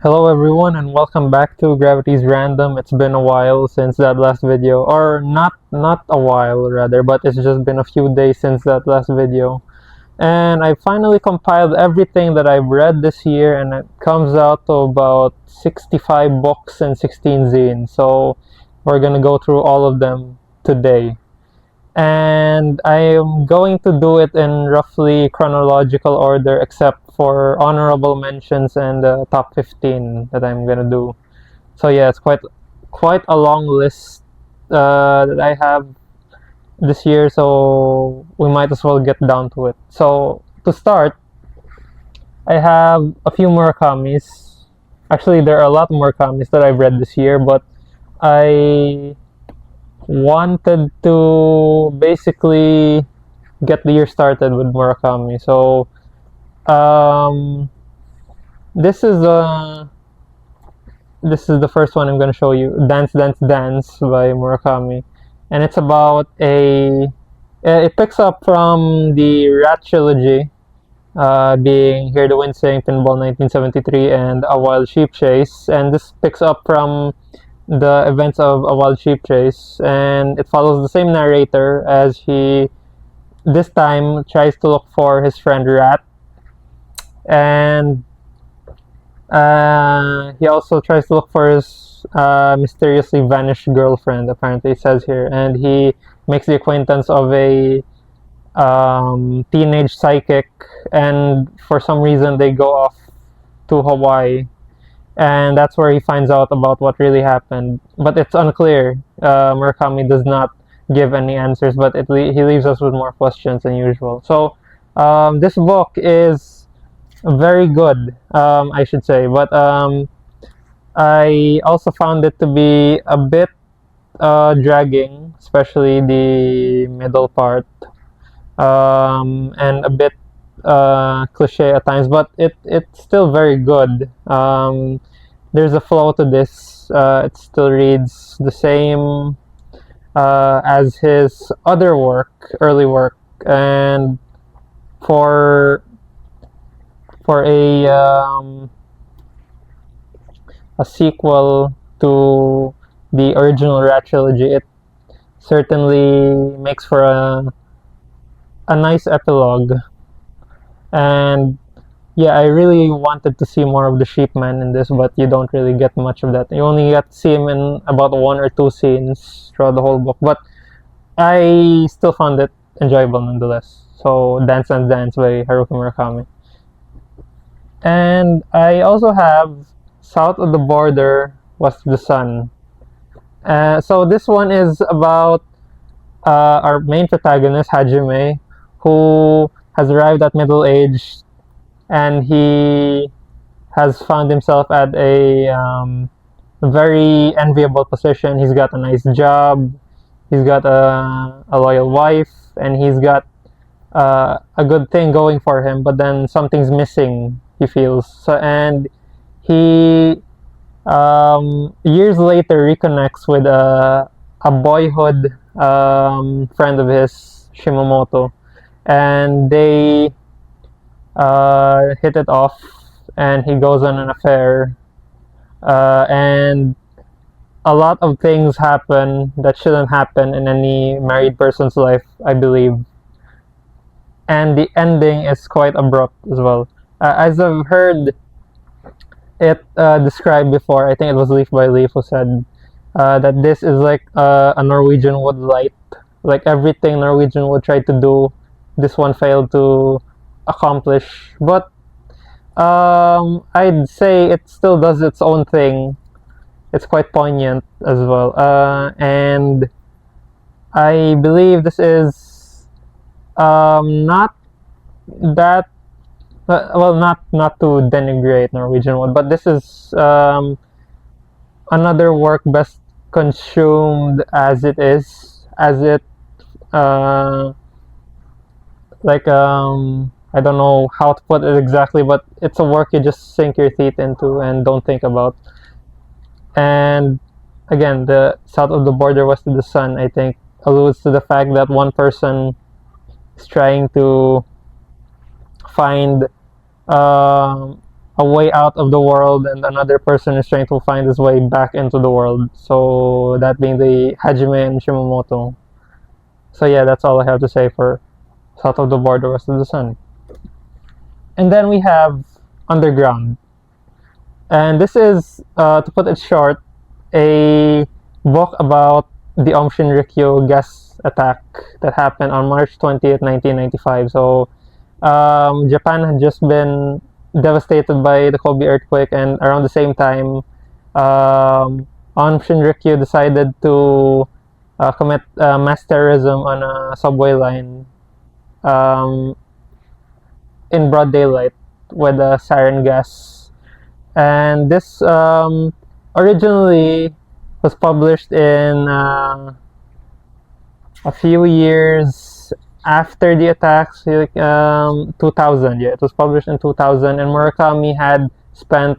Hello everyone and welcome back to Gravity's Random. It's been a while since that last video, or not a while rather, but it's just been a few days since that last video. And I finally compiled everything that I've read this year, and it comes out to about 65 books and 16 zines. So we're gonna go through all of them today. And I am going to do it in roughly chronological order except for honorable mentions and the top 15 that I'm gonna do. So yeah, it's quite a long list that I have this year, so we might as well get down to it. So to start, I have a few Murakamis. Actually, there are a lot of Murakamis that I've read this year, but I wanted to basically get the year started with Murakami. So this is the first one I'm going to show you, Dance Dance Dance by Murakami, and it's about it picks up from the Rat trilogy, being Hear the Wind Sing, Pinball 1973, and A Wild Sheep Chase, and this picks up from the events of A Wild Sheep Chase, and it follows the same narrator as he this time tries to look for his friend Rat, and he also tries to look for his mysteriously vanished girlfriend, apparently it says here, and he makes the acquaintance of a teenage psychic, and for some reason they go off to Hawaii, and that's where he finds out about what really happened. But it's unclear. Murakami does not give any answers, but he leaves us with more questions than usual. So this book is very good, I should say, but I also found it to be a bit dragging, especially the middle part, and a bit cliche at times, but it's still very good. There's a flow to this. It still reads the same as his other work, early work, and for a sequel to the original Rat trilogy, it certainly makes for a nice epilogue. And yeah, I really wanted to see more of the Sheepman in this, but you don't really get much of that. You only get to see him in about one or two scenes throughout the whole book, but I still found it enjoyable nonetheless. So Dance and Dance by Haruki Murakami. And I also have South of the Border Was the Sun. So this one is about our main protagonist, Hajime, who has arrived at middle age, and he has found himself at a very enviable position. He's got a nice job, he's got a loyal wife, and he's got a good thing going for him, but then something's missing, he feels. So, and he years later reconnects with a boyhood friend of his, Shimamoto, and they hit it off, and he goes on an affair, and a lot of things happen that shouldn't happen in any married person's life, I believe, and the ending is quite abrupt as well. As I've heard it described before, I think it was Leaf by Leaf who said that this is like a Norwegian Wood light. Like everything Norwegian would try to do, this one failed to accomplish. But I'd say it still does its own thing. It's quite poignant as well. And I believe this is not that well, not to denigrate Norwegian Wood, but this is another work best consumed as it is, as it I don't know how to put it exactly, but it's a work you just sink your teeth into and don't think about. And again, the South of the Border West of the Sun, I think, alludes to the fact that one person is trying to find a way out of the world, and another person is trying to find his way back into the world. So that being the Hajime and Shimamoto. So yeah, that's all I have to say for South of the Border, West of the Sun. And then we have Underground. And this is, to put it short, a book about the Aum Shinrikyo gas attack that happened on March 20th, 1995. So Japan had just been devastated by the Kobe earthquake, and around the same time, Aum Shinrikyo decided to commit mass terrorism on a subway line in broad daylight with a sarin gas. And this originally was published in a few years after the attacks, like 2000. Yeah, it was published in 2000, and Murakami had spent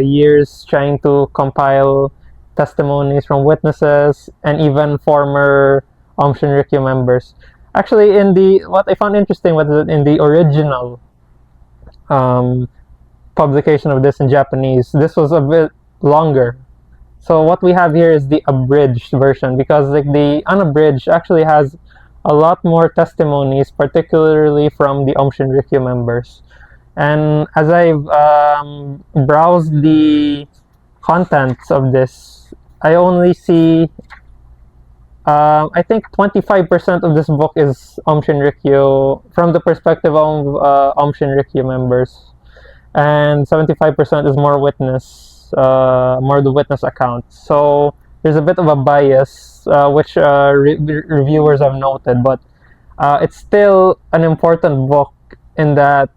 years trying to compile testimonies from witnesses and even former Aum Shinrikyo members. Actually, what I found interesting was that in the original publication of this in Japanese, this was a bit longer. So what we have here is the abridged version, because like the unabridged actually has a lot more testimonies, particularly from the Aum Shinrikyo members. And as I've browsed the contents of this, I only see I think 25% of this book is Aum Shinrikyo from the perspective of Aum Shinrikyo members, and 75% is more the witness accounts. So there's a bit of a bias, which reviewers have noted, but it's still an important book in that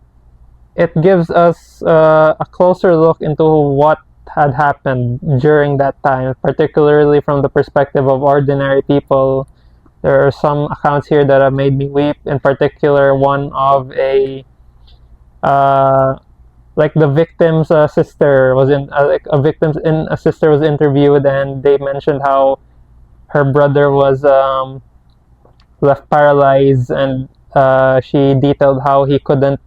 it gives us a closer look into what had happened during that time, particularly from the perspective of ordinary people. There are some accounts here that have made me weep. In particular, one of a like the victim's sister was a sister was interviewed, and they mentioned how her brother was left paralyzed, and she detailed how he couldn't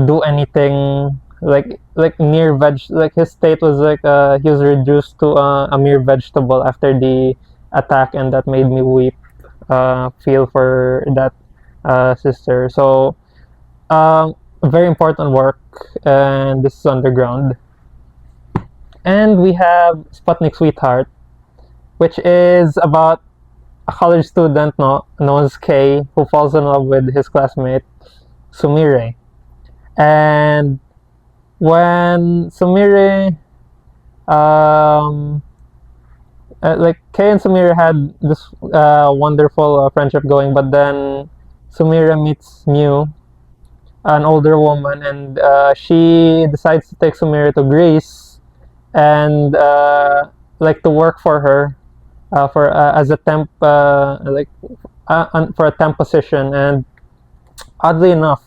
do anything, like mere like his state was like he was reduced to a mere vegetable after the attack, and that made me weep, feel for that sister. So very important work, and this is Underground. And we have Sputnik Sweetheart, which is about a college student known as K, who falls in love with his classmate Sumire. And when Sumire like Kei and Sumire had this wonderful friendship going, but then Sumire meets Mew, an older woman, and she decides to take Sumire to Greece and like to work for her for as a temp for a temp position. And oddly enough,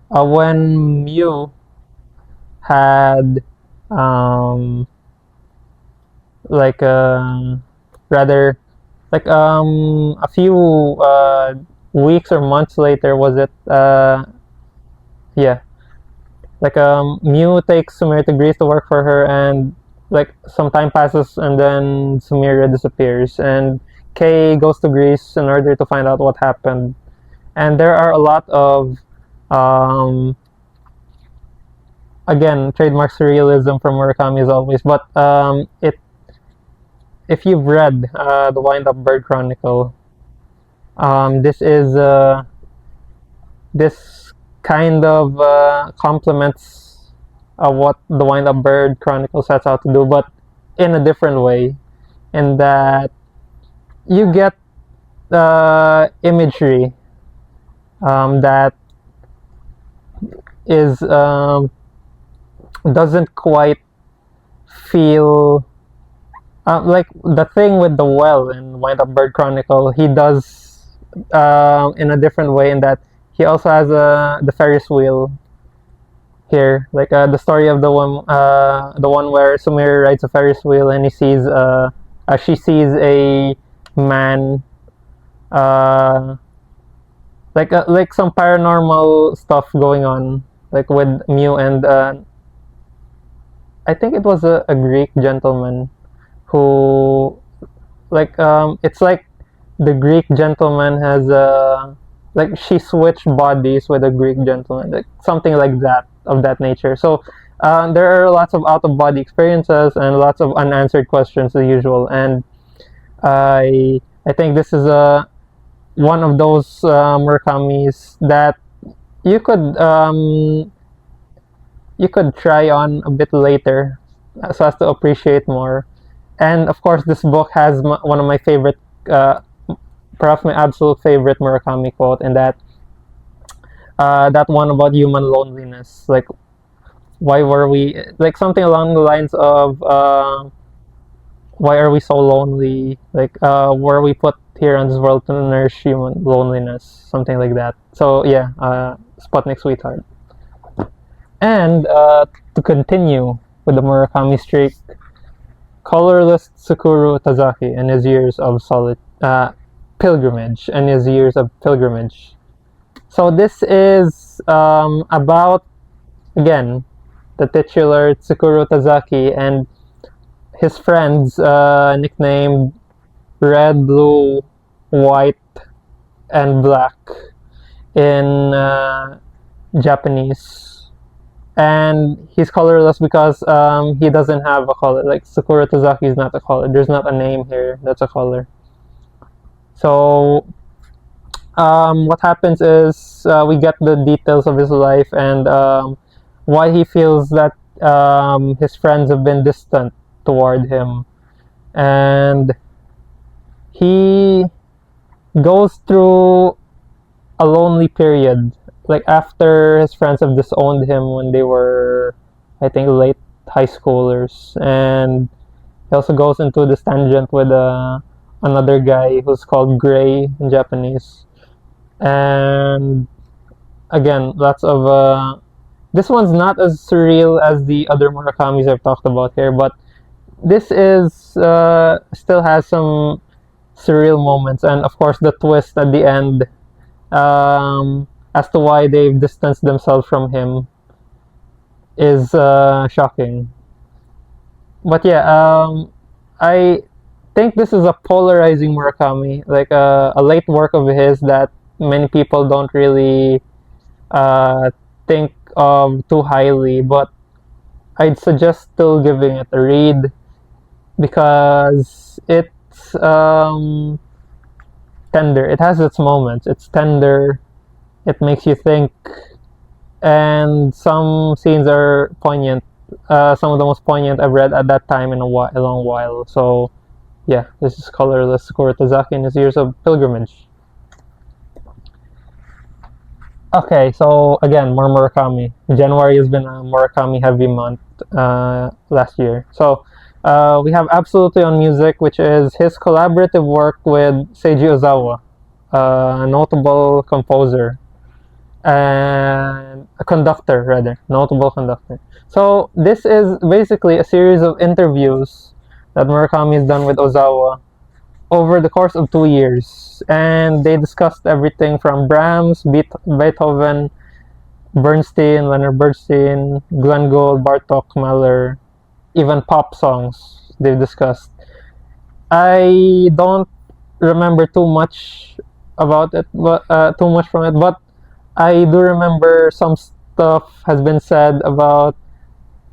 when Mew had like rather like a few weeks or months later, was it yeah, like Mew takes Sumire to Greece to work for her, and like some time passes, and then Sumire disappears, and Kei goes to Greece in order to find out what happened. And there are a lot of again, trademark surrealism from Murakami as always, but if you've read the Wind-Up Bird Chronicle, this is this kind of complements what the Wind-Up Bird Chronicle sets out to do, but in a different way, in that you get imagery that is doesn't quite feel like the thing with the well in Wind-Up Bird Chronicle. He does in a different way, in that he also has the Ferris wheel here, like the story of the one where Sumire rides a Ferris wheel, and she sees a man like some paranormal stuff going on, like with Mew and I think it was a Greek gentleman who it's like the Greek gentleman has like she switched bodies with a Greek gentleman, like something like that of that nature. So there are lots of out of body experiences and lots of unanswered questions as usual, and I think this is one of those Murakami's that you could try on a bit later so as to appreciate more. And of course, this book has one of my favorite, perhaps my absolute favorite Murakami quote, and that one about human loneliness. Like, why were we, like something along the lines of, why are we so lonely? Like, were we put here on this world to nurse human loneliness? Something like that. So yeah, Sputnik Sweetheart. And to continue with the Murakami streak, Colorless Tsukuru Tazaki and his years of pilgrimage and his years of pilgrimage. So this is about, again, the titular Tsukuru Tazaki and his friends nicknamed Red, Blue, White, and Black in Japanese. And he's colorless because he doesn't have a color. Like Tsukuru Tazaki is not a color. There's not a name here that's a color. So what happens is we get the details of his life and why he feels that his friends have been distant toward him, and he goes through a lonely period, like after his friends have disowned him when they were, I think, late high schoolers. And he also goes into this tangent with another guy who's called Gray in Japanese. And again, lots of this one's not as surreal as the other Murakamis I've talked about here, but this is still has some surreal moments, and of course the twist at the end as to why they've distanced themselves from him is shocking. But yeah, I think this is a polarizing Murakami, like a late work of his that many people don't really think of too highly, but I'd suggest still giving it a read because it's tender. It has its moments. It's tender. It makes you think, and some scenes are poignant. Some of the most poignant I've read at that time in a long while. So, yeah, this is Colorless, Tsukuru Tazaki in his years of pilgrimage. Okay, so again, more Murakami. January has been a Murakami heavy month last year. So we have Absolutely on Music, which is his collaborative work with Seiji Ozawa, a notable composer and a conductor, rather, notable conductor. So this is basically a series of interviews that Murakami has done with Ozawa over the course of 2 years, and they discussed everything from Brahms, Beethoven, Leonard Bernstein, Glenn Gould, Bartok, Mahler, even pop songs they've discussed. I don't remember too much about it, too much from it, but I do remember some stuff has been said about,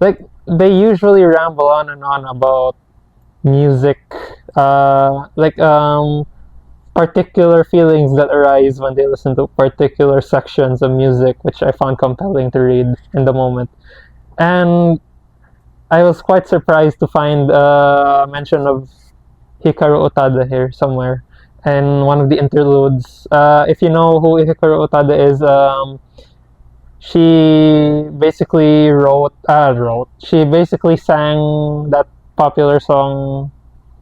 like, they usually ramble on and on about music, particular feelings that arise when they listen to particular sections of music, which I found compelling to read in the moment. And I was quite surprised to find a mention of Hikaru Utada here somewhere, and one of the interludes. If you know who Hikaru Utada is, she basically she basically sang that popular song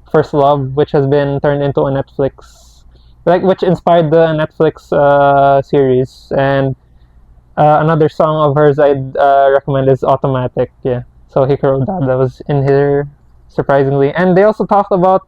First Love, which has been turned into a Netflix, which inspired the Netflix series. And another song of hers I'd recommend is Automatic. Yeah, so Hikaru Utada was in here, surprisingly. And they also talked about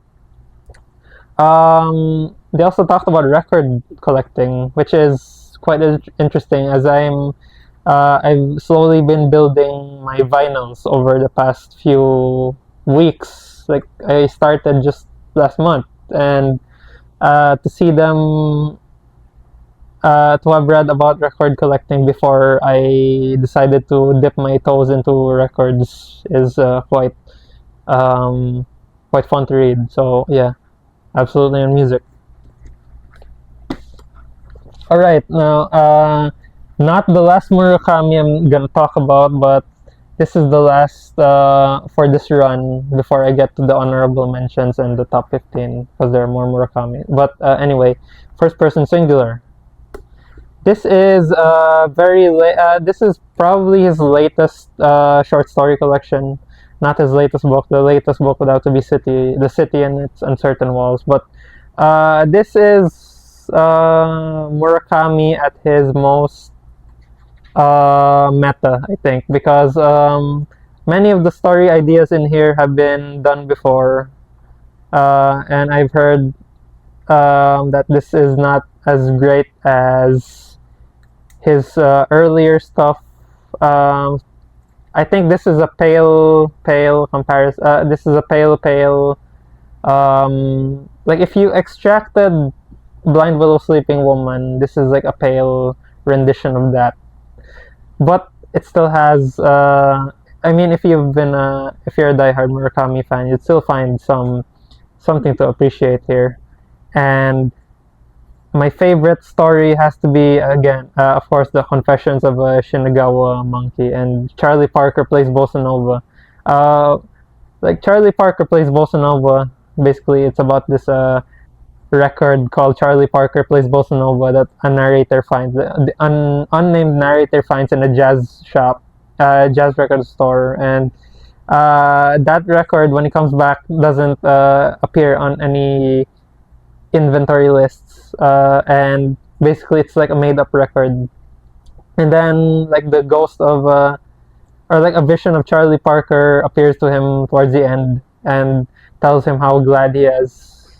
record collecting, which is quite interesting as I've slowly been building my vinyls over the past few weeks. Like I started just last month, and to see them, to have read about record collecting before I decided to dip my toes into records is quite fun to read. So yeah, absolutely on music. All right, now not the last Murakami I'm gonna talk about, but this is the last for this run before I get to the honorable mentions and the top 15 because there are more Murakami. But anyway, first person singular. This is this is probably his latest short story collection. Not his latest book. The latest book would have to be The City and Its Uncertain Walls. But this is Murakami at his most meta, I think, because many of the story ideas in here have been done before, and I've heard that this is not as great as his earlier stuff. I think this is a pale comparison. This is a pale. Like if you extracted Blind Willow Sleeping Woman, this is like a pale rendition of that. But it still has. I mean, if you're a diehard Murakami fan, you'd still find something to appreciate here. And my favorite story has to be, again, of course, The Confessions of a Shinagawa Monkey, and Charlie Parker plays Bossa Nova. Like Charlie Parker plays Bossa Nova. Basically, it's about this record called Charlie Parker Plays Bossa Nova that a narrator finds, the unnamed narrator finds in a jazz shop, jazz record store, and that record, when it comes back, doesn't appear on any inventory lists, and basically it's like a made-up record. And then like the ghost of or like a vision of Charlie Parker appears to him towards the end and tells him how glad he is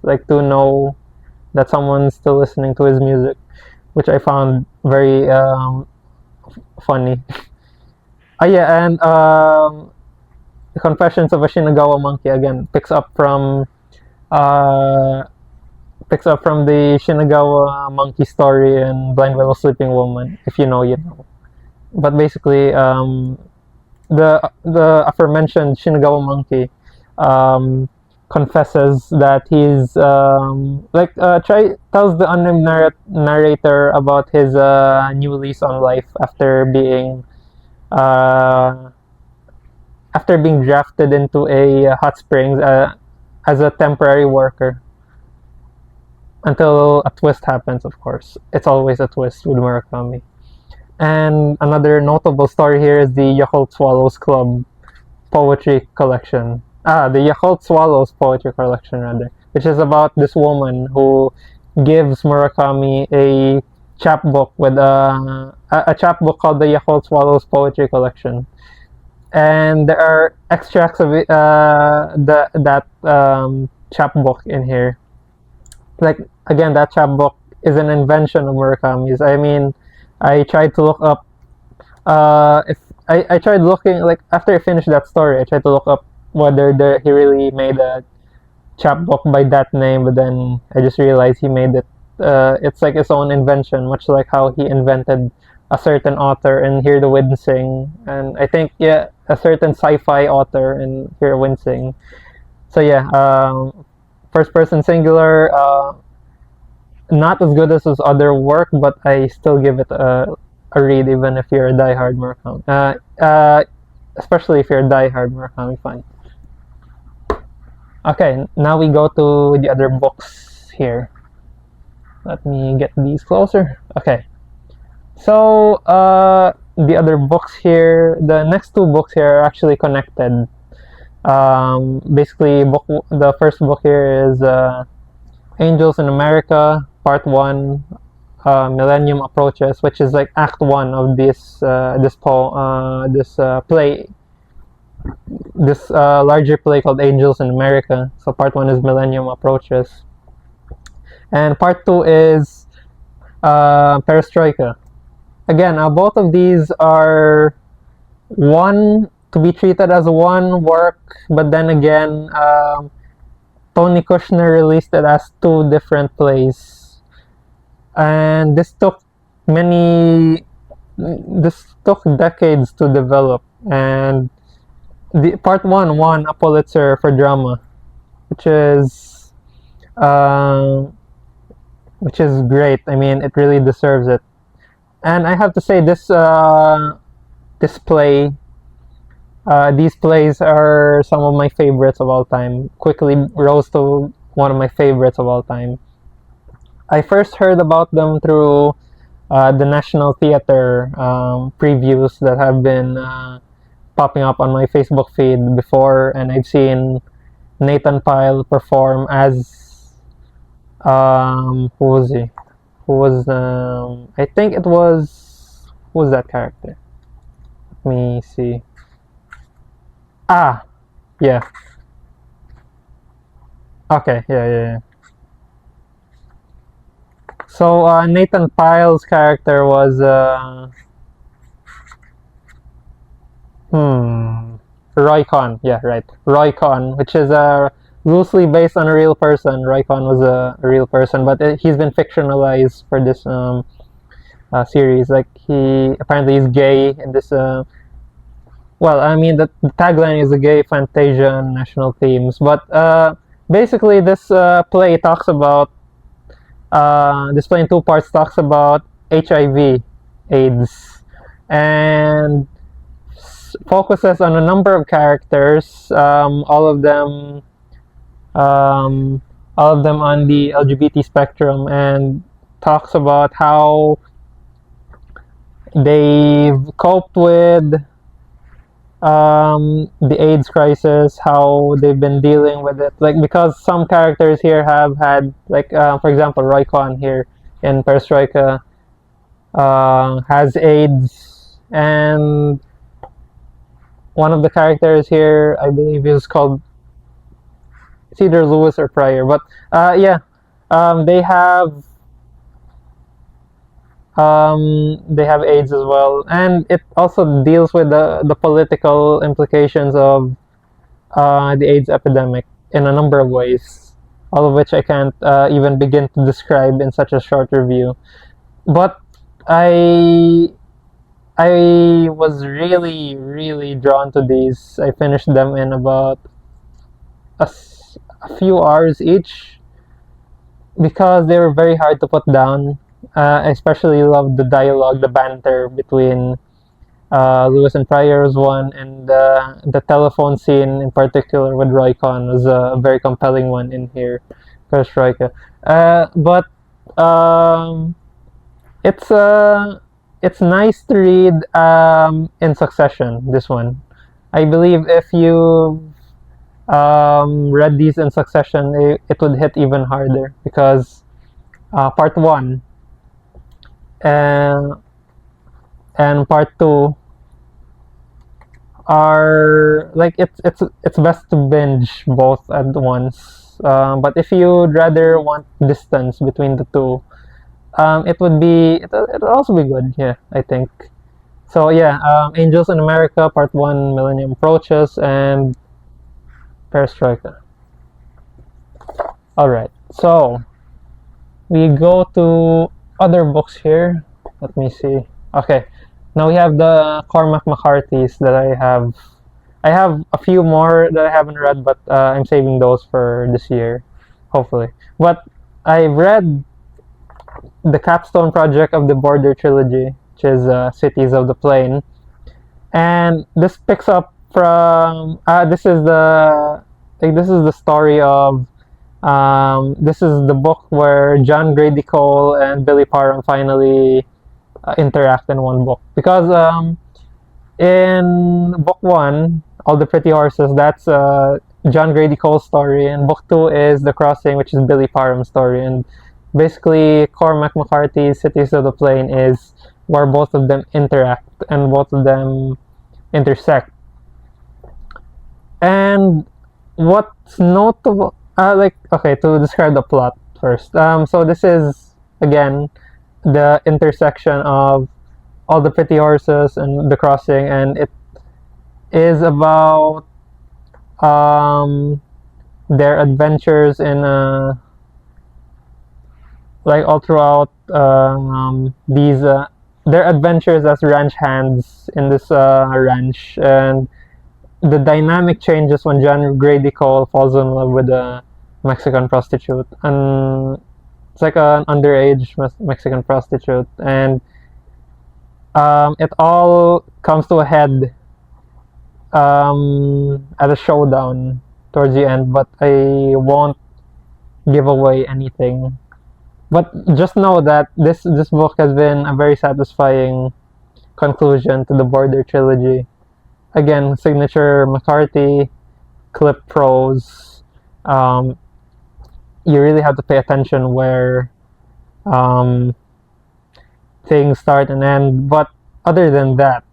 like to know that someone's still listening to his music, which I found very funny. Yeah, and The Confessions of a Shinagawa Monkey again picks up from the Shinagawa Monkey story in Blind Willow Sleeping Woman. If you know, you know. But basically, the aforementioned Shinagawa Monkey confesses that he's tells the unnamed narrator about his new lease on life after being drafted into a hot springs as a temporary worker, until a twist happens. Of course, it's always a twist with Murakami. And another notable story here is the Yakult Swallows Club poetry collection. The Yakult Swallows poetry collection, rather, which is about this woman who gives Murakami a chapbook with a chapbook called the Yakult Swallows poetry collection. And there are extracts of it, that chapbook in here. Like again, that chapbook is an invention of Murakami's. I mean, I tried to look up. If I tried looking, like after I finished that story, I tried to look up whether he really made a chapbook by that name, but then I just realized he made it. It's like his own invention, much like how he invented a certain author in Hear the Wind Sing, and I think a certain sci-fi author in Hear the Wind Sing. So yeah, first person singular, not as good as his other work, but I still give it a read, even if you're a diehard Murakami, especially if you're a diehard Murakami fan. Okay, now we go to the other books here. Let me get these closer. Okay, so the other books here, the next two books here are actually connected. Basically, the first book here is Angels in America, Part 1, Millennium Approaches, which is like Act 1 of this play, this larger play called Angels in America. So Part 1 is Millennium Approaches, and Part 2 is Perestroika. Again, both of these are one to be treated as one work, but then again, Tony Kushner released it as two different plays, and this took decades to develop. And the part one won a Pulitzer for drama, which is uh, which is great. I mean, it really deserves it. And I have to say, this play, these plays are some of my favorites of all time. Quickly rose to one of my favorites of all time. I first heard about them through the National Theater previews that have been popping up on my Facebook feed before, and I've seen Nathan Pyle perform as who was he? Who was I think it was who was that character? Let me see. Ah, yeah. Okay, yeah. So Nathan Pyle's character was Roy Con. Yeah, right. Roy Con, which is loosely based on a real person. Roy Con was a real person, but he's been fictionalized for this series. Like he apparently is gay in this. Well, I mean the tagline is a gay fantasia and national themes, but basically this play talks about this play in two parts talks about HIV, AIDS, and focuses on a number of characters, um, all of them on the LGBT spectrum, and talks about how they've coped with the AIDS crisis, how they've been dealing with it. Like, because some characters here have had, like, for example, Roy Kwan here in Perestroika has AIDS, and one of the characters here, I believe, is called, it's either Lewis or Pryor, but yeah, they have AIDS as well, and it also deals with the political implications of the AIDS epidemic in a number of ways, all of which I can't even begin to describe in such a short review. But I was really drawn to these. I finished them in about a few hours each because they were very hard to put down. I especially loved the dialogue, the banter between Lewis and Pryor was one, and the telephone scene in particular with Roy Con was a very compelling one in here, Perestroika. But it's nice to read in succession. This one, I believe, if you read these in succession, it would hit even harder because part one and part two are like it's best to binge both at once. But if you'd rather want distance between the two, it'll also be good. Yeah, I think. So yeah, Angels in America Part 1, Millennium Approaches, and Perestroika. Alright, so we go to other books here. Let me see. Okay, now we have the Cormac McCarthy's that I have. I have a few more that I haven't read, but I'm saving those for this year, hopefully. But I've read the capstone project of the Border trilogy, which is Cities of the Plain, and this picks up from this is the story of this is the book where John Grady Cole and Billy Parham finally interact in one book, because in book one, All the Pretty Horses, that's John Grady Cole's story, and book two is The Crossing, which is Billy Parham's story. And basically Cormac McCarthy's Cities of the Plain is where both of them interact and both of them intersect. And what's notable, to describe the plot first. So this is, again, the intersection of all the pretty horses and the crossing, and it is about their adventures in like all throughout these their adventures as ranch hands in this ranch, and the dynamic changes when John Grady Cole falls in love with a Mexican prostitute, and it's like an underage Mexican prostitute, and it all comes to a head at a showdown towards the end, but I won't give away anything. But just know that this book has been a very satisfying conclusion to the Border trilogy. Again, signature McCarthy, clip prose. You really have to pay attention where things start and end. But other than that,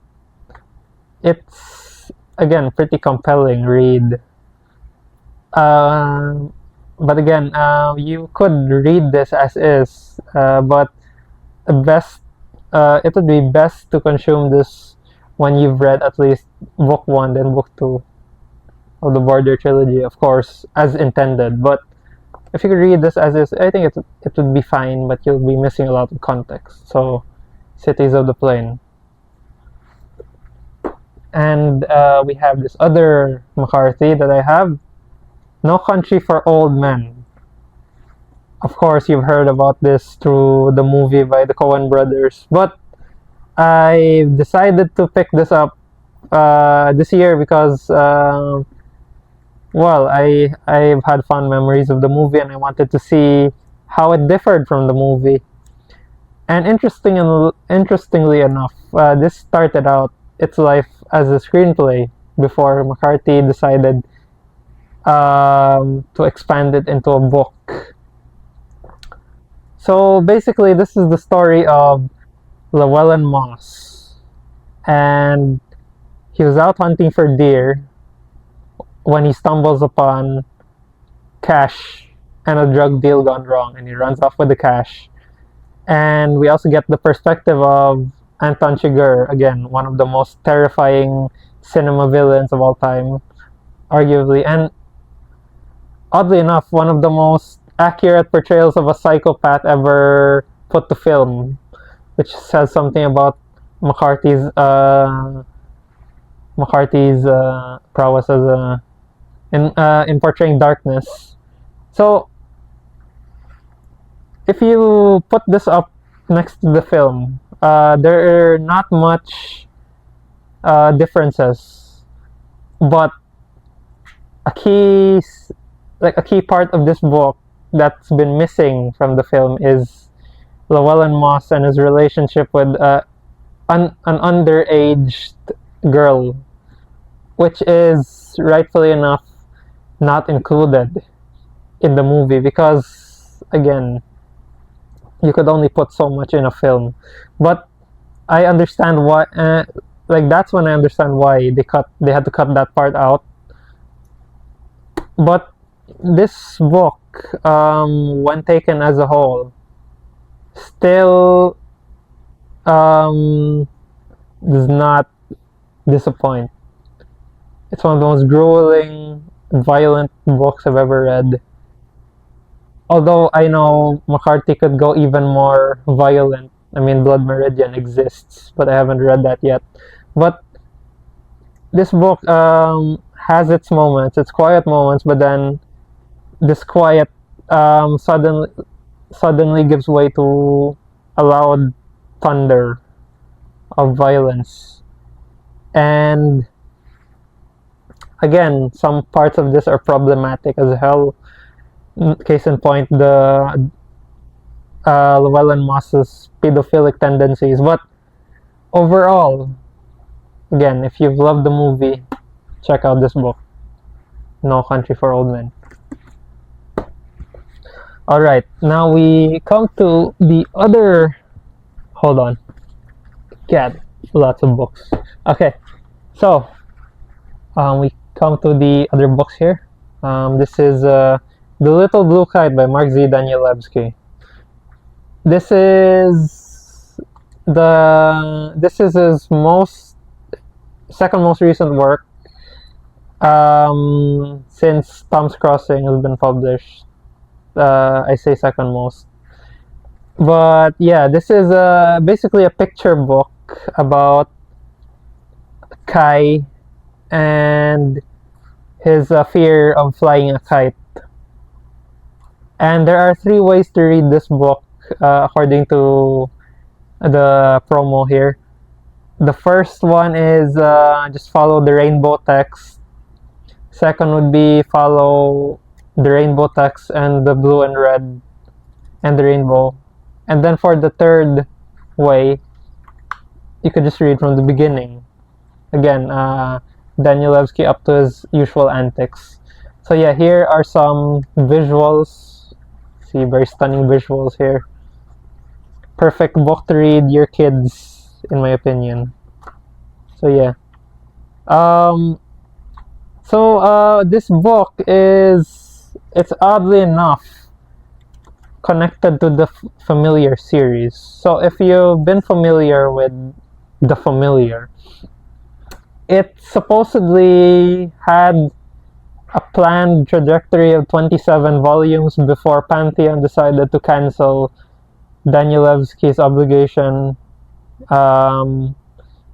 it's again pretty compelling read. But again, you could read this as is, but best it would be best to consume this when you've read at least book 1 then book 2 of the Border trilogy, of course, as intended. But if you could read this as is, I think it would be fine, but you'll be missing a lot of context. So, Cities of the Plain. And we have this other McCarthy that I have, No Country for Old Men. Of course, you've heard about this through the movie by the Coen brothers, but I decided to pick this up this year because, well, I've had fond memories of the movie, and I wanted to see how it differed from the movie. And interestingly enough, this started out its life as a screenplay before McCarthy decided to expand it into a book. So basically, this is the story of Llewellyn Moss, and he was out hunting for deer when he stumbles upon cash and a drug deal gone wrong, and he runs off with the cash. And we also get the perspective of Anton Chigurh, again, one of the most terrifying cinema villains of all time, arguably, and oddly enough, one of the most accurate portrayals of a psychopath ever put to film, which says something about McCarthy's prowess as in portraying darkness. So, if you put this up next to the film, there are not much differences, but a key part of this book that's been missing from the film is Llewellyn Moss and his relationship with an underage girl, which is rightfully enough not included in the movie because, again, you could only put so much in a film. But I understand why. That's when I understand why they had to cut that part out. But this book, when taken as a whole, still does not disappoint. It's one of the most grueling, violent books I've ever read. Although I know McCarthy could go even more violent. I mean, Blood Meridian exists, but I haven't read that yet. But this book has its moments, its quiet moments, but then this quiet suddenly gives way to a loud thunder of violence. And again, some parts of this are problematic as hell. Case in point, the Llewellyn Moss's pedophilic tendencies. But overall, again, if you've loved the movie, check out this book, No Country for Old Men. Alright, now we come to the other... Hold on. God, lots of books. Okay, so we come to the other books here. This is The Little Blue Kite by Mark Z. Danielewski. this is his second most recent work, since Tom's Crossing has been published. I say second most, but yeah, this is basically a picture book about Kai and his fear of flying a kite. And there are 3 ways to read this book, according to the promo here. The first one is just follow the rainbow text. Second would be follow the rainbow text and the blue and red and the rainbow. And then for the third way, you could just read from the beginning. Again, Danielewski up to his usual antics. So yeah, here are some visuals. See, very stunning visuals here. Perfect book to read your kids, in my opinion. So yeah. This book it's oddly enough connected to the Familiar series. So if you've been familiar with The Familiar, it supposedly had a planned trajectory of 27 volumes before Pantheon decided to cancel Danielewski's obligation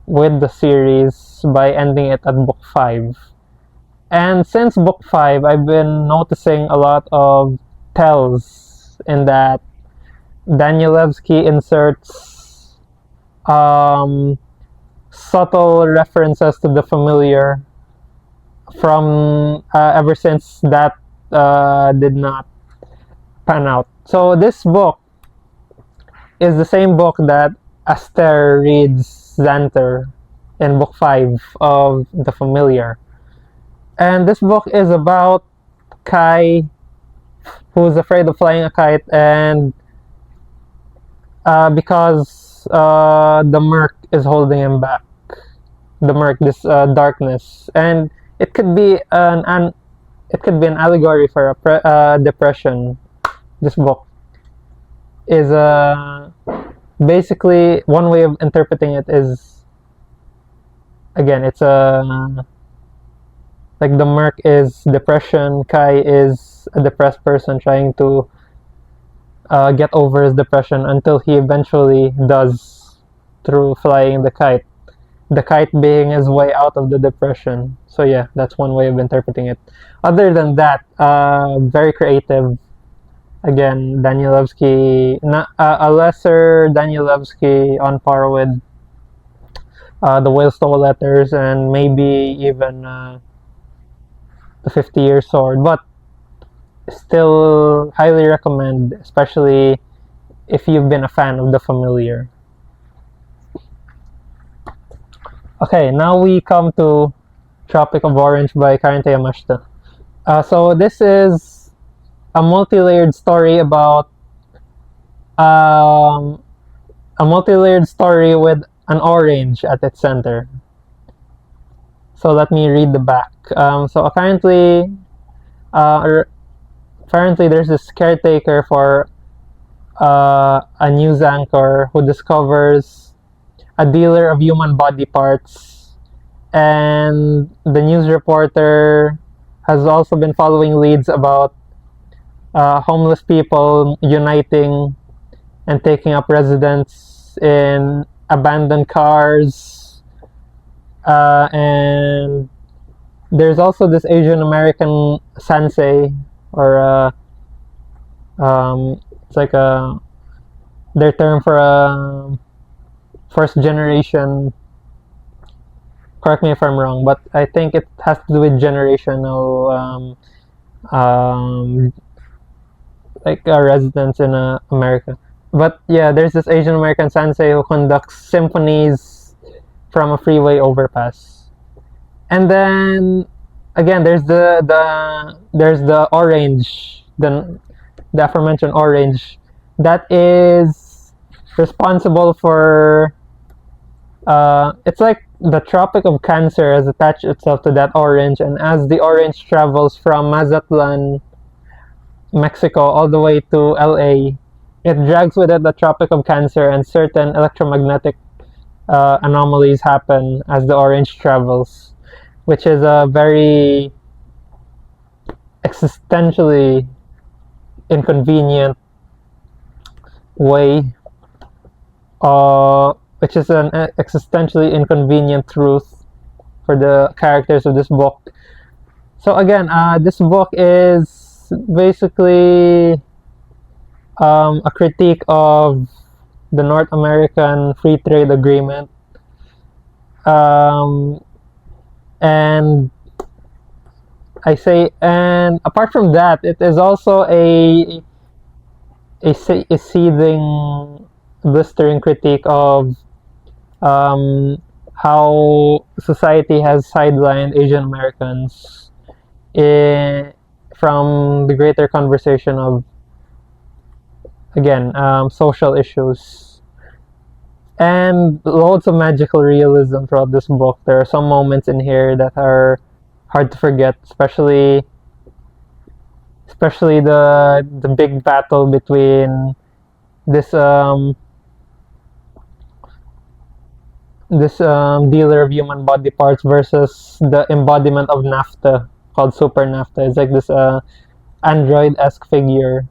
with the series by ending it at book 5. And since book 5, I've been noticing a lot of tells in that Danielewski inserts subtle references to The Familiar from ever since that did not pan out. So this book is the same book that Aster reads Xanter in book 5 of The Familiar. And this book is about Kai, who's afraid of flying a kite, and because the murk is holding him back. The murk, this darkness, and it could be an allegory for depression. This book is basically, one way of interpreting it is, again, it's like the murk is depression. Kai is a depressed person trying to get over his depression until he eventually does through flying the kite. The kite being his way out of the depression. So yeah, that's one way of interpreting it. Other than that, very creative. Again, Danielewski, a lesser Danielewski on par with the Whale Stole Letters and maybe even the 50-Year Sword, but still highly recommend, especially if you've been a fan of The Familiar. Okay, now we come to Tropic of Orange by Karente Yamashita. So this is a multi-layered story about a multi-layered story with an orange at its center. So let me read the back. So apparently there's this caretaker for a news anchor who discovers a dealer of human body parts, and the news reporter has also been following leads about homeless people uniting and taking up residence in abandoned cars, and there's also this Asian American sensei, or it's like their term for a first generation, correct me if I'm wrong, but I think it has to do with generational like residents in America. But yeah, there's this Asian American sensei who conducts symphonies from a freeway overpass. And then again, there's the orange, the aforementioned orange, that is responsible for it's like the Tropic of Cancer has attached itself to that orange, and as the orange travels from Mazatlan, Mexico, all the way to LA, It drags with it the Tropic of Cancer, and certain electromagnetic anomalies happen as the orange travels, which is a very existentially inconvenient way, which is an existentially inconvenient truth for the characters of this book. So again, this book is basically a critique of the North American Free Trade Agreement, and and apart from that, it is also a seething, blistering critique of how society has sidelined Asian Americans from the greater conversation of, again, social issues, and loads of magical realism throughout this book. There are some moments in here that are hard to forget, especially the big battle between this dealer of human body parts versus the embodiment of NAFTA called Super NAFTA. It's like this android-esque figure,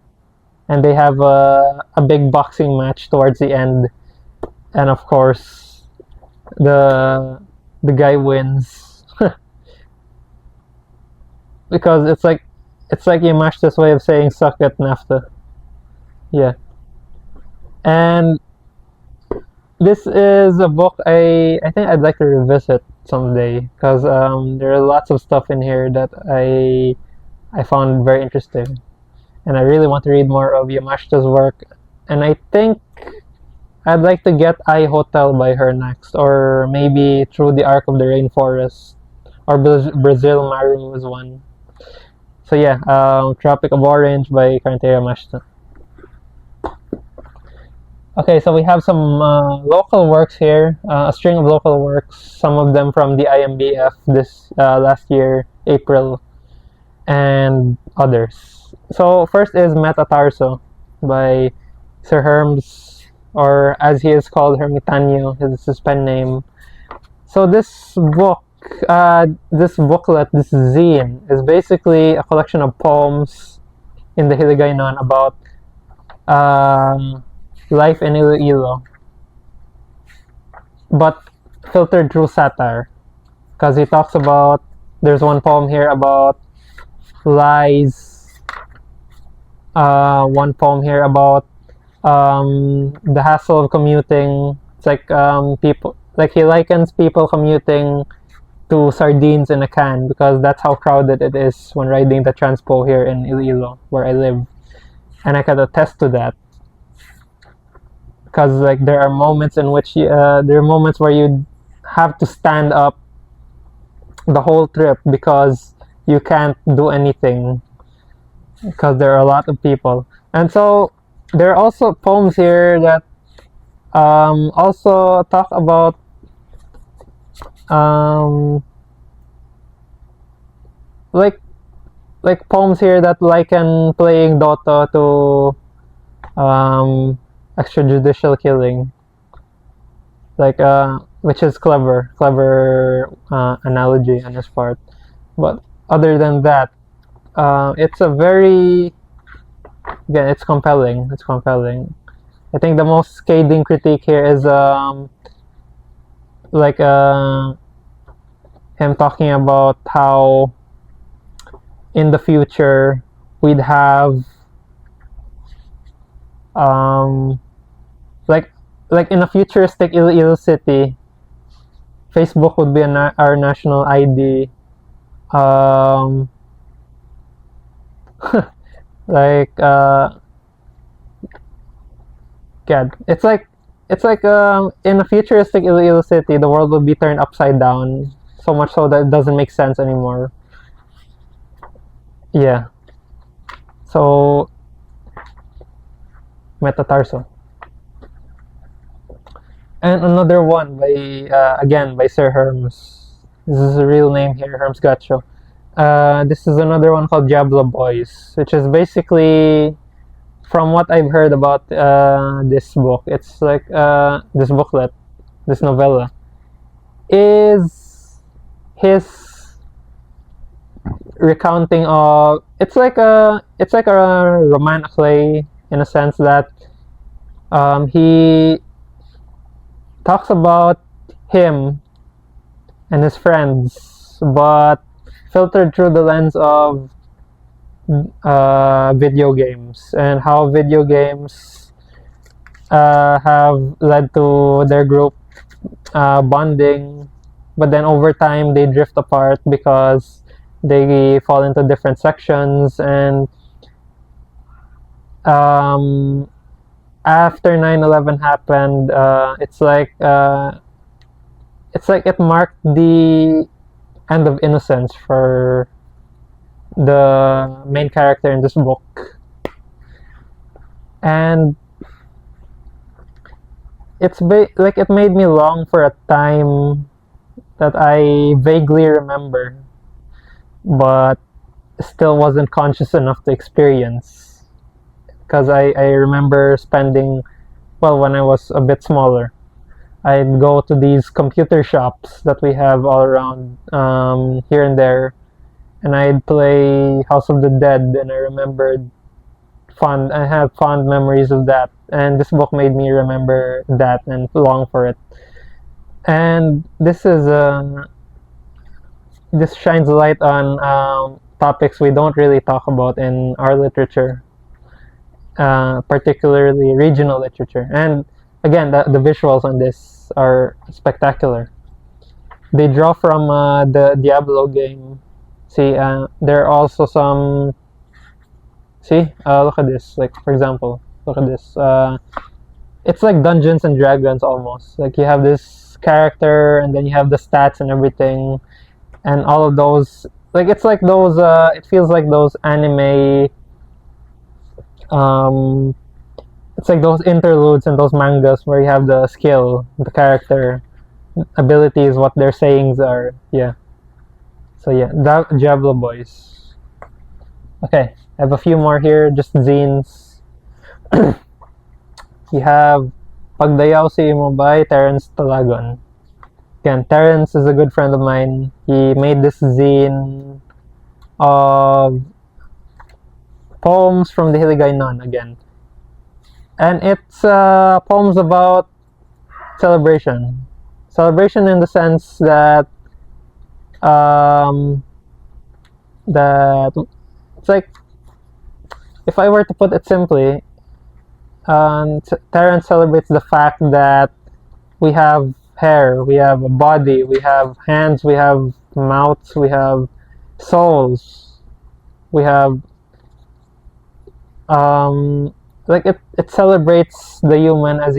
and they have a big boxing match towards the end, and of course the guy wins because it's like Yamashita's way of saying suck at NAFTA. Yeah. And this is a book I think I'd like to revisit someday, because there are lots of stuff in here that I found very interesting, and I really want to read more of Yamashita's work. And I think I'd like to get I Hotel by her next, or maybe Through the Arc of the Rainforest, or Brazil Maru is one. So yeah, Tropic of Orange by Karante Yamashita. Okay, so we have some local works here, a string of local works, some of them from the IMBF this last year, April, and others. So first is Metatarso by Sir Herms, or as he is called, Hermitanio, his pen name. So this book, this booklet, this zine, is basically a collection of poems in the Hiligaynon about life in Iloilo, but filtered through satire, because he talks about, there's one poem here about lies, one poem here about the hassle of commuting. It's like people, like he likens people commuting to sardines in a can, because that's how crowded it is when riding the transpo here in Iloilo, where I live, and I can attest to that. Because like there are moments in which there are moments where you have to stand up the whole trip because you can't do anything because there are a lot of people. And so there are also poems here that also talk about like poems here that liken playing Dota to extrajudicial killing, like which is clever analogy on his part. But other than that, it's a very, again, it's compelling. I think the most scathing critique here is like him talking about how in the future we'd have like in a futuristic Iloilo city, Facebook would be our national ID. Like God, it's like in a futuristic Iloilo city, the world would be turned upside down, so much so that it doesn't make sense anymore. Yeah. So Metatarso. And another one by again by Sir Herms. This is a real name here, Herms Gacho. This is another one called Diablo Boys, which is basically from what I've heard about this book, it's like this booklet, this novella, is his recounting of it's like a roman play in a sense that he talks about him and his friends, but filtered through the lens of video games and how video games have led to their group bonding, but then over time they drift apart because they fall into different sections. And after 9/11 happened, it's like it marked the end of innocence for the main character in this book. And it's like it made me long for a time that I vaguely remember, but still wasn't conscious enough to experience. Because I remember spending, well, when I was a bit smaller, I'd go to these computer shops that we have all around here and there, and I'd play House of the Dead, and I have fond memories of that, and this book made me remember that and long for it. And this shines a light on topics we don't really talk about in our literature, particularly regional literature. And again, the visuals on this are spectacular. They draw from the Diablo game. See, there are also some. See, look at this. Like, for example, look at this. It's like Dungeons and Dragons almost. Like, you have this character, and then you have the stats and everything, and all of those. Like, it's like those. It feels like those anime. It's like those interludes and those mangas where you have the skill, the character, abilities, what their sayings are. Yeah. So yeah, Diablo boys. Okay, I have a few more here, just zines. You have Pagdayaw Si Imo by Terence Talagon. Again, Terence is a good friend of mine. He made this zine of poems from the Hiligay Nun again. And it's poems about celebration. Celebration in the sense that that it's like, if I were to put it simply, Terence celebrates the fact that we have hair, we have a body, we have hands, we have mouths, we have souls, we have like it celebrates the human as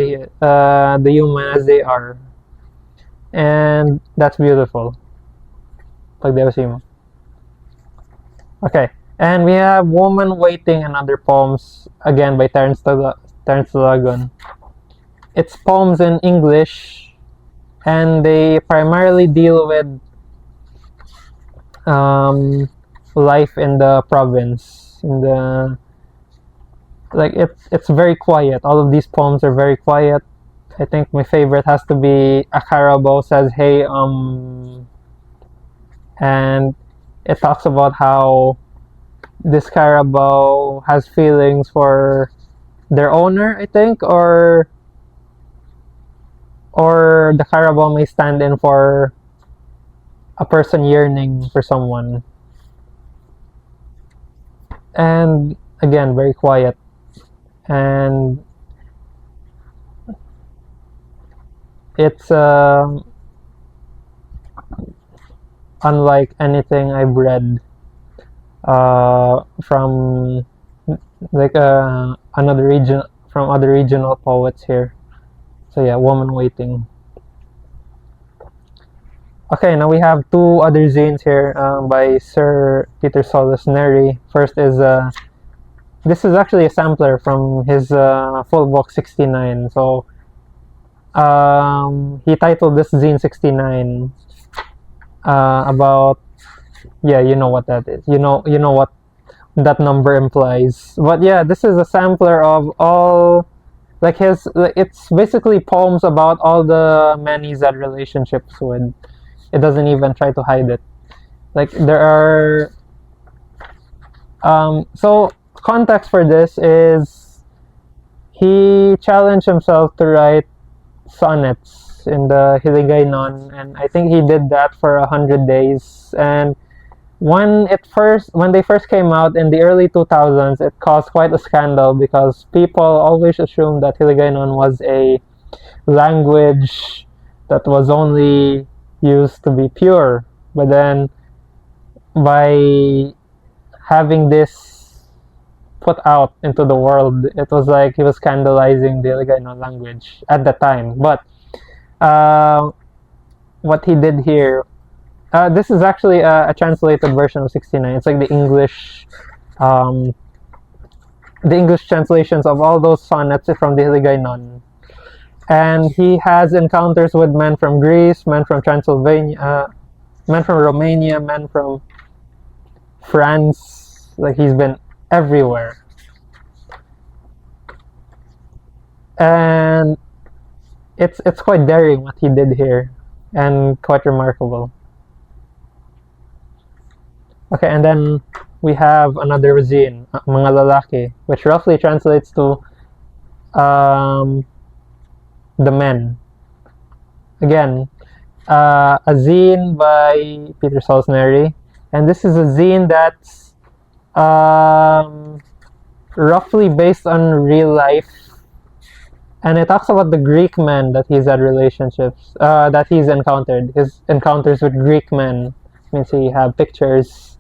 they are, and that's beautiful. Okay, and we have Woman Waiting and Other Poems, again by Terence Talagon. It's poems in English, and they primarily deal with life in the province. It's very quiet. All of these poems are very quiet. I think my favorite has to be A Carabao Says Hey, and it talks about how this carabao has feelings for their owner, I think, or the carabao may stand in for a person yearning for someone. And again, very quiet, and it's unlike anything I've read from like other regional poets here. So yeah, Woman Waiting. Okay, now we have two other zines here by Sir Peter Solis Neri. First is this is actually a sampler from his full book 69. So he titled this zine 69 about, yeah, you know what that is. You know that number implies. But yeah, this is a sampler of all, like it's basically poems about all the men he's had relationships with. It doesn't even try to hide it. Like there are, so context for this is he challenged himself to write sonnets in the Hiligaynon, and I think he did that for 100 days. And when they first came out in the early 2000s, it caused quite a scandal because people always assumed that Hiligaynon was a language that was only used to be pure. But then by having this put out into the world, it was like he was scandalizing the Hiligaynon language at the time. But what he did here, this is actually a translated version of 69. It's like the English translations of all those sonnets from the Hiligaynon. And he has encounters with men from Greece, men from Transylvania, men from Romania, men from France. Like he's been everywhere. And it's quite daring what he did here, and quite remarkable. Okay, and then we have another zine, Mga Lalaki, which roughly translates to the men. Again, a zine by Peter Salisbury, and this is a zine that's roughly based on real life, and it talks about the Greek men that he's had relationships, that he's encountered, his encounters with Greek men. Means you have pictures.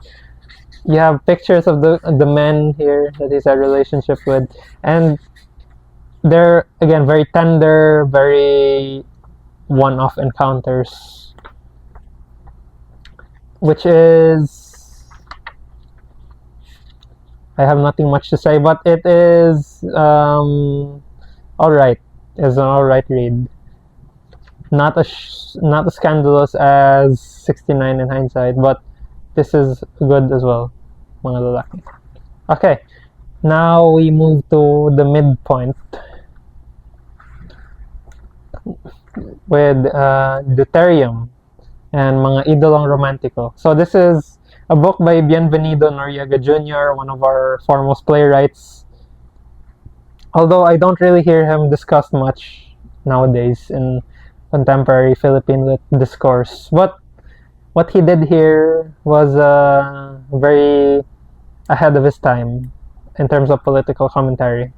You have pictures of the men here that he's had relationship with, and they're again very tender, very one-off encounters, which is, I have nothing much to say, but it is alright. It's an alright read. Not as scandalous as 69 in hindsight, but this is good as well. Mga Lalaki. Okay, now we move to the midpoint with Deuterium and Mga Idolong Romantiko. So this is a book by Bienvenido Noriega Jr., one of our foremost playwrights. Although I don't really hear him discussed much nowadays in contemporary Philippine discourse. But what he did here was very ahead of his time in terms of political commentary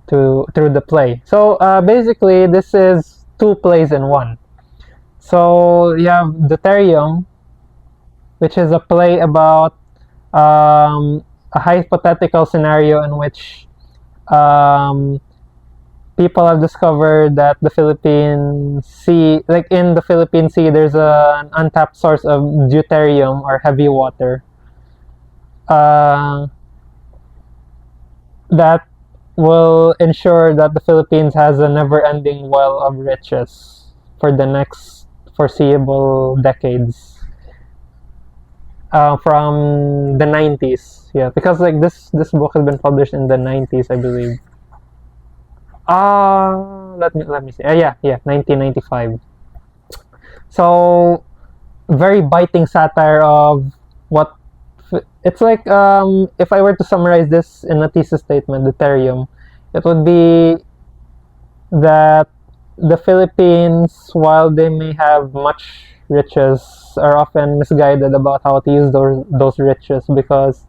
through the play. So basically, this is two plays in one. So you have Deuterium, which is a play about a hypothetical scenario in which people have discovered that the Philippine Sea, like in the Philippine Sea, there's an untapped source of deuterium or heavy water that will ensure that the Philippines has a never-ending well of riches for the next foreseeable decades. From the 90s, yeah, because like this book has been published in the 90s, I believe. Let me see. Yeah, 1995. So very biting satire of what it's like. If I were to summarize this in a thesis statement, Deuterium, it would be that the Philippines, while they may have much riches, are often misguided about how to use those riches, because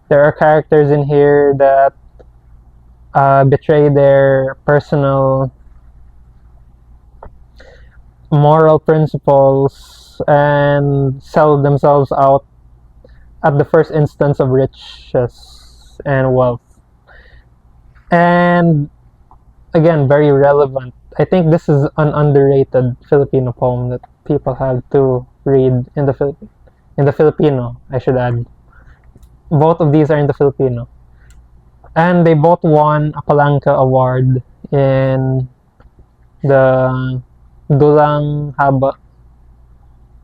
there are characters in here that betray their personal moral principles and sell themselves out at the first instance of riches and wealth. And again, very relevant. I think this is an underrated Filipino poem that people have to read in the Filipino, I should add. Both of these are in the Filipino. And they both won a Palanca Award in the Dulang Haba.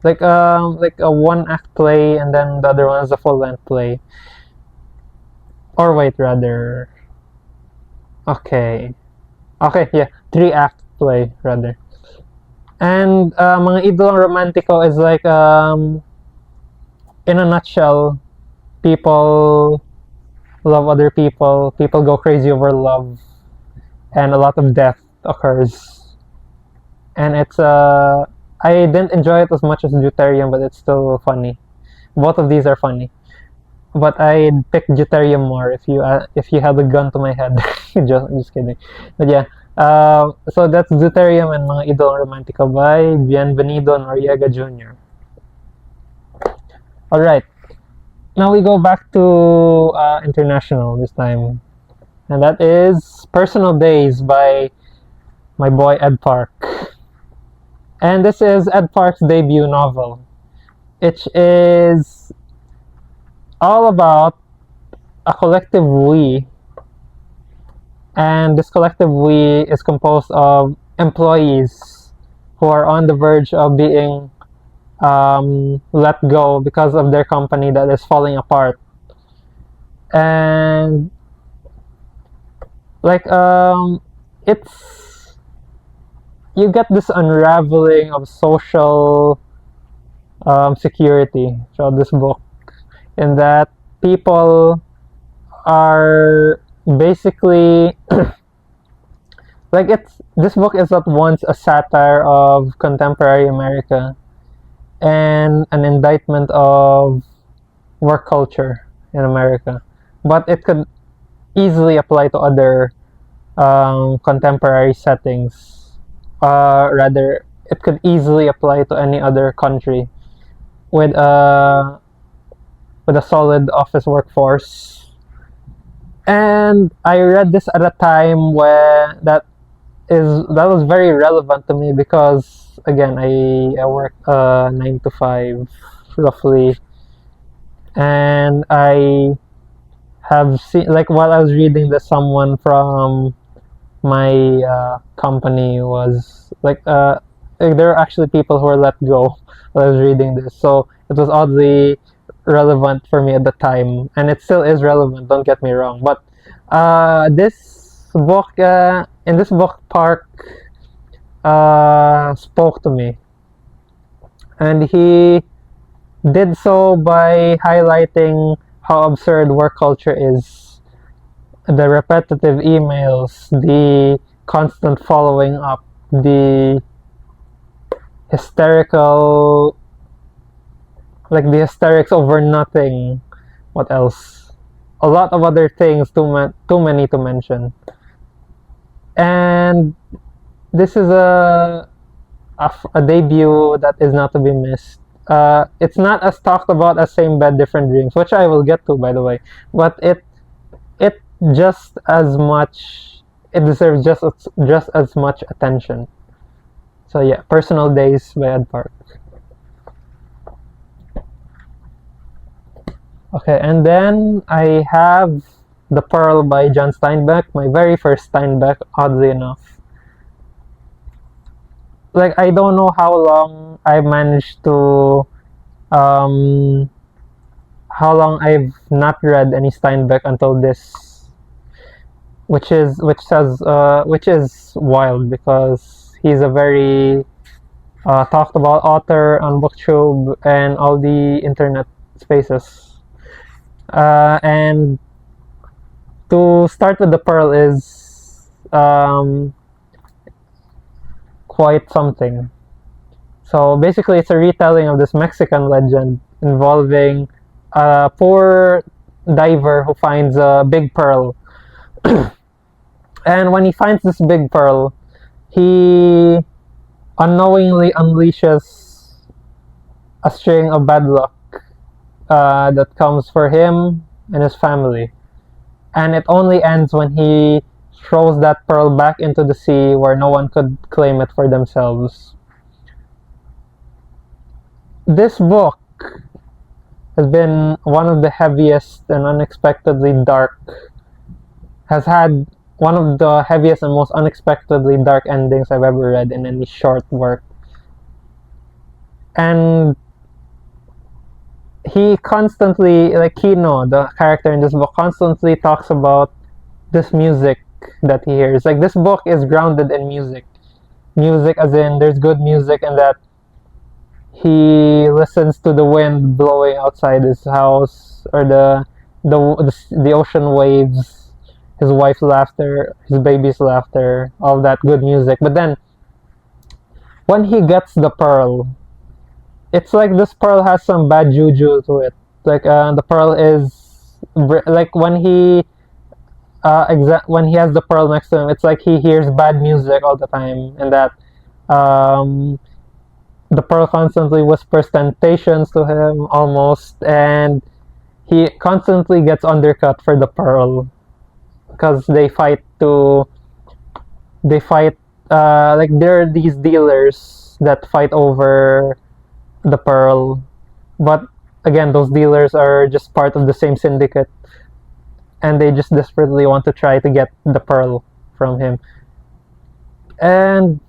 Like a one-act play, and then the other one is a full-length play. or wait, rather, okay, yeah, 3-act play rather. And mga idolong romantiko is like, in a nutshell, people love other people, people go crazy over love, and a lot of death occurs. And it's I didn't enjoy it as much as Deuterium, but it's still funny. Both of these are funny, but I'd pick Deuterium more if you had a gun to my head. just kidding. But yeah, so that's Deuterium and mga idol romantico by Bienvenido Noriega Jr. All right, now we go back to international this time, and that is Personal Days by my boy Ed Park. And this is Ed Park's debut novel, which is all about a collective we, and this collective we is composed of employees who are on the verge of being let go because of their company that is falling apart. And like it's, you get this unraveling of social security throughout this book, in that people are basically like, this book is at once a satire of contemporary America and an indictment of work culture in America, but it could easily apply to other contemporary settings. Rather, it could easily apply to any other country with a solid office workforce. And I read this at a time where that was very relevant to me, because again, I work 9 to 5 roughly, and I have seen, like, while I was reading this, someone from my company was like, there are actually people who were let go while I was reading this, so it was oddly relevant for me at the time, and it still is relevant, don't get me wrong. But this book, in this book, Park spoke to me, and he did so by highlighting how absurd work culture is. The repetitive emails, the constant following up, the hysterical, like the hysterics over nothing. What else? A lot of other things, too many to mention. And this is a debut that is not to be missed. It's not as talked about as Same Bed, Different Dreams, which I will get to, by the way. But it just as much, it deserves just as much attention. So yeah, Personal Days by Ed Park. Okay, and then I have The Pearl by John Steinbeck, my very first Steinbeck, oddly enough. Like, I don't know how long I managed to, how long I've not read any Steinbeck until this, which is wild, because he's a very talked about author on BookTube and all the internet spaces. And to start with, The Pearl is quite something. So basically, it's a retelling of this Mexican legend involving a poor diver who finds a big pearl. And when he finds this big pearl, he unknowingly unleashes a string of bad luck that comes for him and his family. And it only ends when he throws that pearl back into the sea, where no one could claim it for themselves. This book has been one of the heaviest and unexpectedly dark, has had one of the heaviest and most unexpectedly dark endings I've ever read in any short work. And he constantly, like Kino, the character in this book, constantly talks about this music that he hears. Like, this book is grounded in music. Music as in there's good music, and that he listens to the wind blowing outside his house, or the ocean waves, his wife's laughter, his baby's laughter, all that good music. But then when he gets the pearl, it's like this pearl has some bad juju to it. Like, the pearl is like when he has the pearl next to him, it's like he hears bad music all the time, and that um, the pearl constantly whispers temptations to him almost, and he constantly gets undercut for the pearl because they fight like there are these dealers that fight over the pearl, but again, those dealers are just part of the same syndicate, and they just desperately want to try to get the pearl from him. And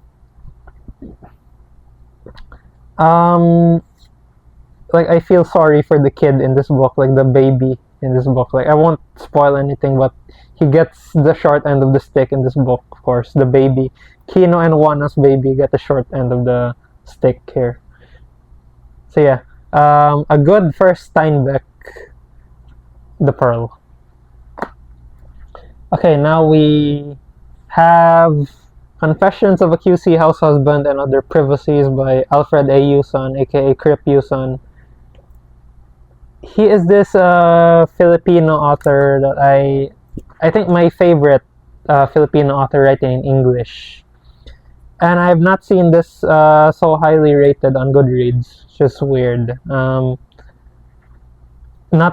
like, I feel sorry for the kid in this book, like the baby in this book. Like, I won't spoil anything, but he gets the short end of the stick in this book. Of course, the baby, Kino and Wana's baby, get the short end of the stick here. So yeah, a good first Steinbeck, the pearl. Okay, now we have Confessions of a QC House Husband and Other Privacies by Alfred A. Yuson, aka Crip Yuson. He is this Filipino author that I think my favorite Filipino author writing in English. And I have not seen this so highly rated on Goodreads. It's just weird. Not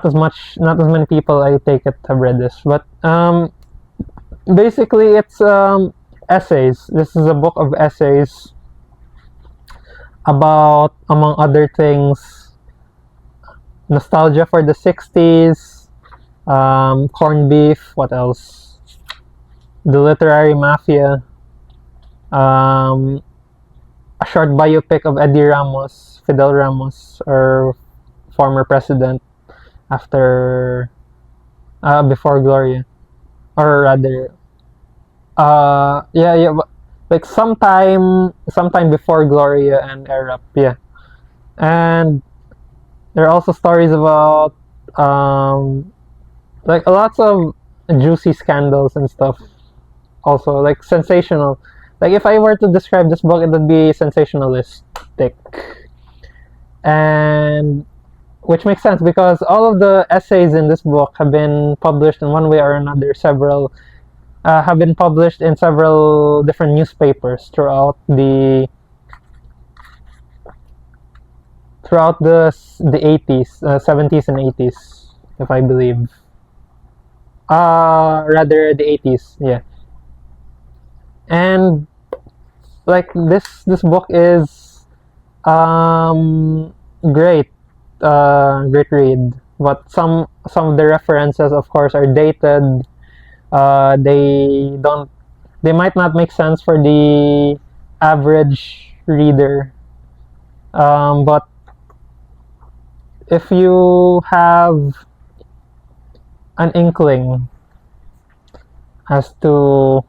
as many people, I take it, have read this. But basically, it's essays. This is a book of essays about, among other things, nostalgia for the 60s, corned beef, what else? The literary mafia, a short biopic of Eddie Ramos, Fidel Ramos, or former president before Gloria, or rather, like sometime before Gloria and Arab, yeah. And there are also stories about like lots of juicy scandals and stuff. Also, like sensational. Like, if I were to describe this book, it would be sensationalistic, and which makes sense because all of the essays in this book have been published in one way or another. Several have been published in several different newspapers throughout the 80s, 70s and 80s, if I believe. Rather the 80s, yeah. And like this book is great, great read. But some of the references, of course, are dated. They might not make sense for the average reader. But if you have an inkling as to,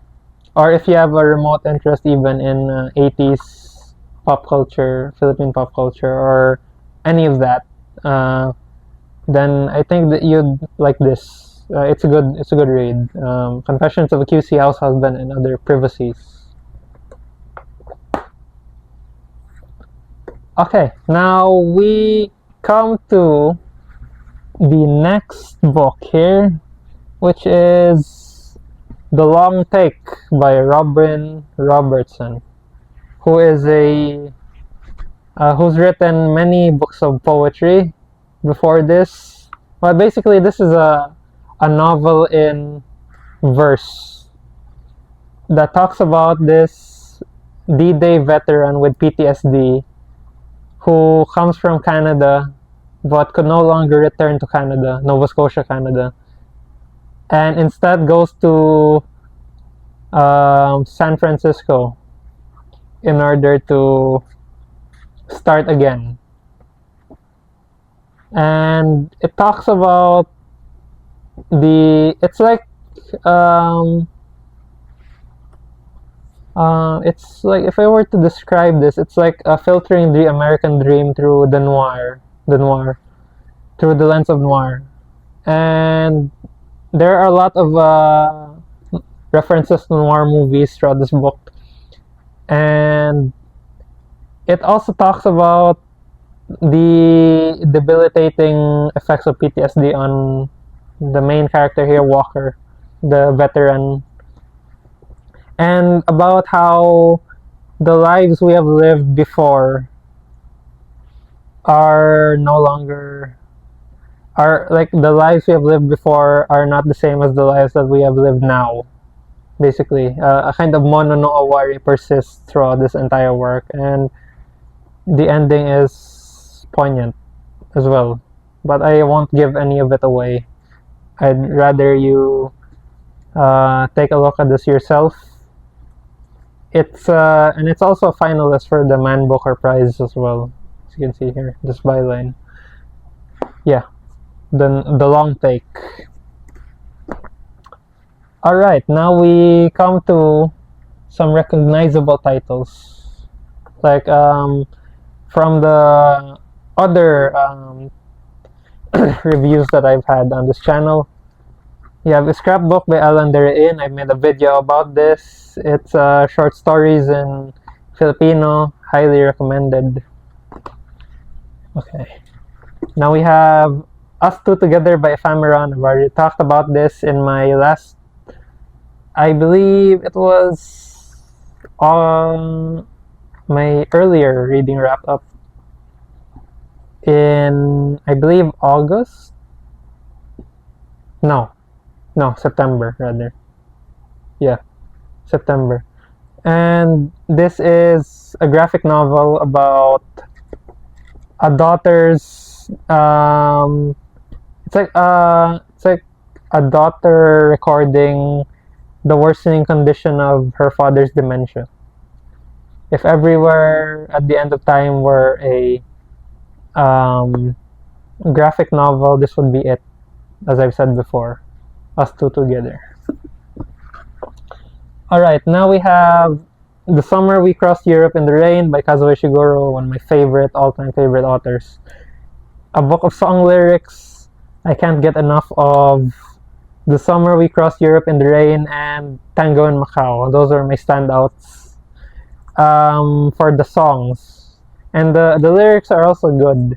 or if you have a remote interest even in 80s pop culture, Philippine pop culture, or any of that, then I think that you'd like this. It's a good read. Confessions of a QC House Husband and Other Privacies. Okay, now we come to the next book here, which is The Long Take by Robin Robertson, who is who's written many books of poetry before this. Well, basically, this is a novel in verse that talks about this D-Day veteran with PTSD who comes from Canada but could no longer return to Canada, Nova Scotia, Canada, and instead goes to San Francisco in order to start again. and it talks about it's like um, it's like, if I were to describe this, it's like filtering the American dream through the noir, through the lens of noir. And there are a lot of references to noir movies throughout this book. And it also talks about the debilitating effects of PTSD on the main character here, Walker, the veteran, and about how the lives we have lived before are no longer are like the lives we have lived before are not the same as the lives that we have lived now. Basically, a kind of mono no awari persists throughout this entire work, and the ending is poignant as well. But I won't give any of it away. I'd rather you take a look at this yourself. It's and it's also a finalist for the Man Booker Prize as well, as you can see here, this byline. Yeah, the long take. Alright, now we come to some recognizable titles. Like from the other reviews that I've had on this channel. You have a scrapbook by Alan Derein. I made a video about this. It's short stories in Filipino, highly recommended. Okay. Now we have Us Two Together by Ephemeron. I've already talked about this in my last, I believe it was on my earlier reading wrap up in, I believe, August? No, September rather. Yeah, September. And this is a graphic novel about a daughter's it's like a daughter recording the worsening condition of her father's dementia. If everywhere at the end of time were a graphic novel, this would be it, as I've said before. Us Two Together. Alright, now we have The Summer We Crossed Europe in the Rain by Kazuo Ishiguro, one of my all-time favorite authors. A book of song lyrics. I can't get enough of The Summer We Crossed Europe in the Rain and Tango in Macau. Those are my standouts for the songs. And the lyrics are also good.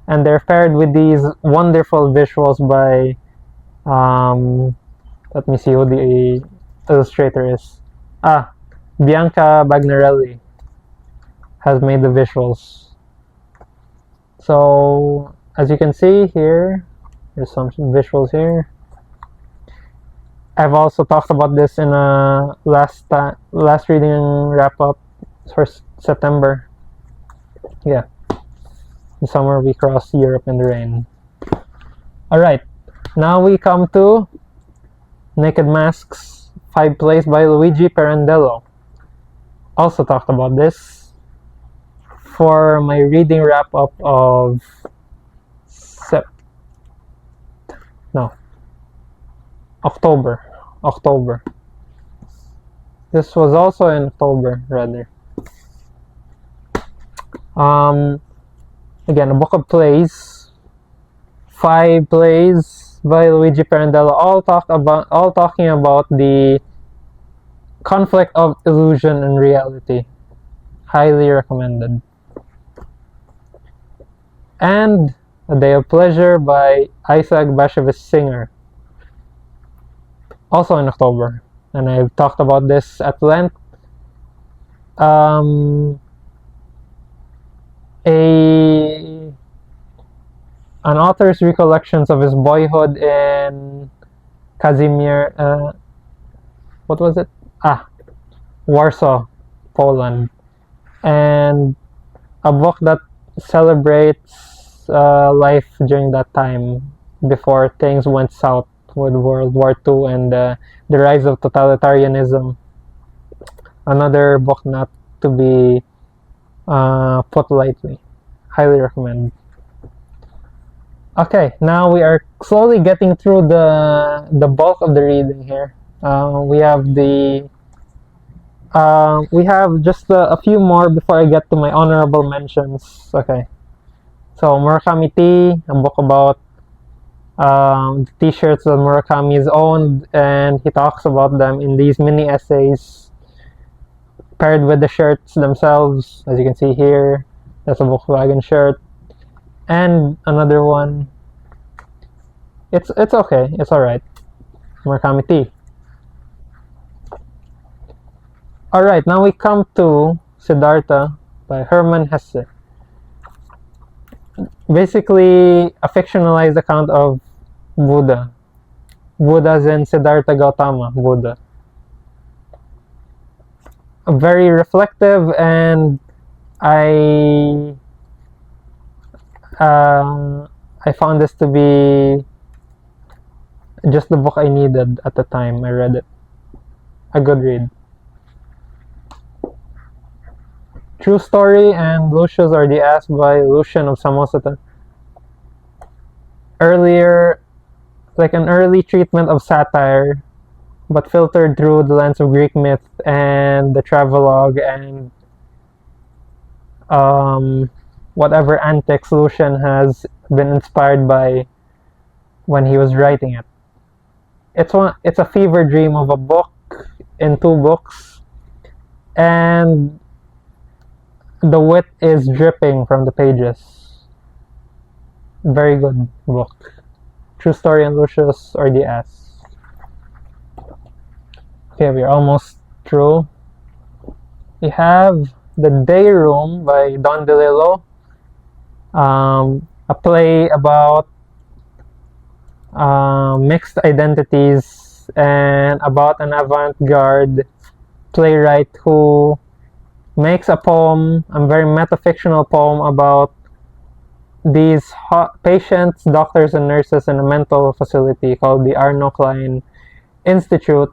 And they're paired with these wonderful visuals by let me see who the illustrator is. Bianca Bagnarelli has made the visuals. So as you can see here, there's some visuals here. I've also talked about this in a last reading wrap up for September. Yeah, The Summer We Crossed Europe in the Rain. Alright, now we come to Naked Masks 5 Plays by Luigi Pirandello. Also talked about this for my reading wrap up of October. This was also in October, rather. Again, a book of plays, 5 plays by Luigi Pirandello, all talking about the conflict of illusion and reality. Highly recommended. And A Day of Pleasure by Isaac Bashevis Singer, also in October, and I've talked about this at length. An author's recollections of his boyhood in Kazimierz, what was it? Warsaw, Poland, and a book that celebrates life during that time before things went south with World War II and the rise of totalitarianism. Another book not to be put lightly. Highly recommend. Okay, now we are slowly getting through the bulk of the reading here. We have just a few more before I get to my honorable mentions. Okay, so Murakami Tea, a book about the t-shirts that Murakami has owned, and he talks about them in these mini essays paired with the shirts themselves. As you can see here, that's a Volkswagen shirt, and another one. It's okay. It's all right. Murakami Tea. All right, now we come to Siddhartha by Hermann Hesse. Basically, a fictionalized account of Buddha. Buddha Zen Siddhartha Gautama Buddha. Very reflective, and I I found this to be just the book I needed at the time I read it. A good read. True Story and Lucius or the Ass by Lucian of Samosata. Like an early treatment of satire, but filtered through the lens of Greek myth and the travelogue and whatever antics Lucian has been inspired by when he was writing it. It's a fever dream of a book in 2 books, and the wit is dripping from the pages. Very good book. True Story and Lucius or the Ass. Okay, we're almost through. We have The Day Room by Don DeLillo. A play about mixed identities and about an avant-garde playwright who makes a poem, a very metafictional poem about these patients, doctors, and nurses in a mental facility called the Arno Klein Institute,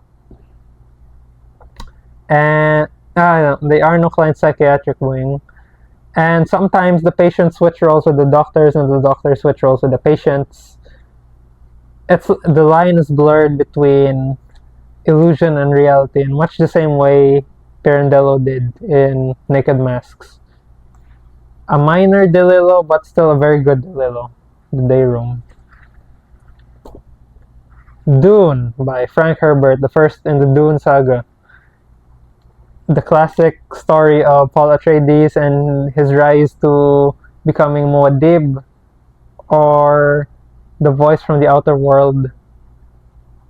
and the Arno Klein Psychiatric Wing. And sometimes the patients switch roles with the doctors, and the doctors switch roles with the patients. The line is blurred between illusion and reality in much the same way Pirandello did in Naked Masks. A minor DeLillo, but still a very good DeLillo. The Day Room. Dune by Frank Herbert, the first in the Dune saga. The classic story of Paul Atreides and his rise to becoming Muad'Dib, or the voice from the outer world,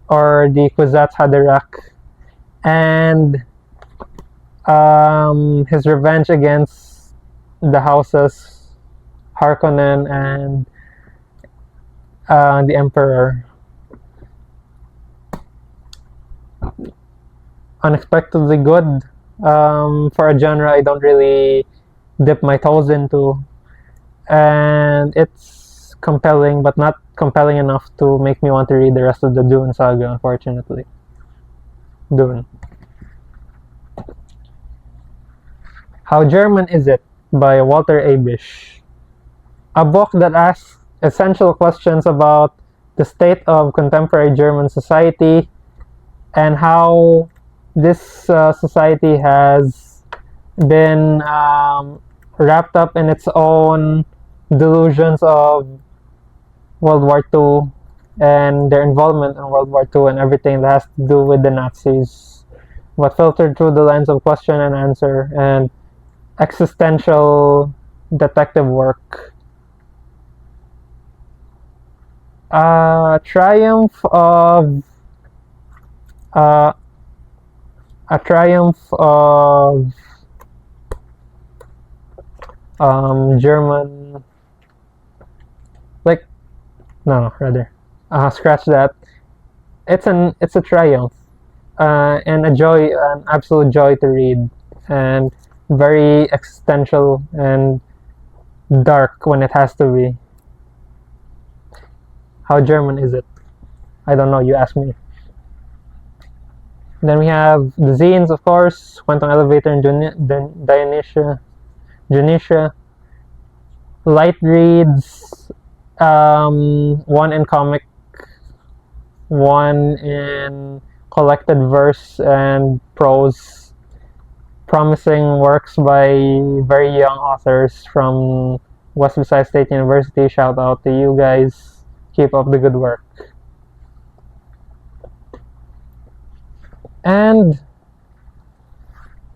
or the Kwisatz Haderach, and his revenge against the houses Harkonnen and the Emperor. Unexpectedly good for a genre I don't really dip my toes into, and it's compelling, but not compelling enough to make me want to read the rest of the Dune saga, unfortunately. Dune. How German Is It by Walter Abish. A book that asks essential questions about the state of contemporary German society and how this society has been wrapped up in its own delusions of World War II and their involvement in World War II and everything that has to do with the Nazis, but filtered through the lens of question and answer and existential detective work. Triumph of German, like, no, rather, scratch that. It's a triumph, and a joy, an absolute joy to read, and very existential and dark when it has to be. How German is it? I don't know, you ask me. Then we have the zines, of course, Quantum Elevator and Dionysia. Light reads, One in comic, one in collected verse and prose, promising works by very young authors from West Visayas State University. Shout out to you guys. Keep up the good work. And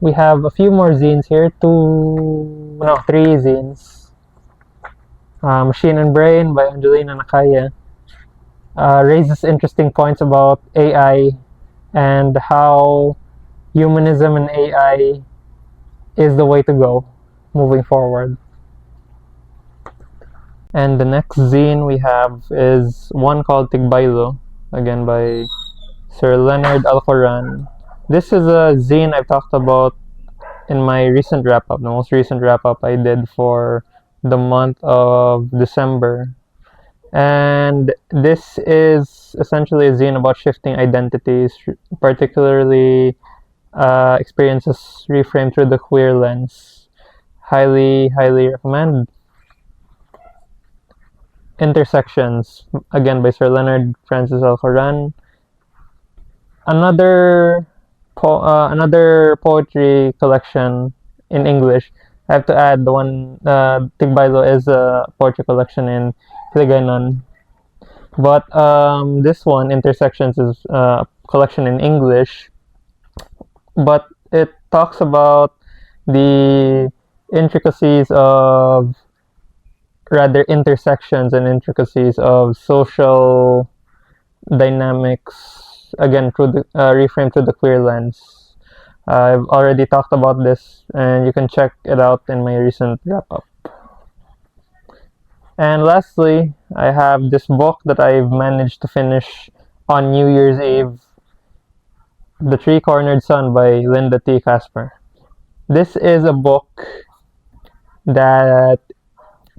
we have a few more zines here. Three zines. Machine and Brain by Angelina Nakaya raises interesting points about AI and how humanism and AI is the way to go moving forward. And the next zine we have is one called Tigbaylo, again by Sir Leonard Alcoran. This is a zine I've talked about in my recent wrap-up, the most recent wrap-up I did for the month of December. And this is essentially a zine about shifting identities, particularly experiences reframed through the queer lens. Highly, highly recommend. Intersections, again by Sir Leonard Francis Alcoran. Another poetry collection in English. I have to add the one Tigbaylo is a poetry collection in Hiligaynon. But this one, Intersections, is a collection in English. But it talks about the intricacies of, rather intersections and intricacies of social dynamics, again through the reframed through the queer lens. I've already talked about this, and you can check it out in my recent wrap-up. And lastly, I have this book that I've managed to finish on New Year's Eve, The Three-Cornered Sun by Linda T. Casper. This is a book that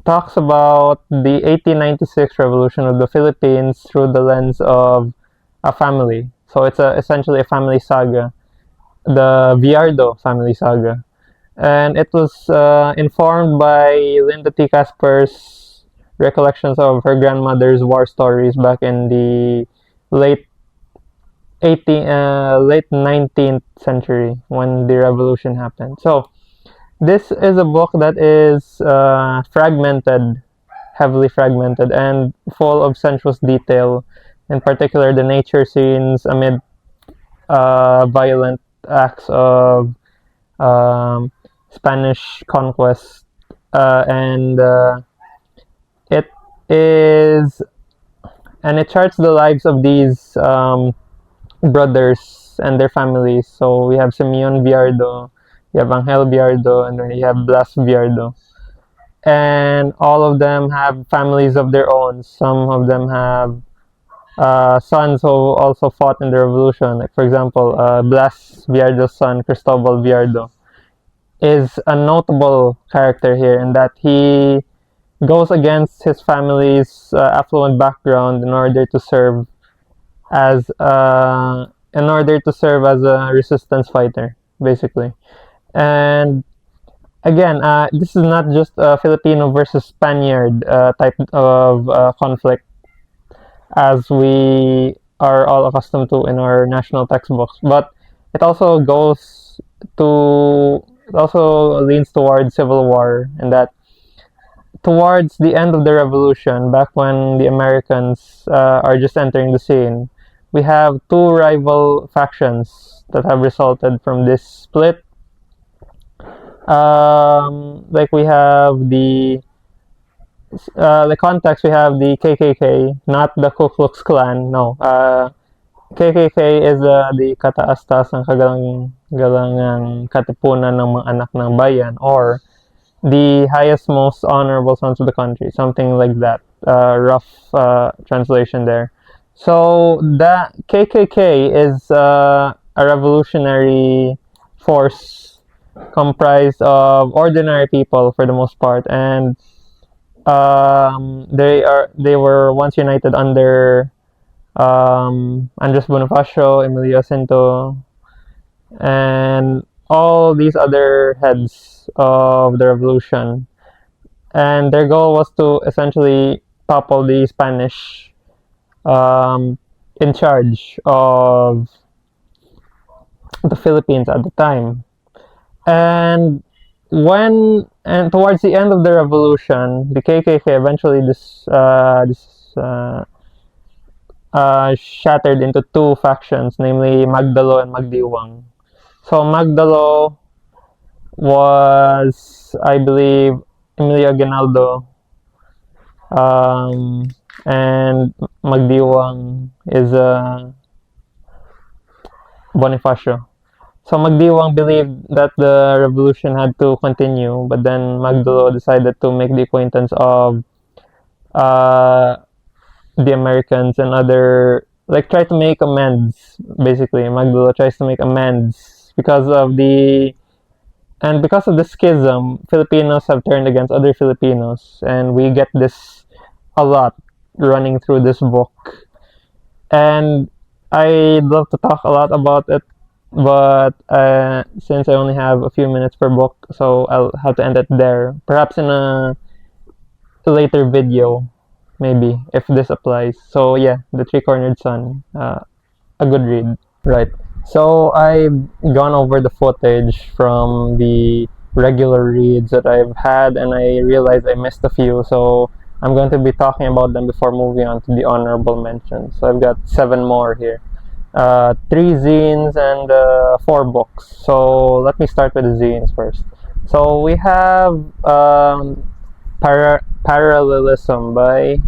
talks about the 1896 revolution of the Philippines through the lens of a family. So it's essentially a family saga, the Villardo family saga. And it was informed by Linda T. Casper's recollections of her grandmother's war stories back in the late 19th century when the revolution happened. So this is a book that is fragmented, heavily fragmented, and full of sensuous detail, in particular the nature scenes amid violent acts of Spanish conquest, and it charts the lives of these brothers and their families. So we have Simeon Villardo, you have Angel Villardo, and then you have Blas Villardo. And all of them have families of their own. Some of them have sons who also fought in the revolution. Like, for example, Blas Villardo's son, Cristobal Villardo, is a notable character here in that he goes against his family's affluent background in order to serve as a resistance fighter, basically. And again, this is not just a Filipino versus Spaniard type of conflict as we are all accustomed to in our national textbooks, but it also leans towards civil war, and that towards the end of the revolution, back when the Americans are just entering the scene, we have two rival factions that have resulted from this split. Like we have the context, we have the KKK, not the Ku Klux Klan. No, KKK is the kataas-taasang kagalangang katipunan ng mga anak ng bayan, or the highest, most honorable sons of the country, something like that. Rough translation there. So the KKK is a revolutionary force comprised of ordinary people for the most part, and they were once united under Andres Bonifacio, Emilio Jacinto, and all these other heads of the revolution. And their goal was to essentially topple the Spanish in charge of the Philippines at the time. And towards the end of the revolution, the KKK eventually shattered into two factions, namely Magdalo and Magdiwang. So Magdalo was, I believe, Emilio Aguinaldo, and Magdiwang is Bonifacio. So Magdiwang believed that the revolution had to continue, but then Magdalo decided to make the acquaintance of the Americans and try to make amends. Basically, Magdalo tries to make amends because of the schism. Filipinos have turned against other Filipinos, and we get this a lot running through this book. And I'd love to talk a lot about it, but since I only have a few minutes per book, so I'll have to end it there. Perhaps in a later video, maybe, if this applies. So yeah, The Three-Cornered Sun, a good read. Right. So I've gone over the footage from the regular reads that I've had, and I realized I missed a few, so I'm going to be talking about them before moving on to the honorable mentions. So I've got 7 more here. 3 zines and 4 books. So let me start with the zines first. So we have Parallelism by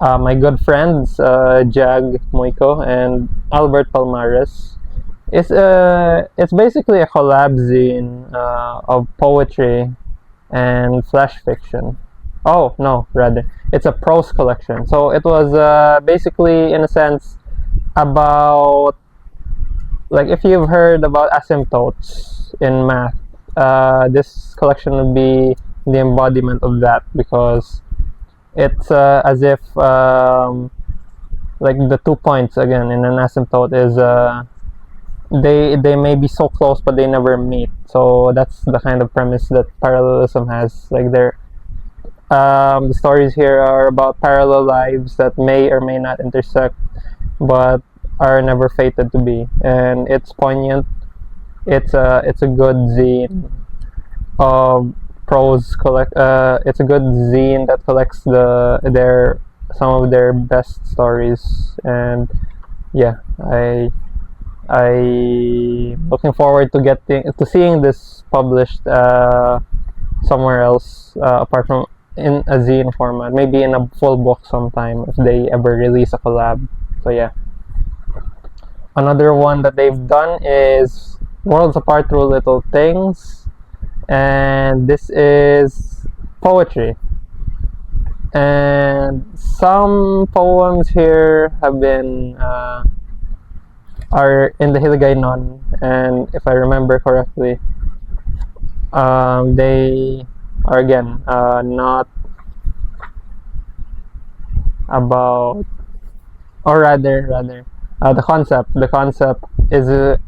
my good friends Jag Moiko and Albert Palmares. It's basically a collab zine of poetry and flash fiction. Oh no, rather it's a prose collection. So it was basically, in a sense, about, like, if you've heard about asymptotes in math, this collection would be the embodiment of that, because it's as if like the 2 points again in an asymptote is they may be so close but they never meet. So that's the kind of premise that parallelism has. Like, the stories here are about parallel lives that may or may not intersect, but are never fated to be. And it's poignant. It's a good zine of prose it's a good zine that collects some of their best stories. And yeah, I looking forward to seeing this published somewhere else, apart from in a zine format, maybe in a full book sometime if they ever release a collab. So yeah. Another one that they've done is Worlds Apart Through Little Things, and this is poetry. And some poems here have been are in the Hiligaynon, and if I remember correctly, they are again not about, or rather the concept is it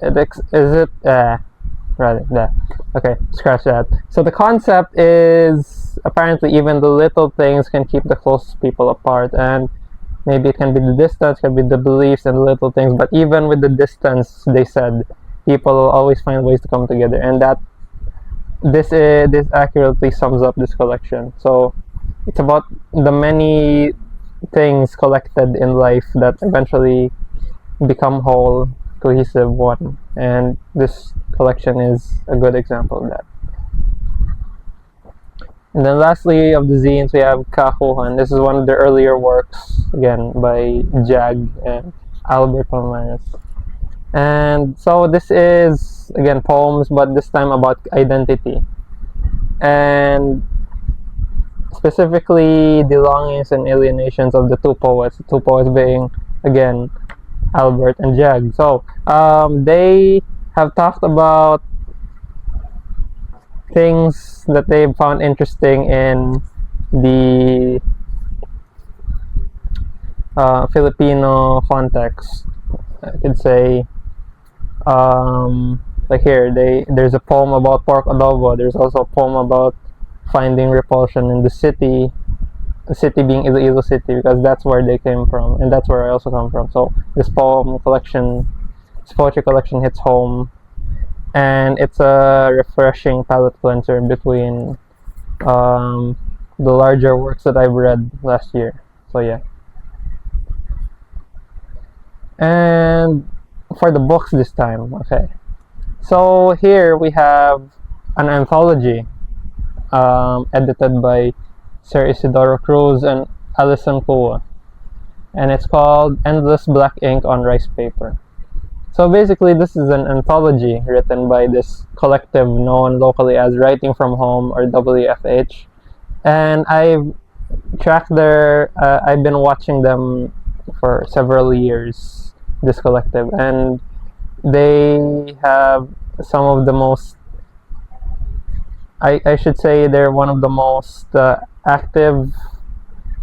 rather that. Okay, scratch that. So the concept is, apparently, even the little things can keep the closest people apart, and maybe it can be the distance, can be the beliefs and the little things, but even with the distance, they said, people will always find ways to come together. And that this accurately sums up this collection. So it's about the many things collected in life that eventually become whole, cohesive one, and this collection is a good example of that. And then lastly, of the zines, we have Kakuhan. This is one of the earlier works, again, by Jag and Albert Palmares. And so this is, again, poems, but this time about identity. And specifically the longings and alienations of the two poets being, again, Albert and Jag. So they have talked about things that they've found interesting in the Filipino context. I could say, like here, there's a poem about pork adobo. There's also a poem about finding repulsion in the city. city being Iloilo City, because that's where they came from, and that's where I also come from. So this poetry collection hits home, and it's a refreshing palate cleanser between the larger works that I've read last year. So yeah. And for the books this time, okay. So here we have an anthology edited by Sir Isidoro Cruz and Alison Kua, and it's called Endless Black Ink on Rice Paper. So basically, this is an anthology written by this collective known locally as Writing From Home, or WFH, and I've I've been watching them for several years, this collective, and they have some of the most, I should say they're one of the most active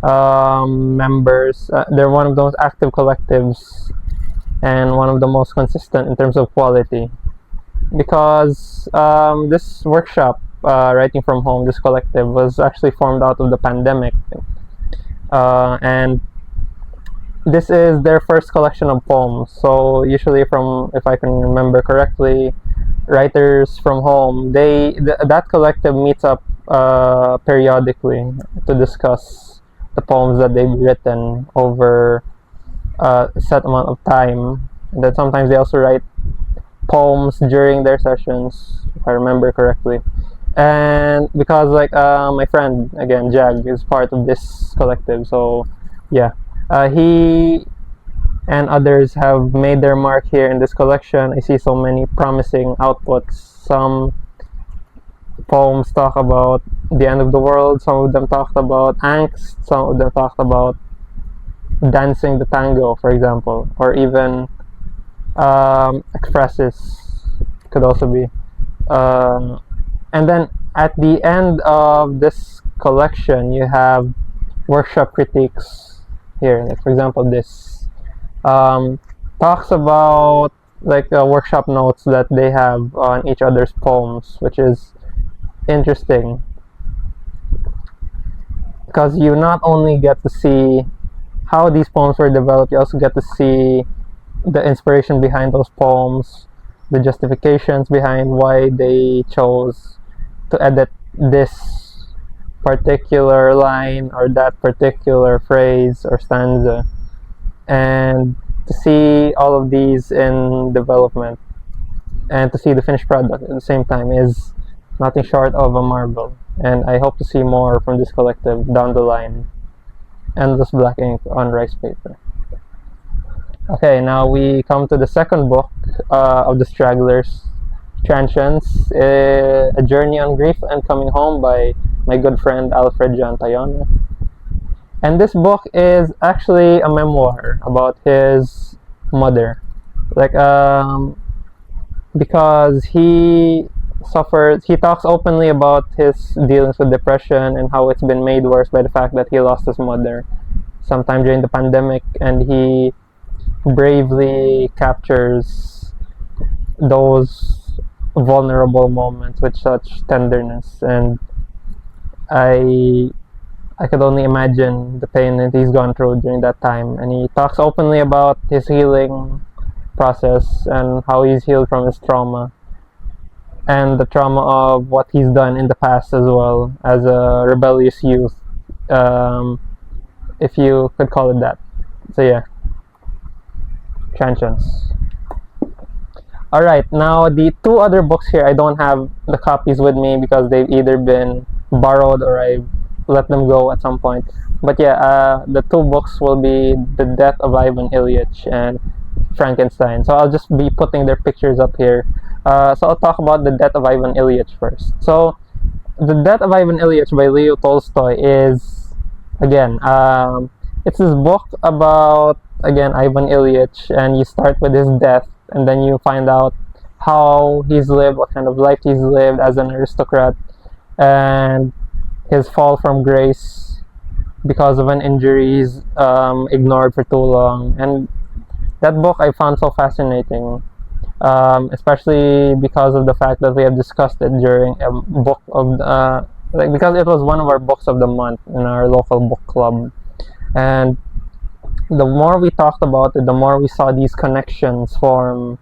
members. They're one of those active collectives and one of the most consistent in terms of quality, because this workshop, Writing From Home, this collective, was actually formed out of the pandemic, and this is their first collection of poems. So usually, if I can remember correctly, Writers From Home, that collective meets up periodically to discuss the poems that they've written over a set amount of time. And then sometimes they also write poems during their sessions, if I remember correctly. And because my friend again, Jag, is part of this collective, so yeah, he and others have made their mark here in this collection. I see so many promising outputs. Some poems talk about the end of the world, some of them talked about angst, some of them talked about dancing the tango, for example, or even expresses could also be. And then at the end of this collection, you have workshop critiques here. Like for example, this talks about workshop notes that they have on each other's poems, which is interesting because you not only get to see how these poems were developed, you also get to see the inspiration behind those poems, the justifications behind why they chose to edit this particular line or that particular phrase or stanza, and to see all of these in development and to see the finished product at the same time is nothing short of a marvel. And I hope to see more from this collective down the line. Endless Black Ink on Rice Paper. Okay, now we come to the second book of the Stragglers, Transience, A Journey on Grief and Coming Home by my good friend Alfred John Tayono. And this book is actually a memoir about his mother. Because he talks openly about his dealings with depression and how it's been made worse by the fact that he lost his mother sometime during the pandemic, and he bravely captures those vulnerable moments with such tenderness, and I could only imagine the pain that he's gone through during that time. And he talks openly about his healing process and how he's healed from his trauma and the trauma of what he's done in the past as well as a rebellious youth, if you could call it that. So yeah, Transience. Alright, now the two other books here, I don't have the copies with me because they've either been borrowed or I let them go at some point. But yeah, the two books will be The Death of Ivan Ilyich and Frankenstein. So I'll just be putting their pictures up here. So I'll talk about The Death of Ivan Ilyich first. So The Death of Ivan Ilyich by Leo Tolstoy is, again, it's this book about, again, Ivan Ilyich, and you start with his death and then you find out how he's lived, what kind of life he's lived as an aristocrat, and his fall from grace because of an injury he's ignored for too long. And that book I found so fascinating, especially because of the fact that we have discussed it during a book of like, because it was one of our books of the month in our local book club, and the more we talked about it, the more we saw these connections form.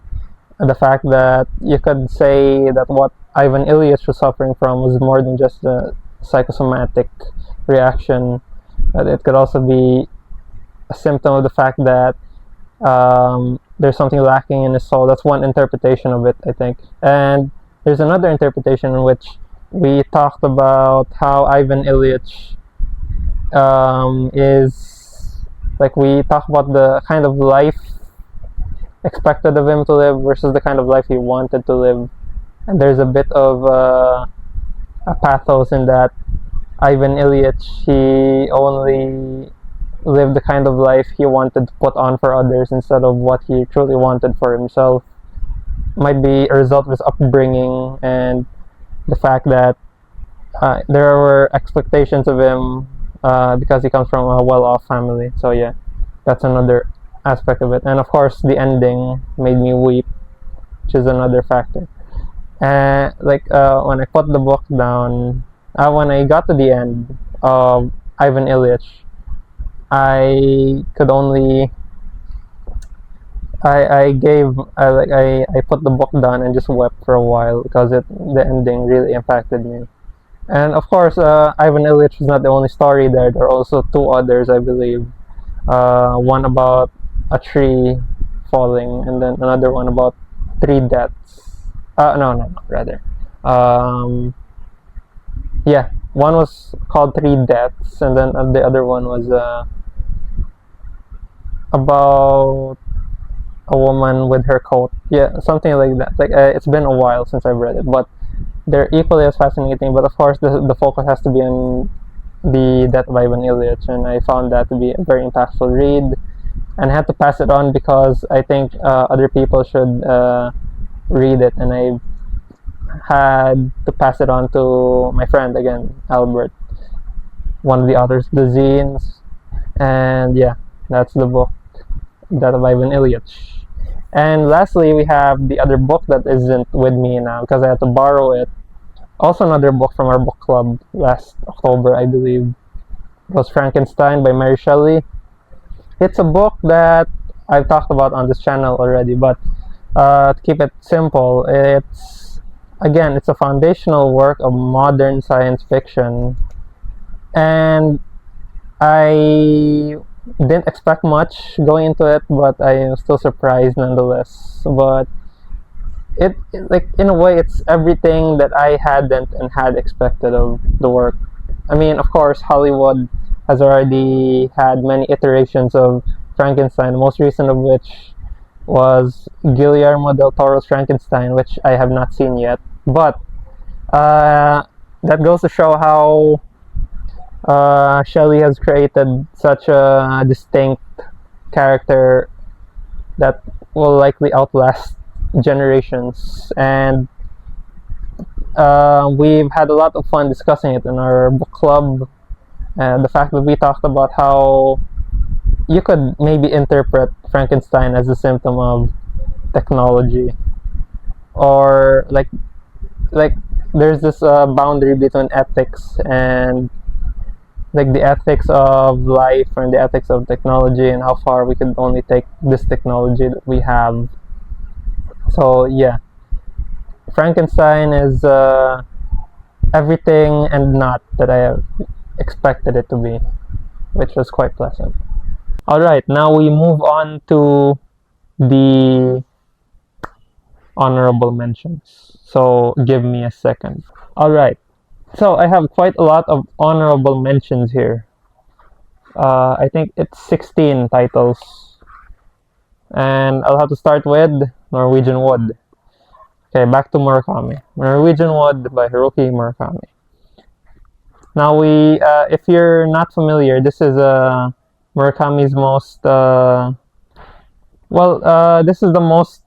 The fact that you could say that what Ivan Ilyich was suffering from was more than just a psychosomatic reaction, that it could also be a symptom of the fact that there's something lacking in his soul. That's one interpretation of it, I think. And there's another interpretation in which we talked about how Ivan Ilyich is, like, we talked about the kind of life expected of him to live versus the kind of life he wanted to live. And there's a bit of a pathos in that Ivan Ilyich, he only lived the kind of life he wanted to put on for others instead of what he truly wanted for himself. Might be a result of his upbringing and the fact that there were expectations of him because he comes from a well-off family. So yeah, that's another aspect of it. And of course, the ending made me weep, which is another factor. And when I put the book down, when I got to the end of Ivan Ilyich, I could only I put the book down and just wept for a while because the ending really impacted me. And of course, Ivan Ilyich is not the only story there. There are also two others, I believe. One about a tree falling, and then another one about three deaths. No, rather. Yeah, one was called Three Deaths, and then the other one was about a woman with her coat. Yeah, something like that. It's been a while since I've read it, but they're equally as fascinating. But of course, the focus has to be on the death of Ivan Ilyich, and I found that to be a very impactful read, and I had to pass it on because I think other people should read it, and I had to pass it on to my friend again, Albert, one of the authors of the zines. And yeah, that's the book, that of Ivan Ilyich. And lastly, we have the other book that isn't with me now because I had to borrow it. Also another book from our book club last October, I believe. It was Frankenstein by Mary Shelley. It's a book that I've talked about on this channel already, but to keep it simple, it's a foundational work of modern science fiction, and I didn't expect much going into it, but I am still surprised nonetheless. But it in a way, it's everything that I hadn't and had expected of the work. I mean, of course, Hollywood has already had many iterations of Frankenstein, the most recent of which was Guillermo del Toro's Frankenstein, which I have not seen yet. But that goes to show how Shelley has created such a distinct character that will likely outlast generations. And we've had a lot of fun discussing it in our book club. And the fact that we talked about how you could maybe interpret Frankenstein as a symptom of technology, or like there's this boundary between ethics and the ethics of life and the ethics of technology, and how far we can only take this technology that we have. So yeah, Frankenstein is everything and not that I have expected it to be, which was quite pleasant. Alright, now we move on to the honorable mentions. So give me a second. Alright, so I have quite a lot of honorable mentions here. I think it's 16 titles. And I'll have to start with Norwegian Wood. Okay, back to Murakami. Norwegian Wood by Haruki Murakami. Now if you're not familiar, this is Murakami's most, this is the most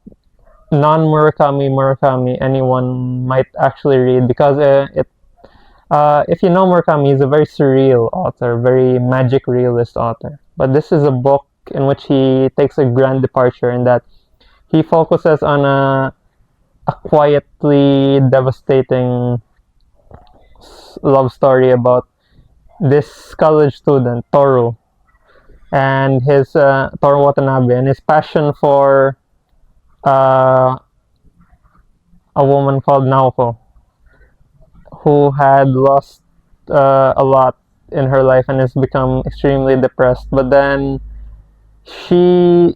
non-Murakami anyone might actually read, because if you know Murakami, he's a very surreal author, very magic realist author. But this is a book in which he takes a grand departure in that he focuses on a quietly devastating love story about this college student, Toru, and his Toru Watanabe, and his passion for uh, a woman called Naoko, who had lost a lot in her life and has become extremely depressed. But then she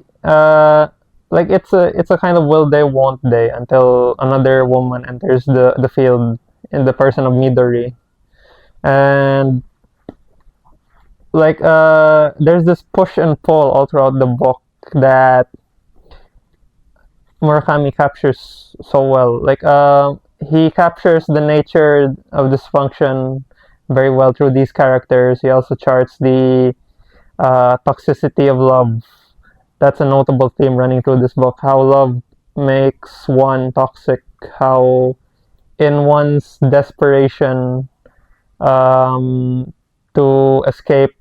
like it's a kind of will they won't they until another woman enters the field in the person of Midori. And like there's this push and pull all throughout the book that Murakami captures so well. Like he captures the nature of dysfunction very well through these characters. He also charts the toxicity of love. That's a notable theme running through this book. How love makes one toxic. How in one's desperation to escape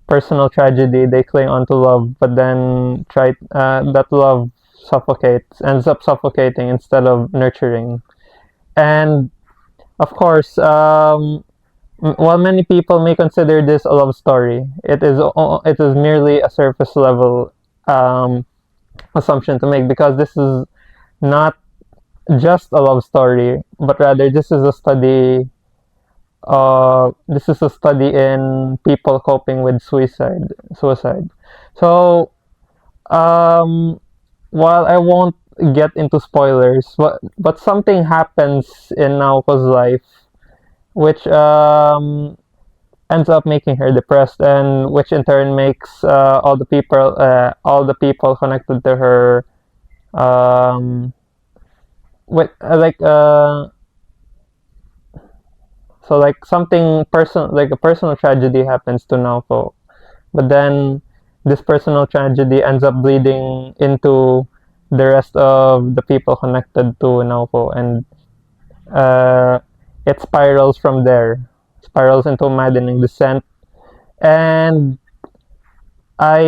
personal tragedy, they cling onto love, but then that love ends up suffocating instead of nurturing. And of course, while many people may consider this a love story, it is merely a surface level assumption to make, because this is not just a love story, but rather this is a study in people coping with suicide. So while I won't get into spoilers, but something happens in Naoko's life which ends up making her depressed, and which in turn makes all the people connected to her with so like something personal, like a personal tragedy happens to Naoko, but then this personal tragedy ends up bleeding into the rest of the people connected to Naoko, and it spirals from there, spirals into a maddening descent. And as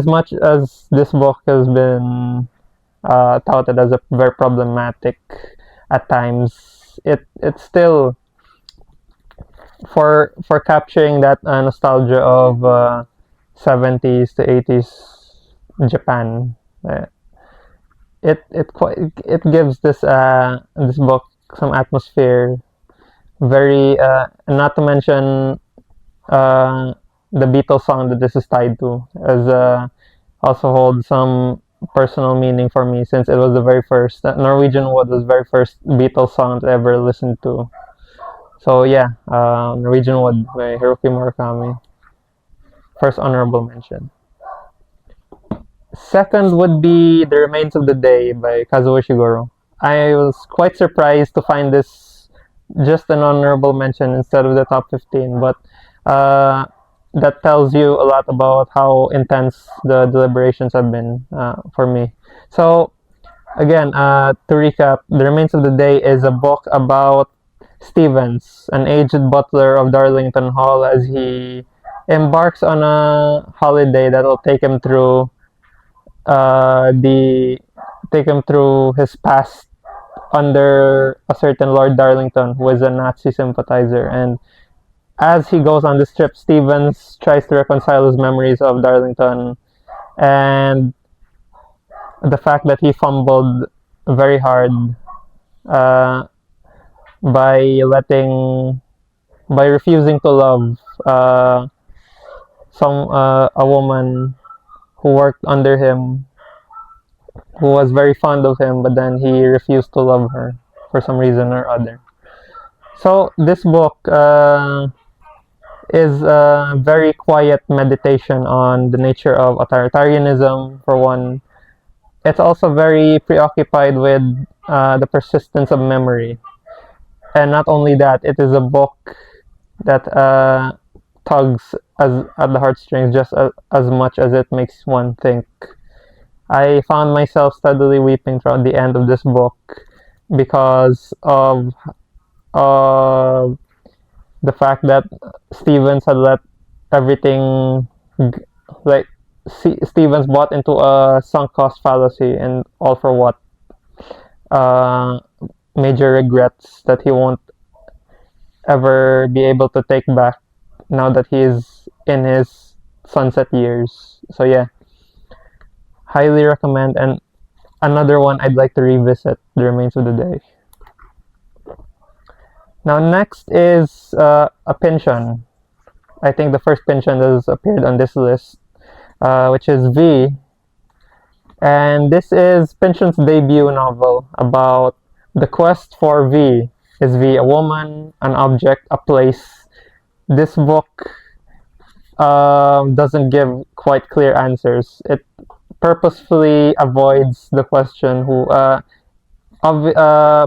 much as this book has been touted as a very problematic at times, it's still for capturing that nostalgia of 70s to 80s Japan. It gives this book some atmosphere. Very not to mention the Beatles song that this is tied to, as also holds some personal meaning for me, since it was the very first Norwegian Wood was the very first Beatles song I ever listened to. So yeah, Norwegian Wood by Haruki Murakami. First honorable mention. Second would be The Remains of the Day by Kazuo Ishiguro. I was quite surprised to find this just an honorable mention instead of the top 15, but that tells you a lot about how intense the deliberations have been for me. So again, to recap, The Remains of the Day is a book about Stevens, an aged butler of Darlington Hall, as he embarks on a holiday that will take him through his past under a certain Lord Darlington, who is a Nazi sympathizer. And as he goes on this trip, Stevens tries to reconcile his memories of Darlington and the fact that he fumbled very hard by refusing to love a woman who worked under him, who was very fond of him, but then he refused to love her for some reason or other. So this book is a very quiet meditation on the nature of authoritarianism, for one. It's also very preoccupied with the persistence of memory. And not only that, it is a book that tugs at the heartstrings just as much as it makes one think. I found myself steadily weeping throughout the end of this book because of the fact that Stevens had let everything, like, Stevens bought into a sunk cost fallacy, and all for what? major regrets that he won't ever be able to take back now that he is in his sunset years. So yeah, highly recommend, and another one I'd like to revisit, The Remains of the Day. Now next is a Pynchon. I think the first Pynchon that has appeared on this list, which is V. And this is Pynchon's debut novel about the quest for V. Is V a woman, an object, a place? This book doesn't give quite clear answers. It purposefully avoids the question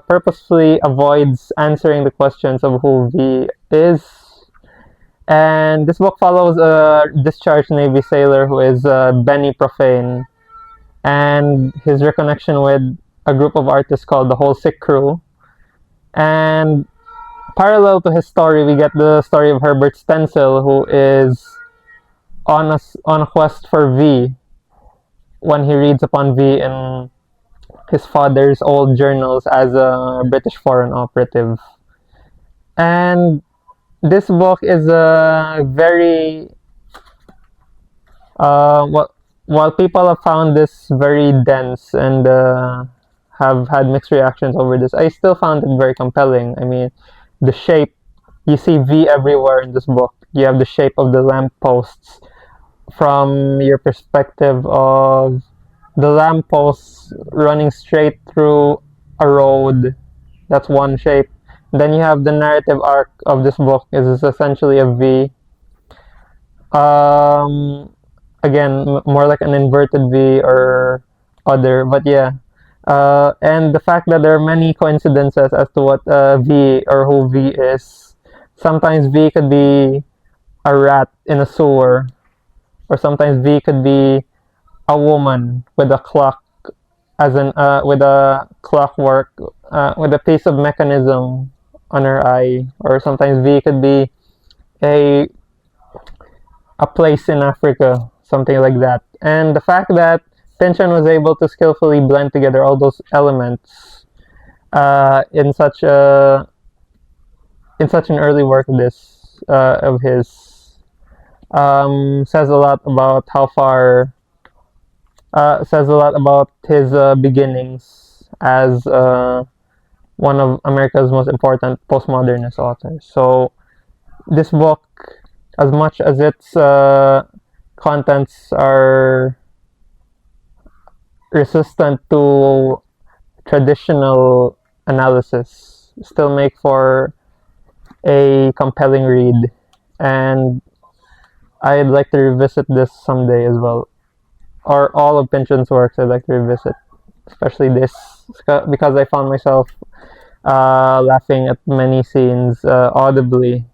purposefully avoids answering the questions of who V is. And this book follows a discharged Navy sailor who is Benny Profane, and his reconnection with a group of artists called the Whole Sick Crew. And parallel to his story, we get the story of Herbert Stencil, who is on a quest for V when he reads upon V in his father's old journals as a British foreign operative. And this book is a very while people have found this very dense and have had mixed reactions over this, I still found it very compelling. I mean, the shape, you see V everywhere in this book. You have the shape of the lampposts from your perspective of the lampposts running straight through a road. That's one shape. Then you have the narrative arc of this book is essentially a V. Again, more like an inverted V or other, but yeah. And the fact that there are many coincidences as to what V or who V is. Sometimes V could be a rat in a sewer, or sometimes V could be a woman with a clock, as in with a clockwork, with a piece of mechanism on her eye, or sometimes V could be a place in Africa, something like that. And the fact that Pynchon was able to skillfully blend together all those elements in such an early work of his says a lot about how far says a lot about his beginnings as one of America's most important postmodernist authors. So this book, as much as its contents are resistant to traditional analysis, still make for a compelling read, and I'd like to revisit this someday as well, or all of Pynchon's works I'd like to revisit, especially this, because I found myself laughing at many scenes audibly,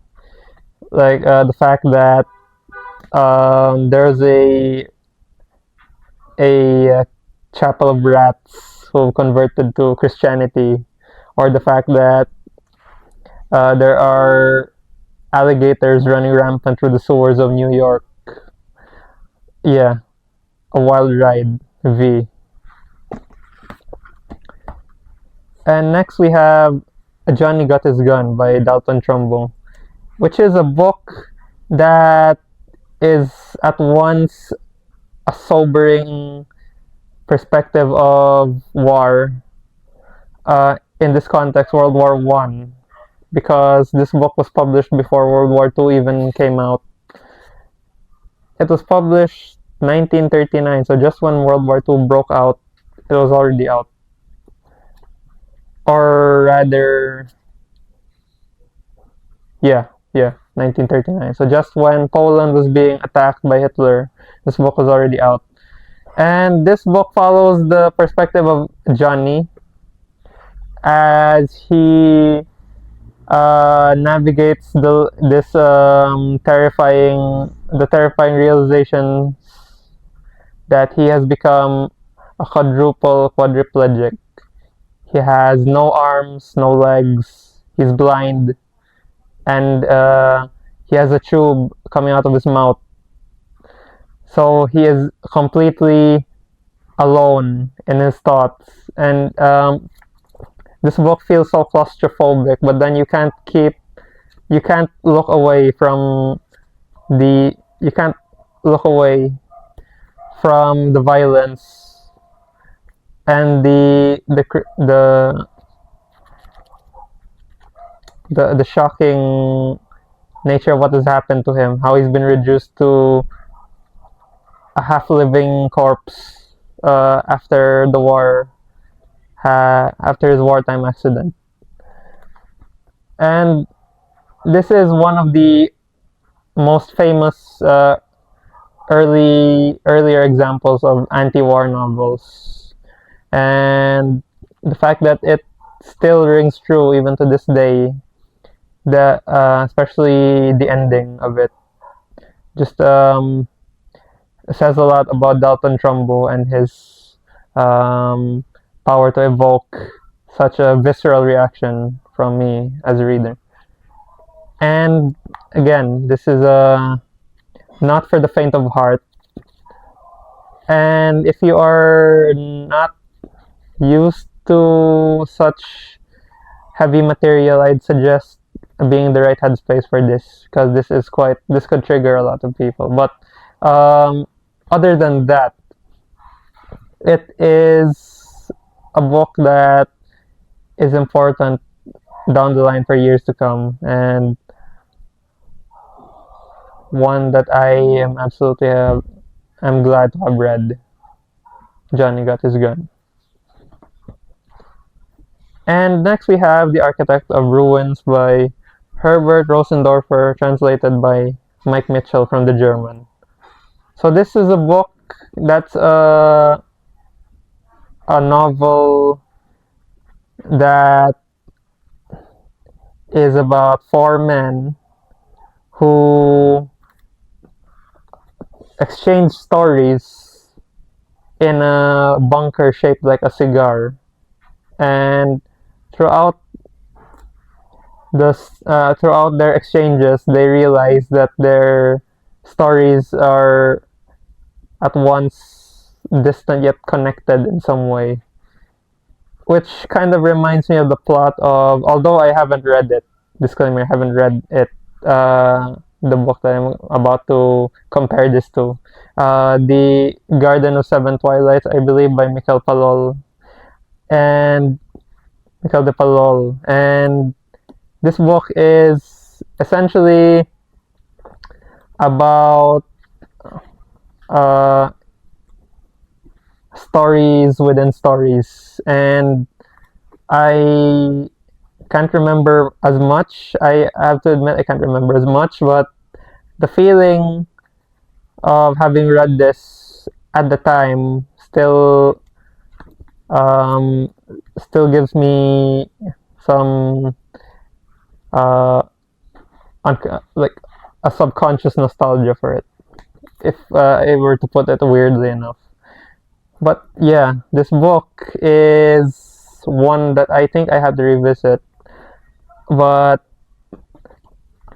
like the fact that there's a chapel of rats who converted to Christianity, or the fact that there are alligators running rampant through the sewers of New York. Yeah, a wild ride, V. And next we have Johnny Got His Gun by Dalton Trumbo, which is a book that is at once a sobering perspective of war, in this context World War I, because this book was published before World War II even came out. It was published 1939, so just when World War II broke out, it was already out. Or rather, yeah, 1939. So just when Poland was being attacked by Hitler, this book was already out. And this book follows the perspective of Johnny as he navigates this terrifying realization that he has become a quadriplegic. He has no arms, no legs, he's blind, and he has a tube coming out of his mouth. So he is completely alone in his thoughts. And this book feels so claustrophobic, but then you can't look away from you can't look away from the violence and the shocking nature of what has happened to him, how he's been reduced to a half-living corpse after the war, after his wartime accident. And this is one of the most famous earlier examples of anti-war novels, and the fact that it still rings true even to this day, especially the ending of it, just says a lot about Dalton Trumbo and his power to evoke such a visceral reaction from me as a reader. And again, this is not for the faint of heart. And if you are not used to such heavy material, I'd suggest being in the right headspace for this, because this could trigger a lot of people. But other than that, it is a book that is important down the line for years to come, and one that I'm glad to have read. Johnny Got His Gun. And next we have The Architect of Ruins by Herbert Rosendorfer, translated by Mike Mitchell from the German. So this is a book that's a novel that is about four men who exchange stories in a bunker shaped like a cigar, and throughout their exchanges, they realize that their stories are at once distant yet connected in some way, which kind of reminds me of the plot of, although I haven't read it, disclaimer, I haven't read it, the book that I'm about to compare this to, The Garden of Seven Twilights, I believe, by Michael de Palol. And this book is essentially about stories within stories, and I can't remember as much. I have to admit I can't remember as much, but the feeling of having read this at the time still gives me some like a subconscious nostalgia for it, if I were to put it weirdly enough. But yeah, this book is one that I think I have to revisit, but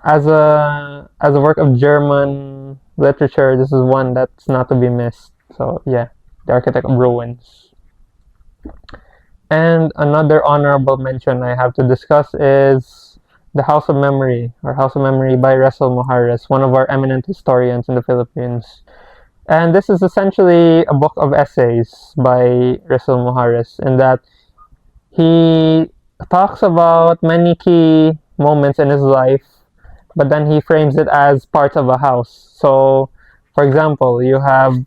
as a work of German literature, this is one that's not to be missed. So yeah, The Architect of Ruins. And another honorable mention I have to discuss is The House of Memory, or House of Memory by Resel Mojares, one of our eminent historians in the Philippines. And this is essentially a book of essays by Resel Mojares, in that he talks about many key moments in his life, but then he frames it as parts of a house. So, for example, you have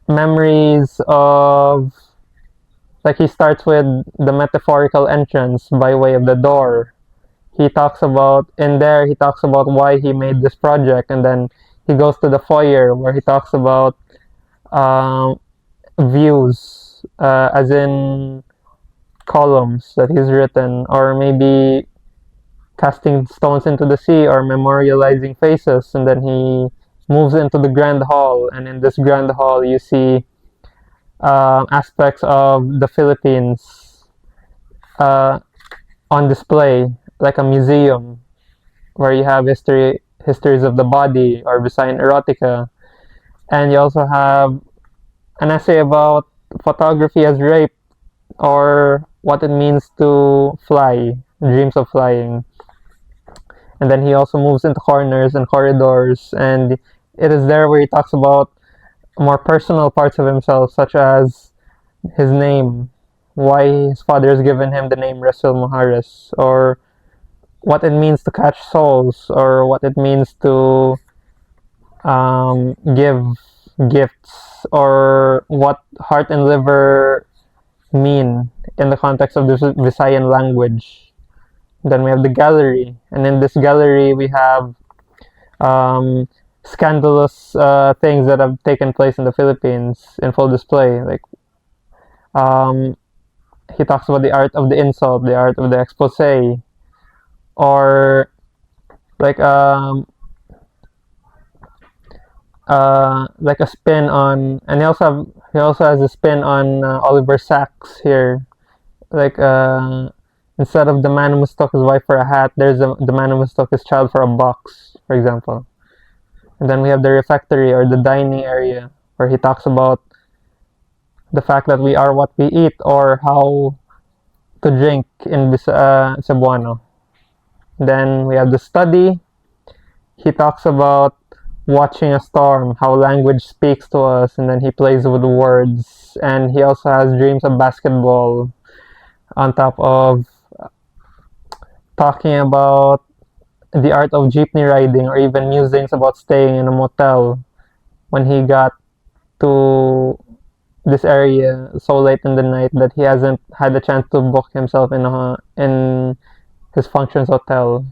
memories of, like, he starts with the metaphorical entrance by way of the door. He talks about why he made this project, and then he goes to the foyer where he talks about views, as in columns that he's written, or maybe casting stones into the sea, or memorializing faces. And then he moves into the grand hall, and in this grand hall you see aspects of the Philippines on display, like a museum where you have histories of the body, or Visayan erotica, and you also have an essay about photography as rape, or what it means to fly, dreams of flying. And then he also moves into corners and corridors, and it is there where he talks about more personal parts of himself, such as his name, why his father has given him the name Rasul Muharis, or what it means to catch souls, or what it means to give gifts, or what heart and liver mean in the context of the Visayan language. Then we have the gallery, and in this gallery we have scandalous things that have taken place in the Philippines in full display. Like he talks about the art of the insult, the art of the expose, or like a spin on, and he also has a spin on Oliver Sacks here. Like instead of the man who mistook his wife for a hat, there's the man who mistook his child for a box, for example. And then we have the refectory, or the dining area, where he talks about the fact that we are what we eat, or how to drink in Cebuano. Then we have the study. He talks about watching a storm, how language speaks to us, and then he plays with words. And he also has dreams of basketball, on top of talking about the art of jeepney riding, or even musings about staying in a motel when he got to this area so late in the night that he hasn't had the chance to book himself in his functions hotel.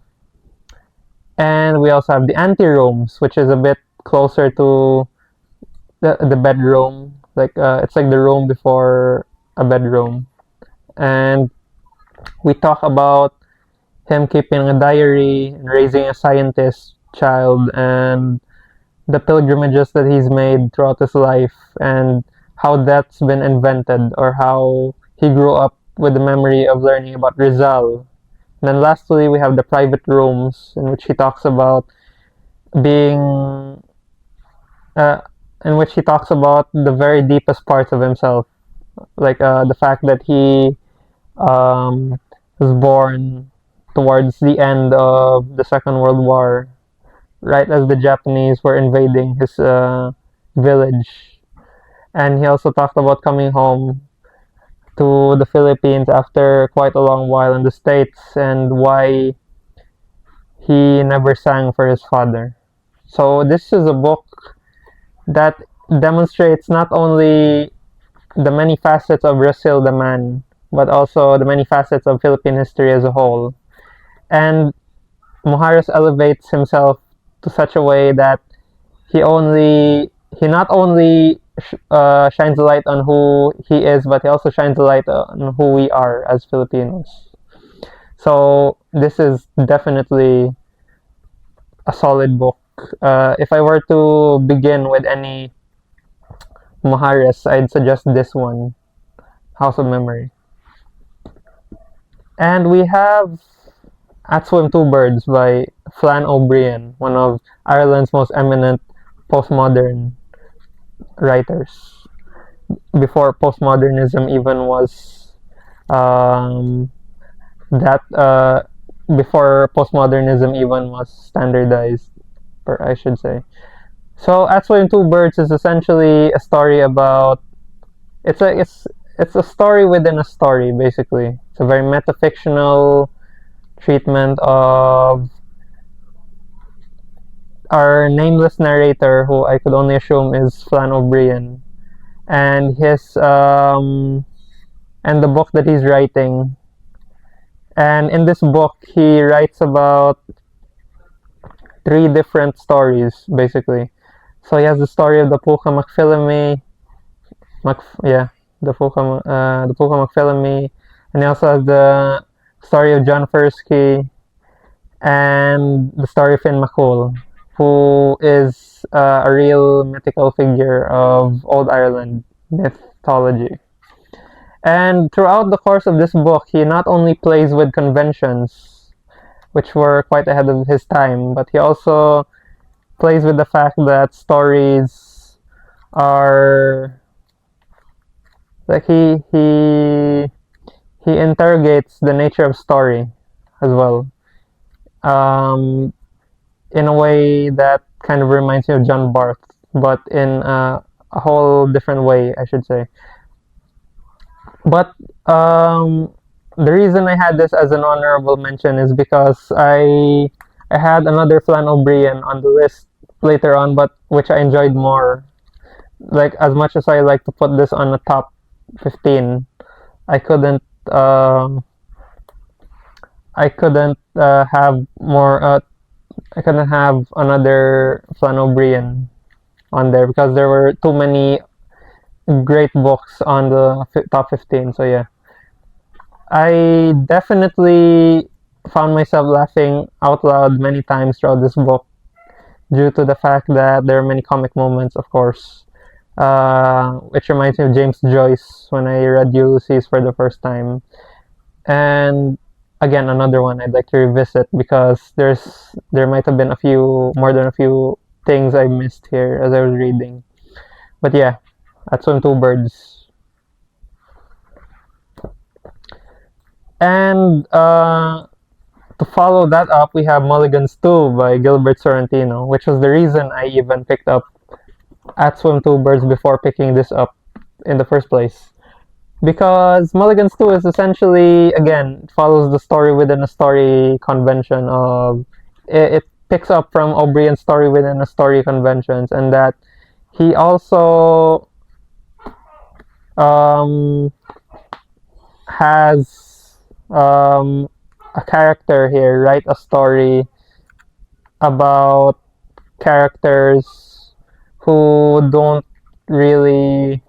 And we also have the anterooms, which is a bit closer to the bedroom. Like it's like the room before a bedroom. And we talk about him keeping a diary and raising a scientist child, and the pilgrimages that he's made throughout his life, and how that's been invented, or how he grew up with the memory of learning about Rizal. And then lastly, we have the private rooms, in which he talks about being in which he talks about the very deepest parts of himself, like the fact that he was born towards the end of the Second World War, right as the Japanese were invading his village. And he also talked about coming home to the Philippines after quite a long while in the States, and why he never sang for his father. So this is a book that demonstrates not only the many facets of Rasil the man, but also the many facets of Philippine history as a whole. And Muharis elevates himself to such a way that he not only shines a light on who he is, but he also shines a light on who we are as Filipinos. So this is definitely a solid book. If I were to begin with any Muharis, I'd suggest this one, House of Memory. And we have At Swim Two Birds by Flann O'Brien, one of Ireland's most eminent postmodern writers. Before postmodernism even was before postmodernism even was standardized, or I should say. So At Swim Two Birds is essentially a story about it's a story within a story, basically. It's a very metafictional treatment of our nameless narrator, who I could only assume is Flann O'Brien, and his and the book that he's writing. And in this book, he writes about 3 different stories, basically. So he has the story of the Puka McPhillamy, the Puka McPhillamy, and he also has the story of John Fursky, and the story of Finn McCool, who is a real mythical figure of Old Ireland mythology. And throughout the course of this book, he not only plays with conventions, which were quite ahead of his time, but he also plays with the fact that stories are like he he interrogates the nature of story as well, in a way that kind of reminds me of John Barth, but in a whole different way, I should say. But the reason I had this as an honorable mention is because I had another Flann O'Brien on the list later on, but which I enjoyed more. Like, as much as I like to put this on the top 15, I couldn't have more. I couldn't have another Flann O'Brien on there because there were too many great books on the top 15. So yeah, I definitely found myself laughing out loud many times throughout this book due to the fact that there are many comic moments, of course, which reminds me of James Joyce when I read Ulysses for the first time. And again, another one I'd like to revisit because there might have been more than a few things I missed here as I was reading. But yeah, that's on Two Birds. And to follow that up, we have Mulligan's 2 by Gilbert Sorrentino, which was the reason I even picked up At Swim Two Birds before picking this up in the first place. Because Mulligan's 2 is essentially, again, follows the story within a story convention of it picks up from O'Brien's story within a story conventions, and that he also has a character here write a story about characters who don't really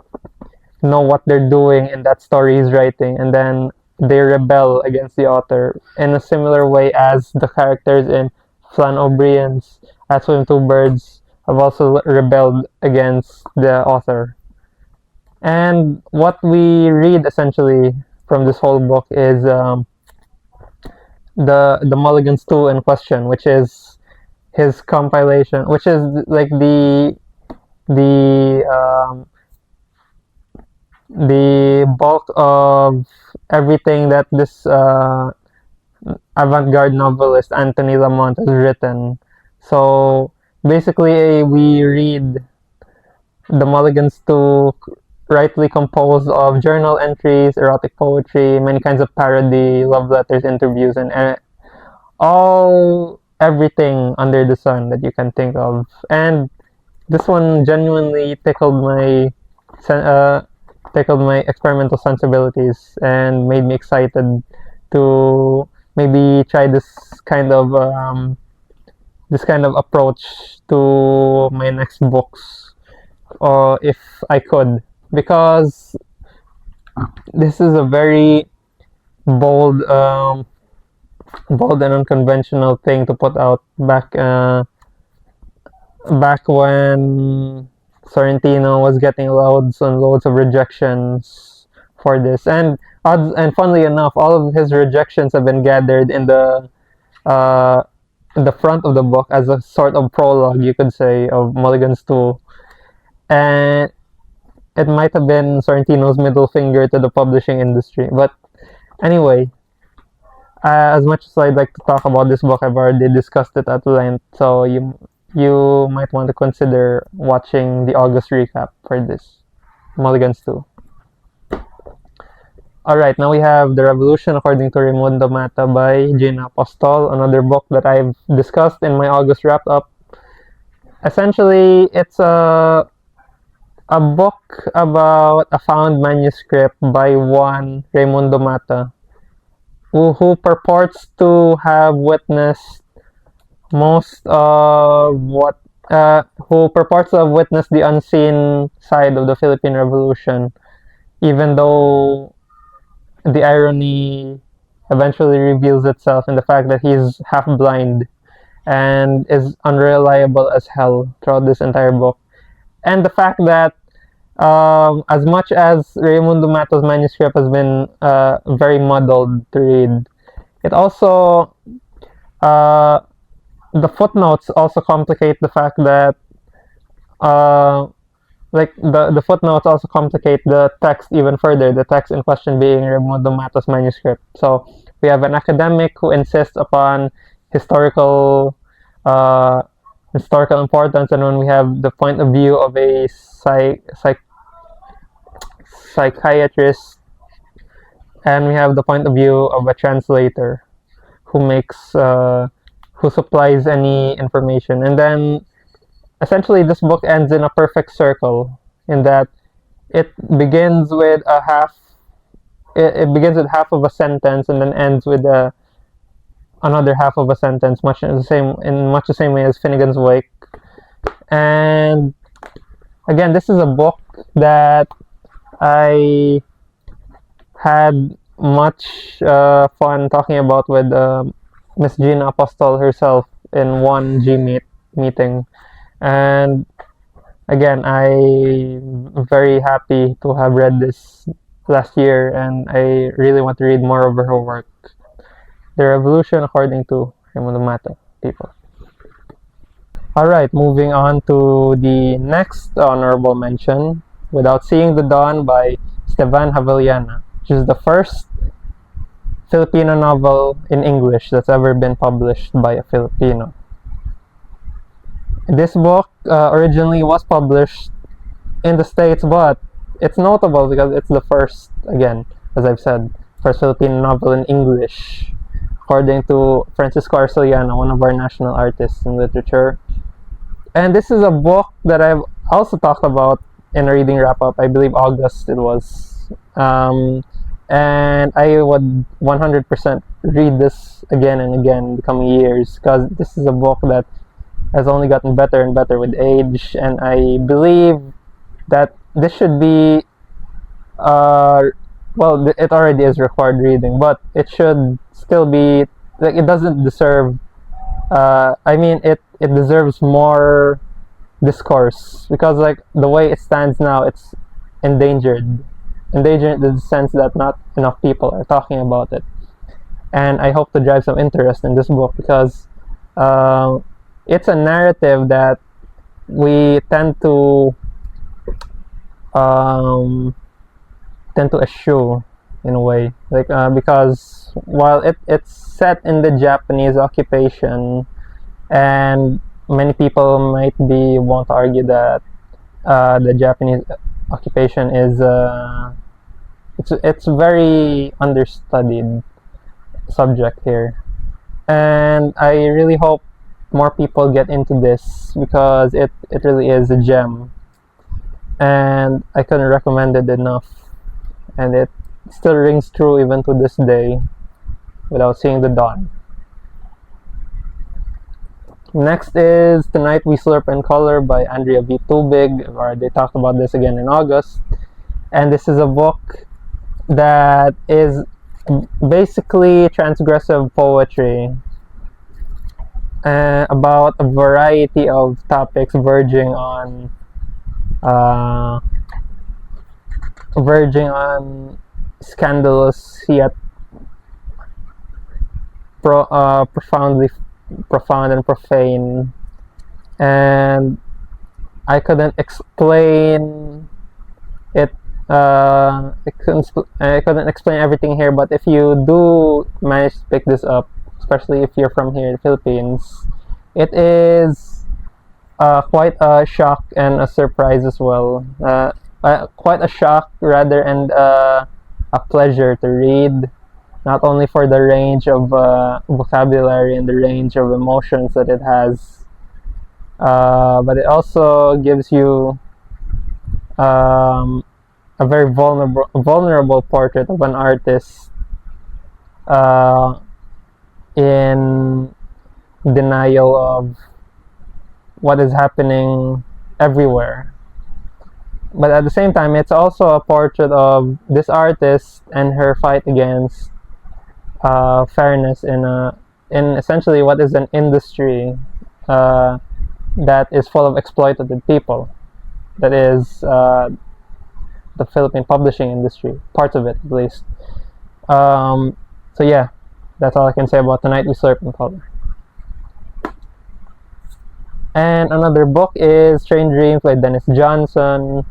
know what they're doing in that story he's writing, and then they rebel against the author in a similar way as the characters in Flann O'Brien's At Swim Two Birds have also rebelled against the author. And what we read essentially from this whole book is the Mulligan's 2 in question, which is his compilation, which is like the bulk of everything that this avant-garde novelist Anthony Lamont has written. So basically, we read the Mulligan's 2 rightly composed of journal entries, erotic poetry, many kinds of parody, love letters, interviews, and everything under the sun that you can think of. And this one genuinely tickled my experimental sensibilities and made me excited to maybe try this kind of approach to my next books, or if I could, because this is a very bold and unconventional thing to put out back when Sorrentino was getting loads and loads of rejections for this, and funnily enough, all of his rejections have been gathered in the front of the book as a sort of prologue, you could say, of Mulligan's 2, and it might have been Sorrentino's middle finger to the publishing industry. But anyway, as much as I'd like to talk about this book, I've already discussed it at length, so you might want to consider watching the August recap for this, Mulligan's 2. Alright, now we have The Revolution According to Raimundo Mata by Gina Apostol, another book that I've discussed in my August wrap-up. Essentially, it's a book about a found manuscript by one Raimundo Mata, who purports to have witnessed who purports to have witnessed the unseen side of the Philippine Revolution, even though the irony eventually reveals itself in the fact that he's half blind and is unreliable as hell throughout this entire book. And the fact that as much as Raimundo Mata's manuscript has been very muddled to read, it also the footnotes also complicate the fact that like the footnotes also complicate the text even further, the text in question being Raimundo Mato's manuscript. So we have an academic who insists upon historical historical importance, and when we have the point of view of a psychiatrist, and we have the point of view of a translator who makes who supplies any information. And then essentially this book ends in a perfect circle, in that it begins with it begins with half of a sentence and then ends with another half of a sentence, much the same way as Finnegan's Wake. And again, this is a book that I had much fun talking about with Miss Gina Apostol herself in one meeting. And again, I'm very happy to have read this last year, and I really want to read more of her work. The Revolution According to Raimundo Mato, people. Alright, moving on to the next honorable mention, Without Seeing the Dawn by Esteban Haveliana, which is the first Filipino novel in English that's ever been published by a Filipino. This book originally was published in the States, but it's notable because it's the first, again, as I've said, first Filipino novel in English, according to Francisco Arceliano, one of our national artists in literature. And this is a book that I've also talked about in a reading wrap-up, I believe August it was. And I would 100% read this again and again in the coming years, because this is a book that has only gotten better and better with age, and I believe that this should be well, it already is required reading, but it should still be, like, it doesn't deserve I mean, it deserves more discourse, because, like, the way it stands now, it's endangered in the sense that not enough people are talking about it. And I hope to drive some interest in this book, because it's a narrative that we tend to eschew in a way, like, because while it's set in the Japanese occupation, and many people won't argue that the Japanese occupation is it's very understudied subject here, and I really hope more people get into this, because it really is a gem, and I couldn't recommend it enough, and it still rings true even to this day, Without Seeing the Dawn. Next is Tonight We Slurp in Color by Andrea V. Tubig. I've already talked about this again in August, and this is a book that is basically transgressive poetry about a variety of topics verging on scandalous yet profound and profane, and I couldn't explain it. I couldn't explain everything here, but if you do manage to pick this up, especially if you're from here in the Philippines, it is quite a shock and a surprise as well. Quite a shock, rather, and a pleasure to read, not only for the range of vocabulary and the range of emotions that it has, but it also gives you a very vulnerable portrait of an artist in denial of what is happening everywhere. But at the same time, it's also a portrait of this artist and her fight against fairness in essentially what is an industry that is full of exploitative people. That is the Philippine publishing industry, parts of it at least. So yeah, that's all I can say about Tonight We Slurp in Color. And another book is Strange Dreams by Dennis Johnson.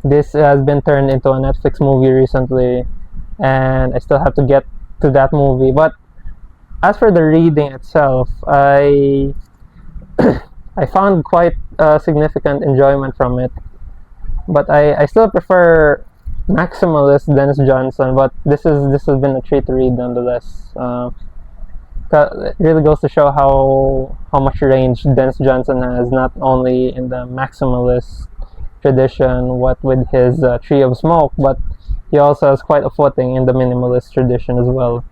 This has been turned into a Netflix movie recently, and I still have to get to that movie. But as for the reading itself, I I found quite significant enjoyment from it. But I still prefer Maximalist Dennis Johnson. But this has been a treat to read nonetheless. It really goes to show how much range Dennis Johnson has, not only in the maximalist tradition, what with his Tree of Smoke, but he also has quite a footing in the minimalist tradition as well,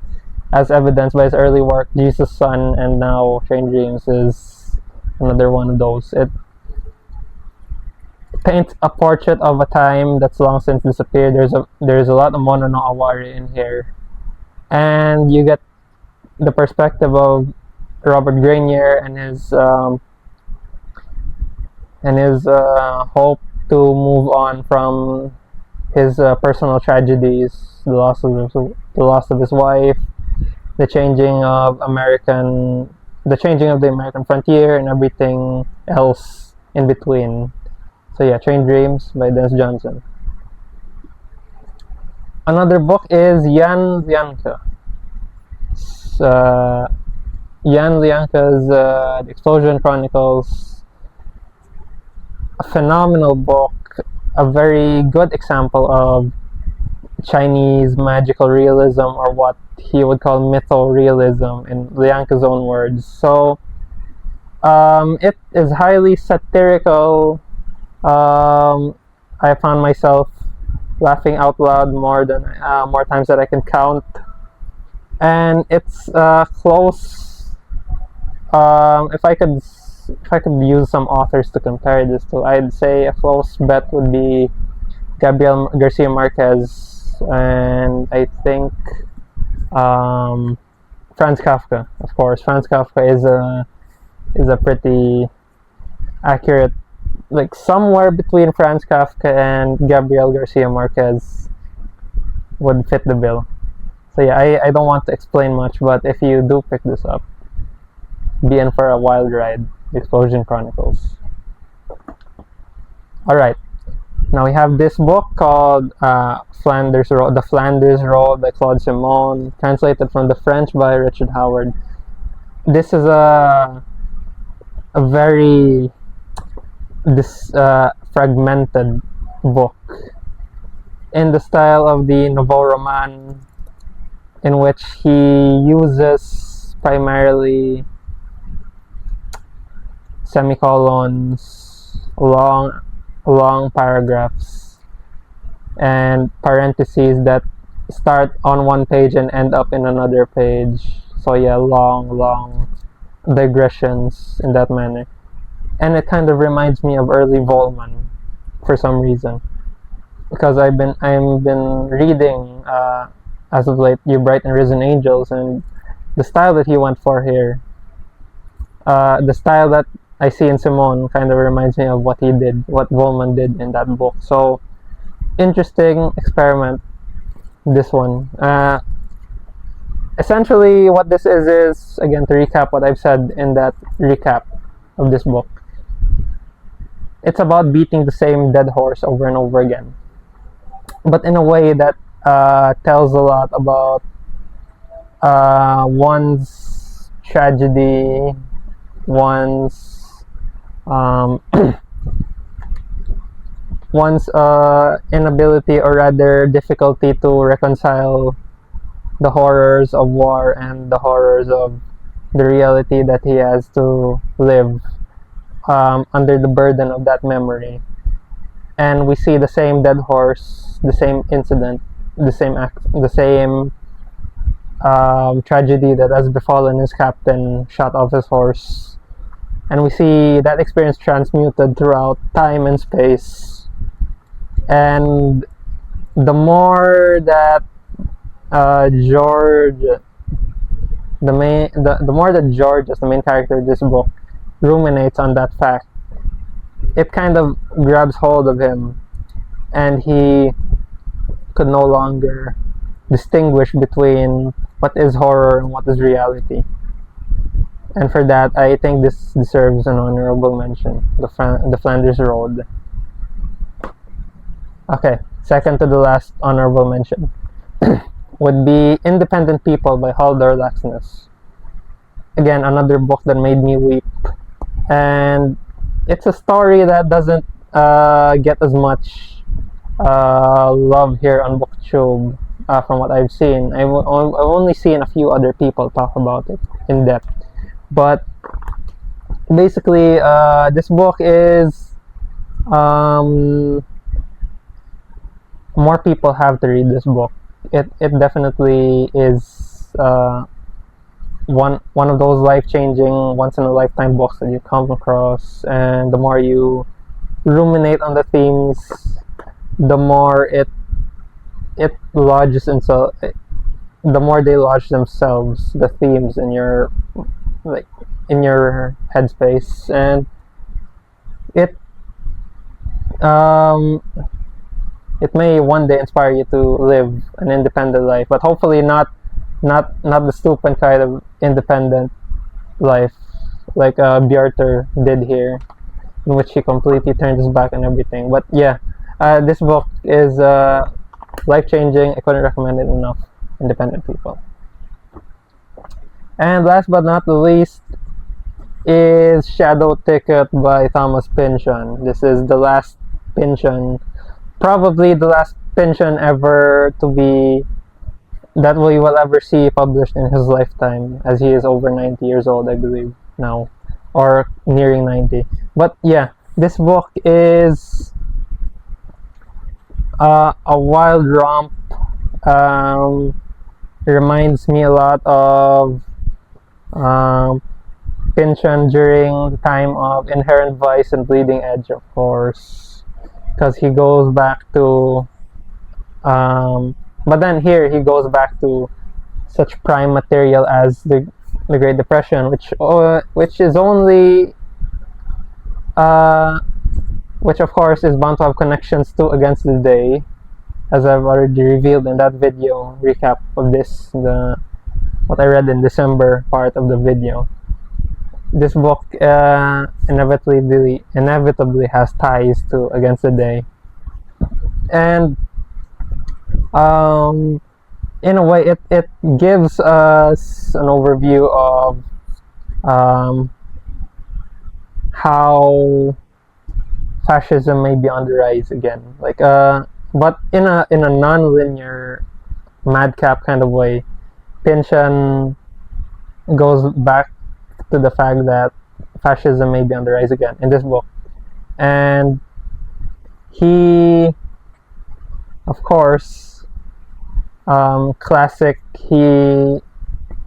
as evidenced by his early work, Jesus' Son, and now Strange Dreams is another one of those. It paints a portrait of a time that's long since disappeared. There's a lot of mono no aware in here, and you get the perspective of Robert Grenier and his hope to move on from his personal tragedies, the loss of his wife, the changing of the American frontier, and everything else in between. So yeah, Train Dreams by Dennis Johnson. Another book is Jan Lianka. Jan Lianka's The Explosion Chronicles, a phenomenal book, a very good example of Chinese magical realism, or what he would call mytho-realism in Lianka's own words. So it is highly satirical. I found myself laughing out loud more times than I can count. And it's close. If I could use some authors to compare this to, I'd say a close bet would be Gabriel Garcia Marquez, and I think Franz Kafka. Of course, Franz Kafka is a pretty accurate, like somewhere between Franz Kafka and Gabriel Garcia Marquez would fit the bill. So yeah, I don't want to explain much, but if you do pick this up, be in for a wild ride. The Explosion Chronicles. Alright, now we have this book called The Flanders Road by Claude Simon, translated from the French by Richard Howard. This is a very fragmented book in the style of the Nouveau Roman, in which he uses primarily semicolons, long paragraphs, and parentheses that start on one page and end up in another page. So yeah, long digressions in that manner. And it kind of reminds me of early Volman for some reason, because I've been reading as of late You Bright and Risen Angels, and the style that he went for here, the style that I see in Simon, kind of reminds me of what Volman did in that book. So interesting experiment, this one. Essentially what this is, again, to recap what I've said in that recap of this book, it's about beating the same dead horse over and over again, but in a way that tells a lot about one's tragedy, one's one's inability, or rather difficulty, to reconcile the horrors of war and the horrors of the reality that he has to live under the burden of that memory. And we see the same dead horse, the same incident, the same act, the same tragedy that has befallen his captain, shot off his horse. And we see that experience transmuted throughout time and space. And the more that George, as the main character of this book, ruminates on that fact, it kind of grabs hold of him, and he could no longer distinguish between what is horror and what is reality. And for that, I think this deserves an honorable mention. The Flanders Road. Okay, second to the last honorable mention would be Independent People by Haldor Laxness. Again, another book that made me weep. And it's a story that doesn't get as much love here on BookTube from what I've seen. I've only seen a few other people talk about it in depth. But basically, this book is more people have to read this book. It definitely is one of those life-changing, once-in-a-lifetime books that you come across, and the more you ruminate on the themes, the more it lodges into, the more they lodge themselves, the themes in your headspace, and it may one day inspire you to live an independent life, but hopefully not the stupid kind of independent life like Bjarter did here, in which he completely turned his back on everything. But yeah, this book is life-changing. I couldn't recommend it enough. Independent People. And last but not the least is Shadow Ticket by Thomas Pynchon. This is the last Pynchon, probably the last Pynchon ever to be, that we will ever see published in his lifetime, as he is over 90 years old, I believe, now, or nearing 90. But yeah, this book is a wild romp. Reminds me a lot of Pynchon during the time of Inherent Vice and Bleeding Edge, of course, because he goes back to but then here he goes back to such prime material as the Great Depression, which is only which of course is bound to have connections to Against the Day, as I've already revealed in that video recap of this, what I read in December part of the video. This book inevitably has ties to Against the Day, and in a way it gives us an overview of how fascism may be on the rise again, but in a non-linear madcap kind of way. Pynchon goes back to the fact that fascism may be on the rise again in this book, and he, of course, classic. He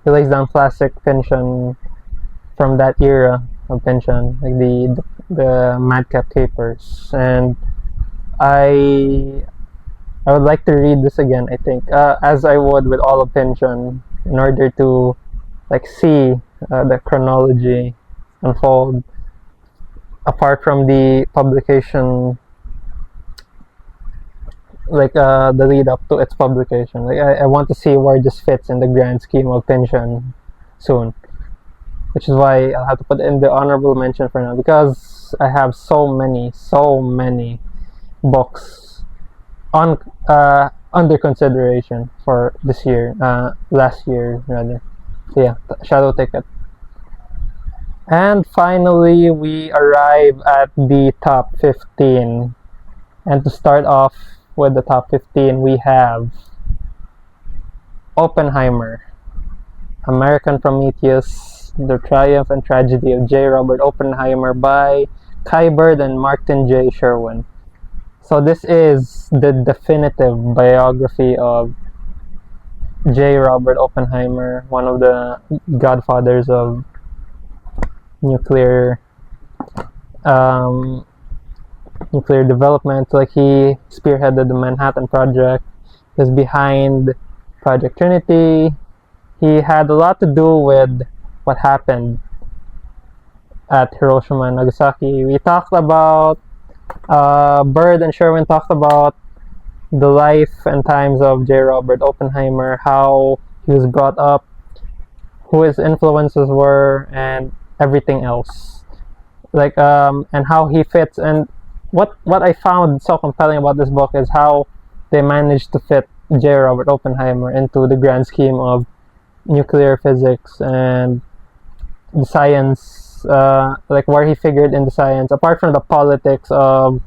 lays down classic Pynchon from that era of Pynchon, like the madcap capers, and I would like to read this again, I think, as I would with all of Pynchon, in order to see the chronology unfold apart from the publication, the lead up to its publication. I want to see where this fits in the grand scheme of Pynchon soon, which is why I'll have to put it in the honorable mention for now, because I have so many books on under consideration for this year, last year rather. So yeah, Shadow Ticket. And finally, we arrive at the top 15. And to start off with the top 15, we have Oppenheimer, American Prometheus, The Triumph and Tragedy of J. Robert Oppenheimer by Kai Bird and Martin J. Sherwin. So this is the definitive biography of J. Robert Oppenheimer, one of the godfathers of nuclear development. He spearheaded the Manhattan Project, he was behind Project Trinity. He had a lot to do with what happened at Hiroshima and Nagasaki. We talked about Bird and Sherwin talked about the life and times of J. Robert Oppenheimer, how he was brought up, who his influences were, and everything else. Like and how he fits. And what I found so compelling about this book is how they managed to fit J. Robert Oppenheimer into the grand scheme of nuclear physics and the science, like where he figured in the science, apart from the politics of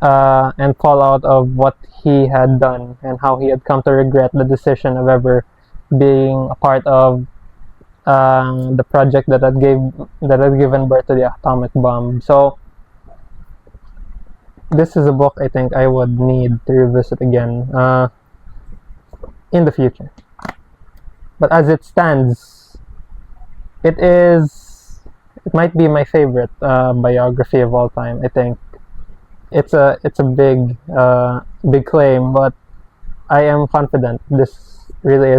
and fallout of what he had done and how he had come to regret the decision of ever being a part of the project that had given birth to the atomic bomb. So this is a book I think I would need to revisit again in the future. But as it stands, it might be my favorite biography of all time. I think it's a big claim, but I am confident this really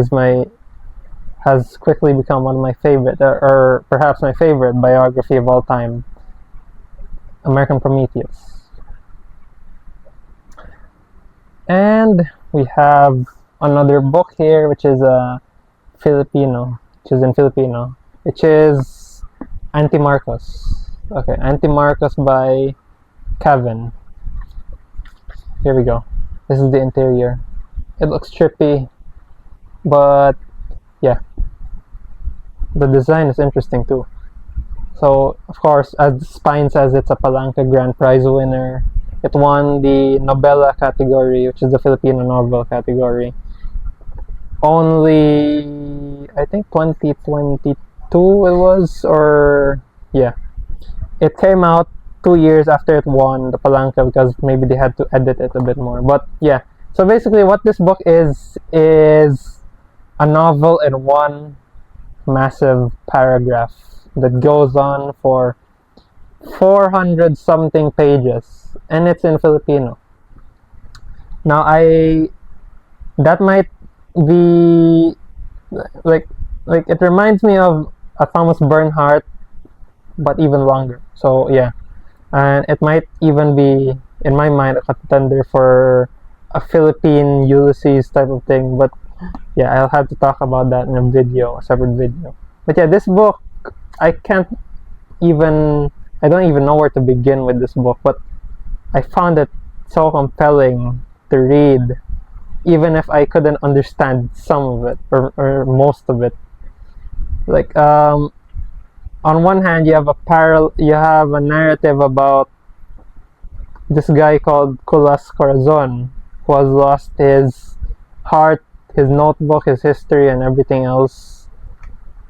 has quickly become one of my favorite, or perhaps my favorite biography of all time, American Prometheus. And we have another book here, which is in Filipino, which is Anti-Marcos. Okay, Anti-Marcos by Kevin. Here we go. This is the interior. It looks trippy, but yeah, the design is interesting too. So, of course, as the spine says, it's a Palanca Grand Prize winner. It won the Novela category, which is the Filipino novel category. Only, I think 2022 it was, or yeah. It came out 2 years after it won the Palanca because maybe they had to edit it a bit more. But yeah, so basically what this book is a novel in one massive paragraph that goes on for 400 something pages, and it's in Filipino. Now that might be like it reminds me of a Thomas Bernhardt, but even longer. So yeah, and it might even be, in my mind, a contender for a Philippine Ulysses type of thing. But yeah, I'll have to talk about that in a separate video. But yeah, this book, I don't even know where to begin with this book, but I found it so compelling to read, even if I couldn't understand some of it or most of it. Like on one hand, you have a narrative about this guy called Kulas Corazon, who has lost his heart, his notebook, his history, and everything else.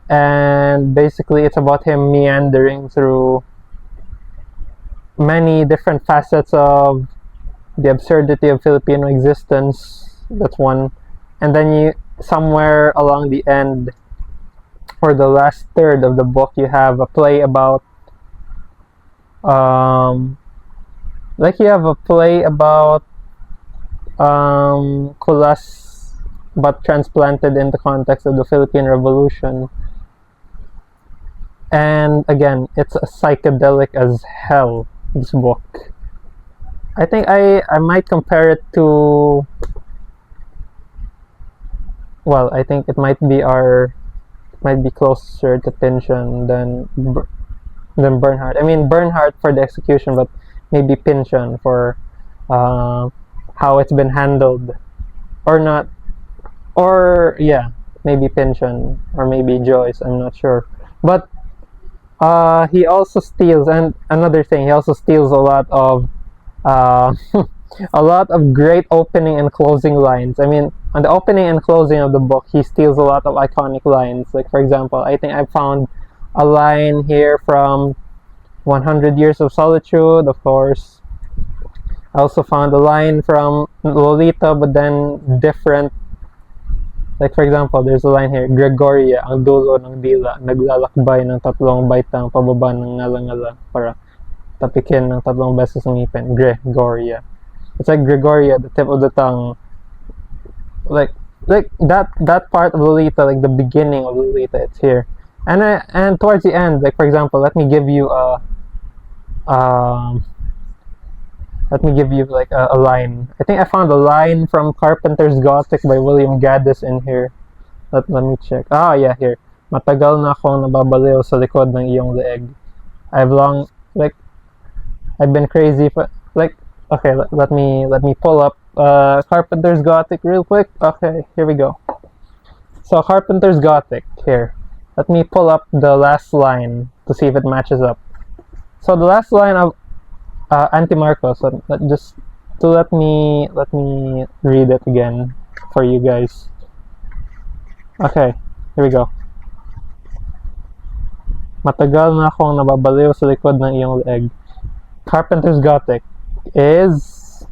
And basically, it's about him meandering through many different facets of the absurdity of Filipino existence. That's one. And then somewhere along the end, or the last third of the book, you have a play about Kulas, but transplanted in the context of the Philippine Revolution. And again, it's psychedelic as hell, this book. I think I might compare it to, well, I think it might be closer to Pynchon than Bernhardt. I mean, Bernhardt for the execution, but maybe Pynchon for how it's been handled, or not, or yeah, maybe Pynchon or maybe Joyce. I'm not sure, but he also steals, and another thing, he also steals a lot of a lot of great opening and closing lines. I mean, on the opening and closing of the book, he steals a lot of iconic lines. Like, for example, I think I found a line here from 100 Years of Solitude, of course. I also found a line from Lolita, but then different. Like, for example, there's a line here, Gregoria, ang dulo ng dila, naglalakbay ng tatlong baitang pababa ng ngala-ngala para tapikin ng tatlong beses ng ngipin. Gregoria. It's like Gregoria, the tip of the tongue. Like that part of Lolita, like the beginning of Lolita, it's here. And towards the end, like, for example, let me give you like a line. I think I found a line from Carpenter's Gothic by William Gaddis in here. Let me check. Ah, yeah, here. Matagal na akong nababaliw sa likod ng iyong leeg. I've been crazy for, okay, let me pull up Carpenter's Gothic real quick. Okay, here we go. So Carpenter's Gothic, here. Let me pull up the last line to see if it matches up. So the last line of Anti-Marcos, let me read it again for you guys. Okay, here we go. Matagal na akong nababaliw sa likod ng iyong leeg. Carpenter's Gothic is,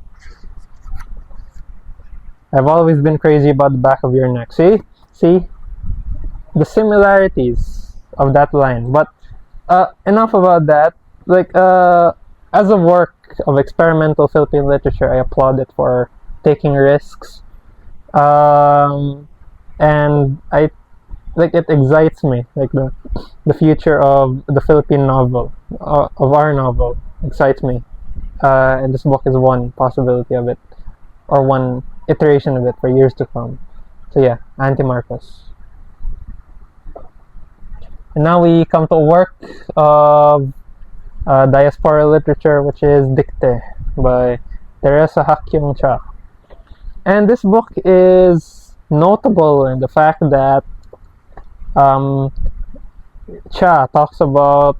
I've always been crazy about the back of your neck. See the similarities of that line. But enough about that. As a work of experimental Philippine literature, I applaud it for taking risks, and it excites me. The future of the Philippine novel, of our novel, excites me, and this book is one possibility of it, or one iteration of it for years to come. So yeah, Anti-Marcos. And now we come to a work of diaspora literature, which is Dicte by Teresa Hakyung Cha. And this book is notable in the fact that Cha talks about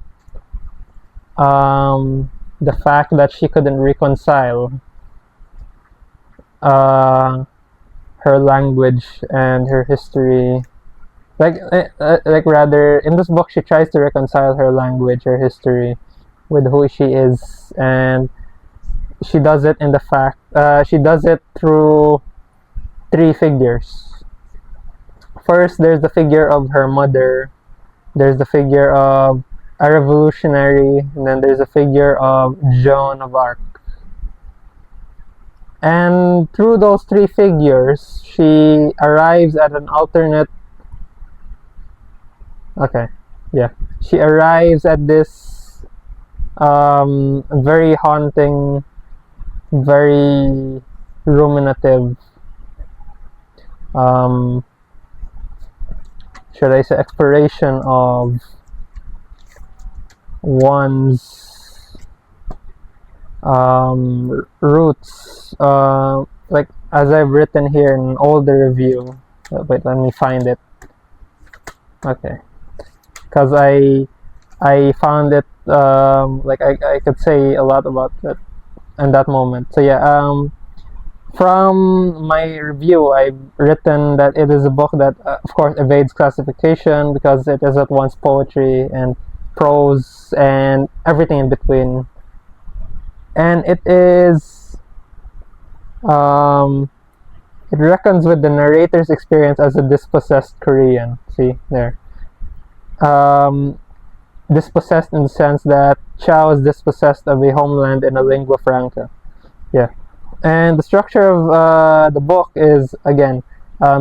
the fact that she couldn't reconcile her language and her history. Rather, in this book, she tries to reconcile her language, her history, with who she is, and she does it she does it through three figures. First, there's the figure of her mother, there's the figure of a revolutionary, and then there's a figure of Joan of Arc. And through those three figures, she arrives at an alternate. She arrives at this very haunting, very ruminative, should I say, exploration of one's roots. As I've written here in an older review. Wait, let me find it. Okay. Because I found it, I could say a lot about it in that moment. So yeah, from my review, I've written that it is a book that, of course, evades classification because it is at once poetry and prose and everything in between. And it is, it reckons with the narrator's experience as a dispossessed Korean. See, there. Dispossessed in the sense that Cha was dispossessed of a homeland in a lingua franca. Yeah. And the structure of the book is, again,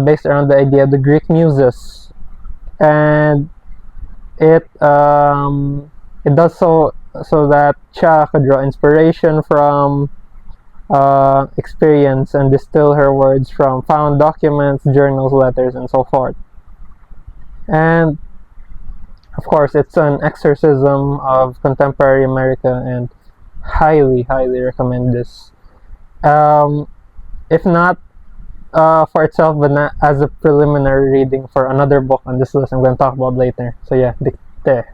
based around the idea of the Greek muses. And it does so that Cha could draw inspiration from experience and distill her words from found documents, journals, letters, and so forth. And of course, it's an exorcism of contemporary America, and highly recommend this. If not for itself, but not as a preliminary reading for another book on this list I'm going to talk about later. So yeah, Dicte.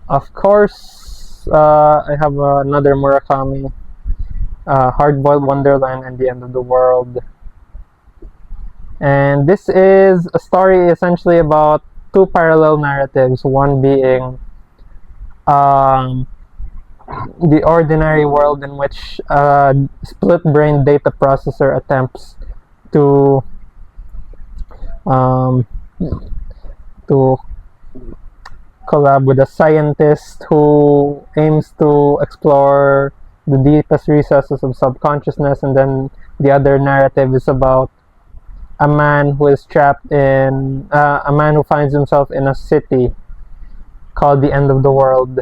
Of course, I have another Murakami, Hard-Boiled Wonderland and the End of the World. And this is a story essentially about two parallel narratives, one being the ordinary world in which a split-brain data processor attempts to collab with a scientist who aims to explore the deepest recesses of subconsciousness, and then the other narrative is about a man who is trapped in a man who finds himself in a city called the End of the World,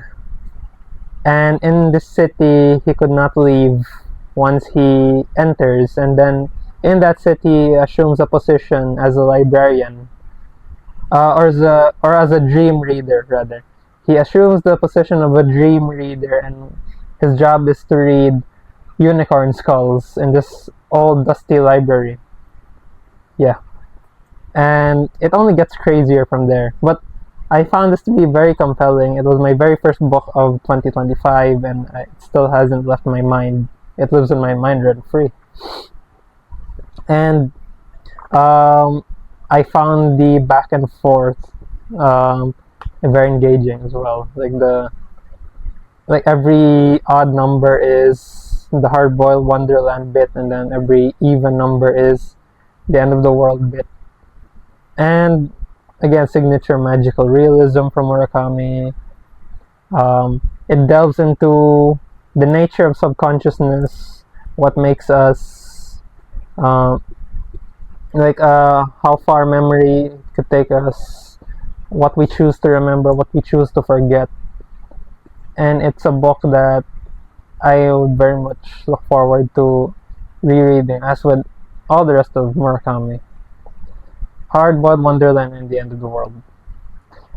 and in this city he could not leave once he enters, and then in that city he assumes a position as a librarian, or as a dream reader rather. He assumes the position of a dream reader, and his job is to read unicorn skulls in this old dusty library. Yeah, and it only gets crazier from there. But I found this to be very compelling. It was my very first book of 2025, and it still hasn't left my mind. It lives in my mind rent free. And I found the back and forth very engaging as well. Like every odd number is the hard-boiled Wonderland bit, and then every even number is the end of the world bit. And again, signature magical realism from Murakami. It delves into the nature of subconsciousness, what makes us, how far memory could take us, what we choose to remember, what we choose to forget. And it's a book that I would very much look forward to rereading, as with all the rest of Murakami. Hard-boiled Wonderland and the End of the World.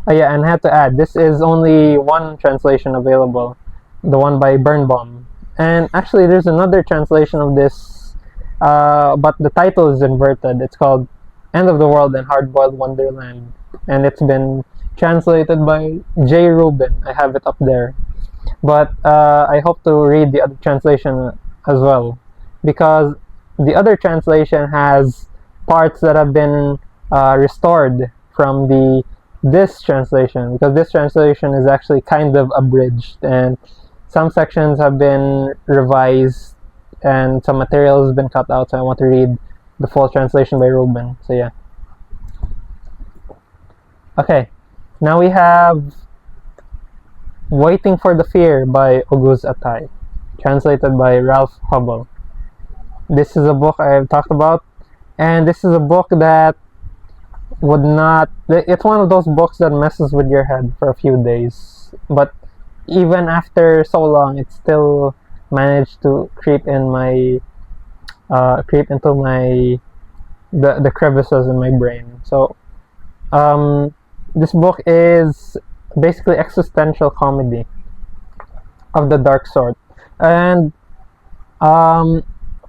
Yeah, and I have to add, this is only one translation available, the one by Birnbaum. And actually, there's another translation of this, but the title is inverted. It's called End of the World and Hard-boiled Wonderland, and it's been translated by J. Rubin. I have it up there. But I hope to read the other translation as well, because the other translation has parts that have been restored from this translation, because this translation is actually kind of abridged, and some sections have been revised and some material has been cut out, so I want to read the full translation by Rubin. So yeah. Okay, now we have Waiting for the Fear by Oguz Attai, translated by Ralph Hubble. This is a book I have talked about, and this is a book that it's one of those books that messes with your head for a few days, but even after so long, it still managed to creep into the crevices in my brain. So this book is basically existential comedy of the dark sort, and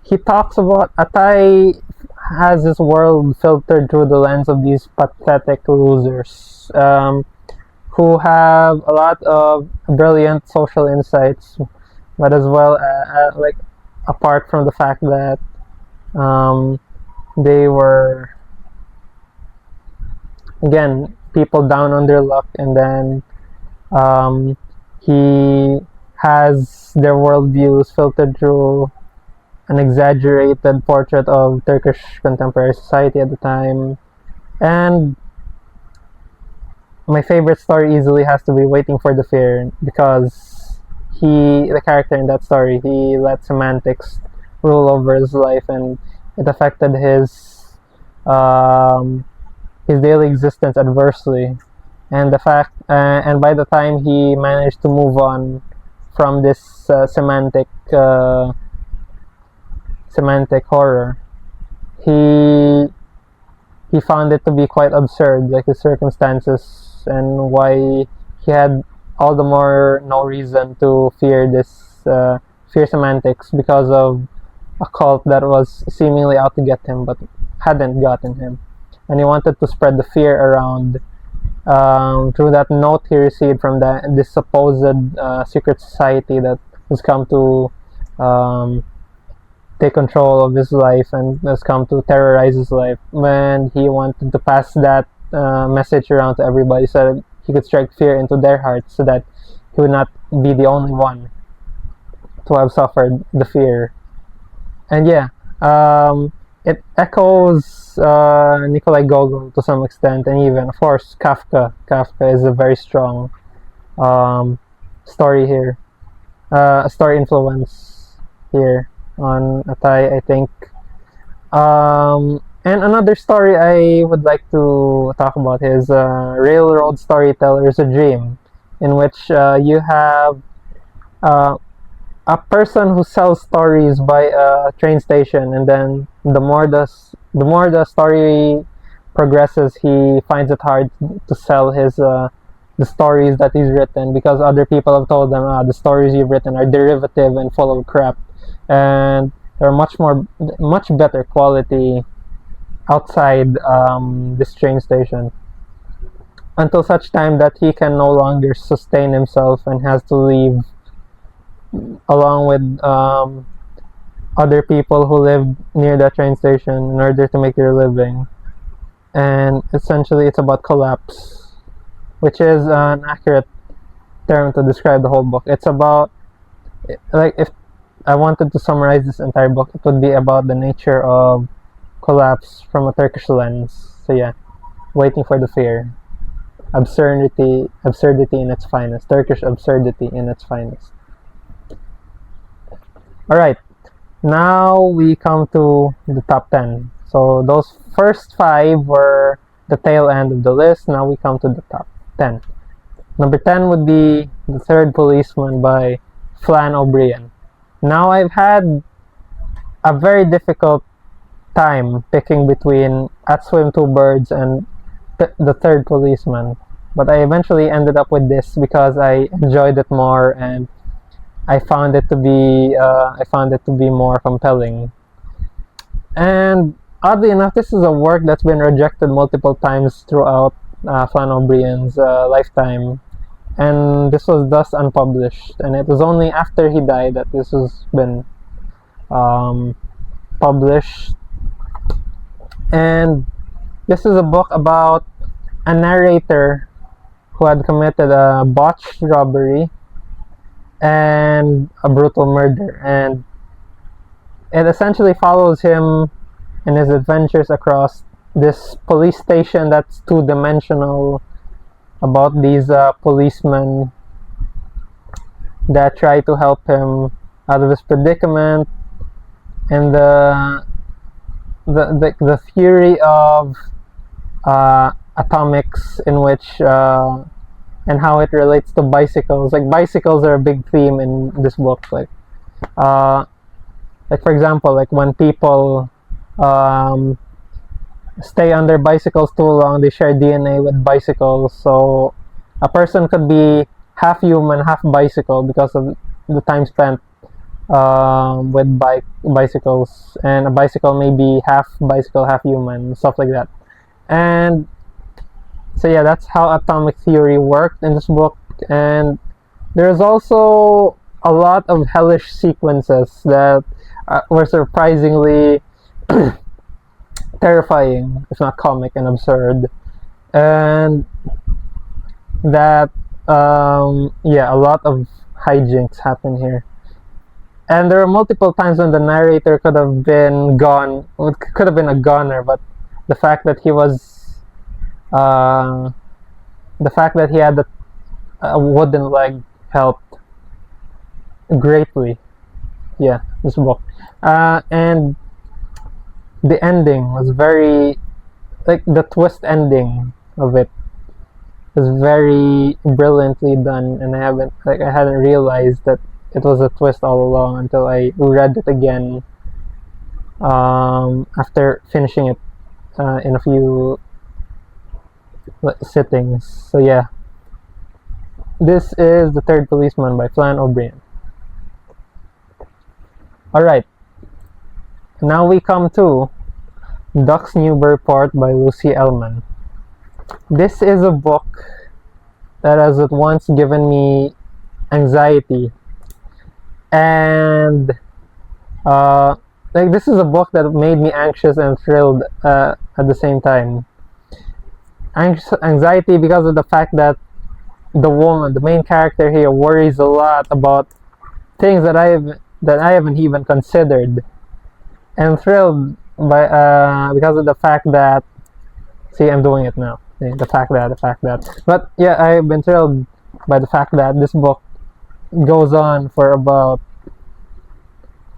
he talks about Attai has this world filtered through the lens of these pathetic losers who have a lot of brilliant social insights, but as well apart from the fact that they were, again, people down on their luck, and then he has their worldviews filtered through an exaggerated portrait of Turkish contemporary society at the time. And my favorite story easily has to be Waiting for the Fear, because the character in that story, he let semantics rule over his life, and it affected his daily existence adversely. And and by the time he managed to move on from this semantic horror, he found it to be quite absurd, like the circumstances, and why he had all the more no reason to fear semantics, because of a cult that was seemingly out to get him but hadn't gotten him, and he wanted to spread the fear around through that note he received from this supposed secret society that has come to take control of his life and has come to terrorize his life. And he wanted to pass that message around to everybody, so that he could strike fear into their hearts, so that he would not be the only one to have suffered the fear. And yeah, it echoes Nikolai Gogol to some extent, and even, of course, Kafka. Kafka is a very strong story here, a story influence here on Attai, I think. And another story I would like to talk about is Railroad Storyteller's A Dream, in which you have a person who sells stories by a train station, and then the more the story progresses, he finds it hard to sell his the stories that he's written, because other people have told them, the stories you've written are derivative and full of crap, and they're much better quality outside this train station. Until such time that he can no longer sustain himself and has to leave along with other people who live near that train station in order to make their living. And essentially it's about collapse, which is an accurate term to describe the whole book. It's about, like, if I wanted to summarize this entire book, it would be about the nature of collapse from a Turkish lens. So yeah, Waiting for the Fear. Absurdity in its finest. Turkish absurdity in its finest. Alright, now we come to the top 10. So those first 5 were the tail end of the list. Now we come to the top 10. Number 10 would be The Third Policeman by Flann O'Brien. Now I've had a very difficult time picking between At Swim Two Birds and The Third Policeman, but I eventually ended up with this because I enjoyed it more, and I found it to be more compelling. And oddly enough, this is a work that's been rejected multiple times throughout Flann O'Brien's lifetime, and this was thus unpublished. And it was only after he died that this has been published. And this is a book about a narrator who had committed a botched robbery and a brutal murder, and it essentially follows him in his adventures across this police station that's two-dimensional, about these policemen that try to help him out of his predicament, and the theory of atomics, in which and how it relates to bicycles. Like, bicycles are a big theme in this book. Like for example, like when people stay on their bicycles too long, they share DNA with bicycles. So a person could be half human, half bicycle because of the time spent with bicycles, and a bicycle may be half bicycle, half human, stuff like that. And so yeah, that's how atomic theory worked in this book. And there's also a lot of hellish sequences that were surprisingly terrifying, if not comic and absurd. And that yeah, a lot of hijinks happen here. And there were multiple times when the narrator could have been a goner, but the fact that he had a wooden leg helped greatly. Yeah, this book. And the ending was very, like, the twist ending of it was very brilliantly done, and I hadn't realized that it was a twist all along until I read it again after finishing it in a few sittings. So yeah, this is The Third Policeman by Flann O'Brien. Alright, now we come to Duck's New Report by Lucy Ellman. This is a book that has at once given me anxiety, and like, this is a book that made me anxious and thrilled at the same time. Anxiety because of the fact that the main character here, worries a lot about things that I haven't even considered, and thrilled by because of the fact that, see, I'm doing it now. The fact that. But yeah, I've been thrilled by the fact that this book goes on for about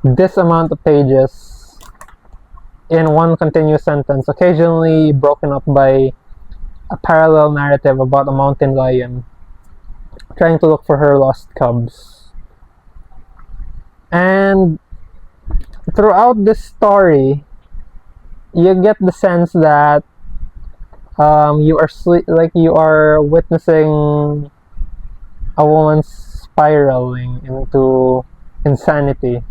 this amount of pages in one continuous sentence, occasionally broken up by a parallel narrative about a mountain lion trying to look for her lost cubs. And throughout this story, you get the sense that you are witnessing a woman spiraling into insanity.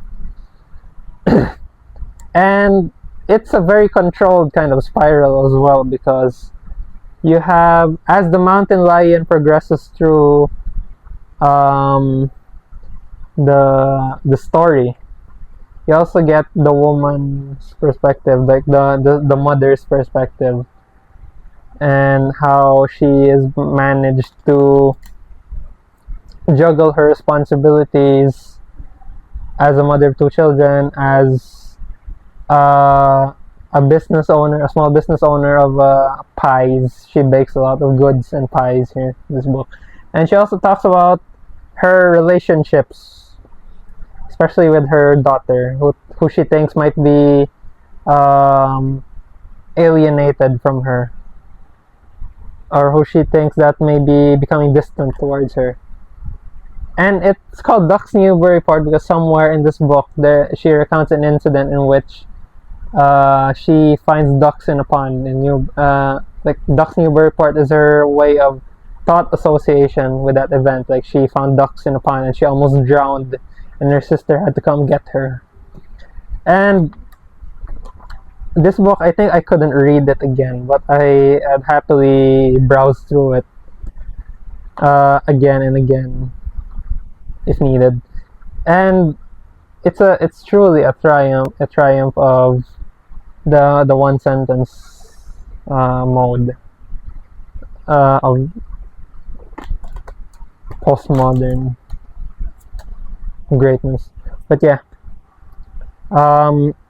And it's a very controlled kind of spiral as well, because you have, as the mountain lion progresses through the story, you also get the woman's perspective, like the mother's perspective, and how she is managed to juggle her responsibilities as a mother of two children, as a business owner, a small business owner of pies. She bakes a lot of goods and pies here in this book. And she also talks about her relationships, especially with her daughter, who she thinks might be alienated from her, or who she thinks that may be becoming distant towards her. And it's called Duck's Newburyport because somewhere in this book she recounts an incident in which she finds ducks in a pond. Like Duck's Newburyport is her way of thought association with that event. Like, she found ducks in a pond and she almost drowned, and her sister had to come get her. And this book, I think I couldn't read it again, but I had happily browsed through it again and again if needed. And it's truly a triumph of the one sentence mode of postmodern greatness. But yeah,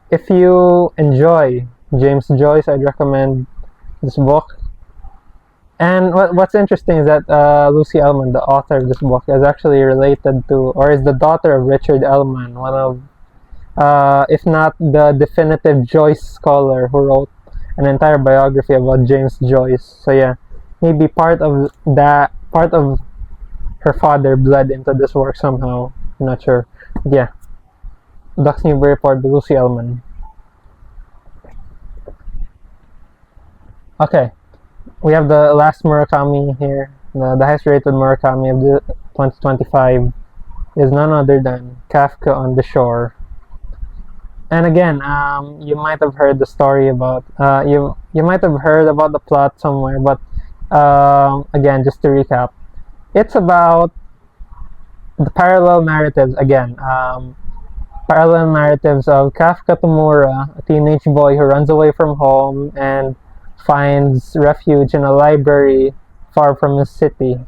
if you enjoy James Joyce, I'd recommend this book. And what's interesting is that Lucy Ellmann, the author of this book, is actually related to, or is the daughter of Richard Ellmann, one of, if not the definitive Joyce scholar who wrote an entire biography about James Joyce. So yeah, maybe part of her father bled into this work somehow. I'm not sure. But yeah, Duck's Newburyport by Lucy Ellmann. Okay. We have the last Murakami here. The highest rated Murakami of the 2025 is none other than Kafka on the Shore. And again, you might have heard the story about you might have heard about the plot somewhere, but again, just to recap, it's about the parallel narratives again. Parallel narratives of Kafka Tamura, a teenage boy who runs away from home and finds refuge in a library far from his city,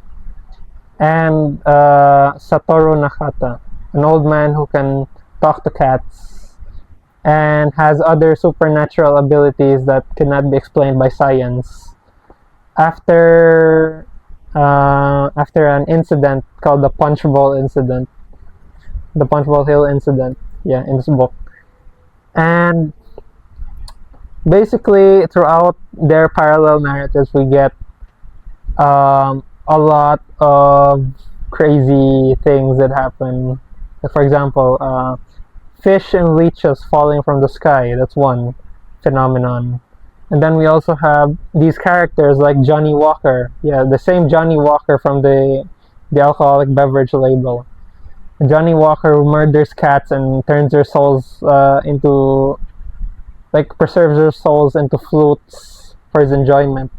and Satoru Nakata, an old man who can talk to cats and has other supernatural abilities that cannot be explained by science. After an incident called the Punch Bowl incident, the Punch Bowl Hill incident, yeah, in this book. And basically, throughout their parallel narratives, we get a lot of crazy things that happen. For example, fish and leeches falling from the sky. That's one phenomenon. And then we also have these characters like Johnny Walker. Yeah, the same Johnny Walker from the alcoholic beverage label. Johnny Walker who murders cats and turns their souls into, like, preserves their souls into flutes for his enjoyment.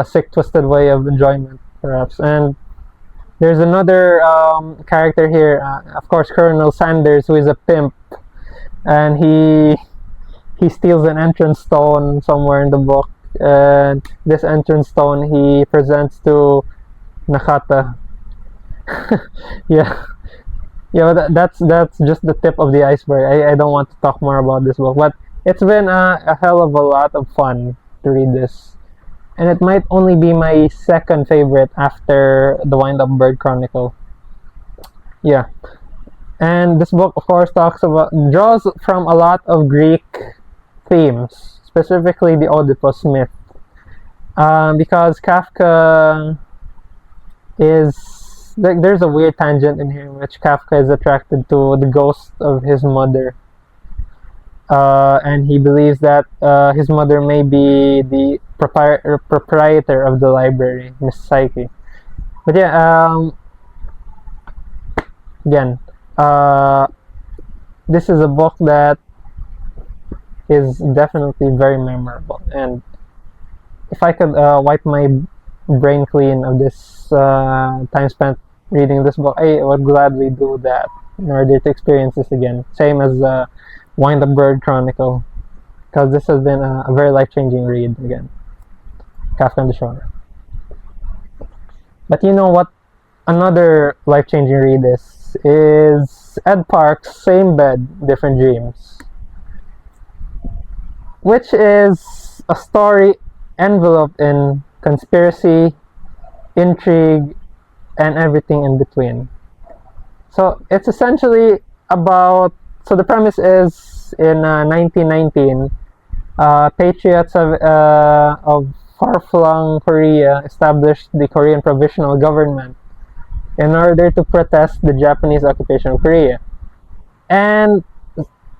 Sick, twisted way of enjoyment, perhaps. And there's another character here, of course, Colonel Sanders, who is a pimp, and he steals an entrance stone somewhere in the book, and this entrance stone he presents to Nakata. yeah, but that's just the tip of the iceberg. I don't want to talk more about this book, but it's been a hell of a lot of fun to read this, and it might only be my second favorite after the Wind-Up Bird Chronicle. Yeah, and this book, of course, draws from a lot of Greek themes, specifically the Oedipus myth, because Kafka is, there's a weird tangent in here in which Kafka is attracted to the ghost of his mother, and he believes that his mother may be the proprietor of the library, Miss Psyche. But yeah, again, this is a book that is definitely very memorable, and if I could wipe my brain clean of this time spent reading this book, I would gladly do that in order to experience this again. Same as Wind Up Bird Chronicle, because this has been a very life-changing read again. Kafka on the Shore. But you know what another life-changing read is Ed Park's Same Bed, Different Dreams, which is a story enveloped in conspiracy, intrigue, and everything in between. So it's essentially about, so the premise is in 1919, patriots of far-flung Korea established the Korean Provisional Government in order to protest the Japanese occupation of Korea. And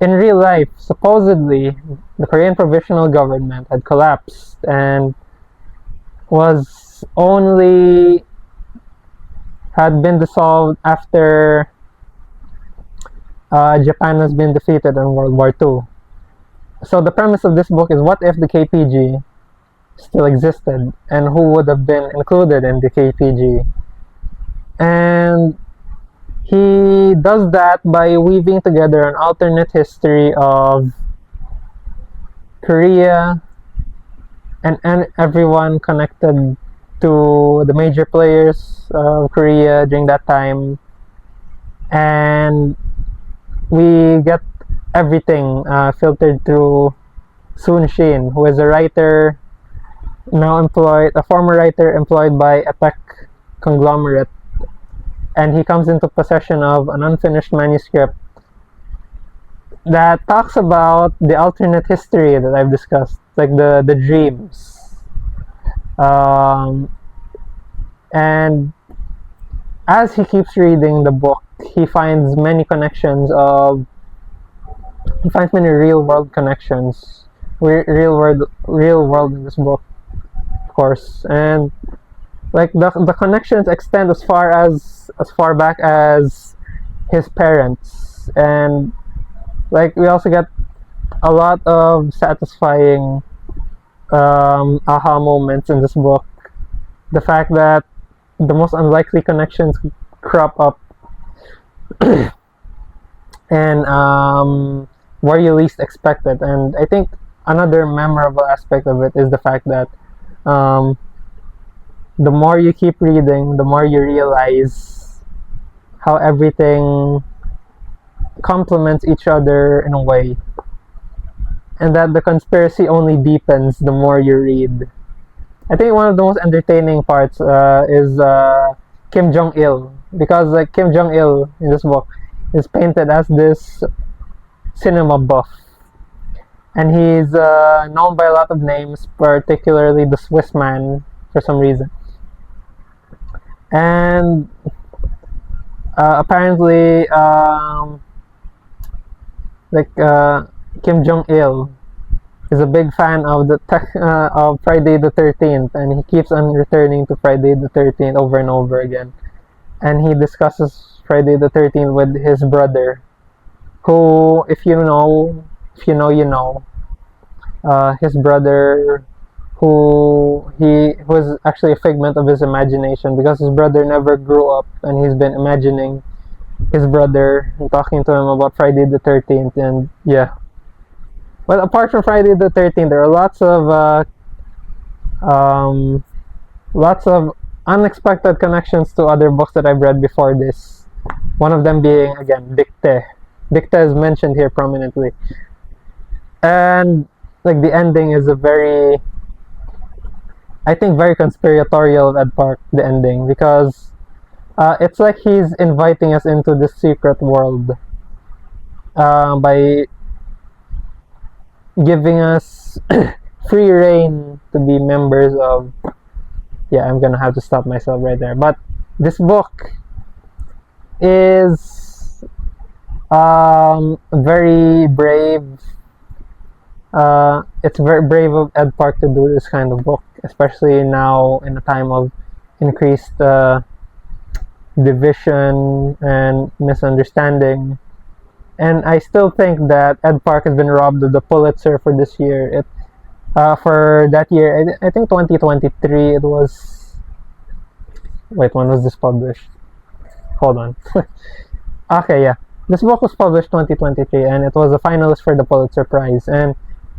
in real life, supposedly, the Korean Provisional Government had collapsed and had been dissolved after Japan has been defeated in World War II. So the premise of this book is, what if the KPG still existed, and who would have been included in the KPG? And he does that by weaving together an alternate history of Korea and everyone connected to the major players of Korea during that time, and we get everything filtered through Soon Shin, who is a writer a former writer employed by a tech conglomerate, and he comes into possession of an unfinished manuscript that talks about the alternate history that I've discussed, like the dreams. And as he keeps reading the book, he finds many real world connections, real world in this book, of course, and like the connections extend as far back as his parents, and like we also get a lot of satisfying aha moments in this book. The fact that the most unlikely connections crop up and where you least expect it. And I think another memorable aspect of it is the fact that the more you keep reading, the more you realize how everything complements each other in a way, and that the conspiracy only deepens the more you read. I think one of the most entertaining parts is Kim Jong-il, because like Kim Jong-il in this book is painted as this cinema buff, and he's known by a lot of names, particularly the Swiss man for some reason. And apparently Kim Jong-il is a big fan of of Friday the 13th, and he keeps on returning to Friday the 13th over and over again. And he discusses Friday the 13th with his brother, who, if you know, you know. His brother, who was actually a figment of his imagination, because his brother never grew up, and he's been imagining his brother and talking to him about Friday the 13th, and yeah. But apart from Friday the 13th, there are lots of unexpected connections to other books that I've read before this. One of them being, again, Dicte. Dicte is mentioned here prominently, and like the ending is very conspiratorial of Ed Park, the ending, because it's like he's inviting us into this secret world by giving us free reign to be members of, I'm gonna have to stop myself right there. But this book is very brave It's very brave of Ed Park to do this kind of book, especially now in a time of increased division and misunderstanding. And I still think that Ed Park has been robbed of the Pulitzer for this year. For that year, I think 2023, it was... Wait, when was this published? Hold on. Okay, yeah. This book was published 2023, and it was a finalist for the Pulitzer Prize. And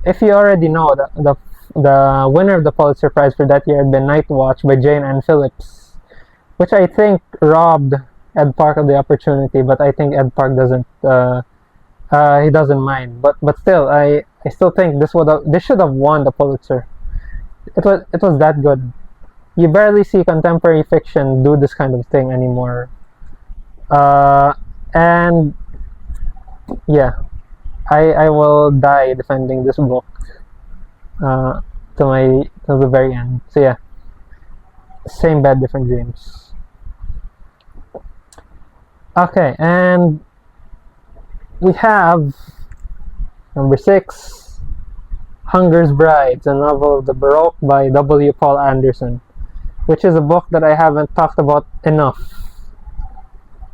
if you already know, the winner of the Pulitzer Prize for that year had been Night Watch by Jane Ann Phillips, which I think robbed Ed Park of the opportunity. But I think Ed Park doesn't. He doesn't mind. But still, I still think this should have won the Pulitzer. It was that good. You barely see contemporary fiction do this kind of thing anymore. And yeah, I will die defending this book to the very end. So yeah, same bed, different dreams. Okay, and we have number 6, Hunger's Brides, a novel of the Baroque by W. Paul Anderson, which is a book that I haven't talked about enough.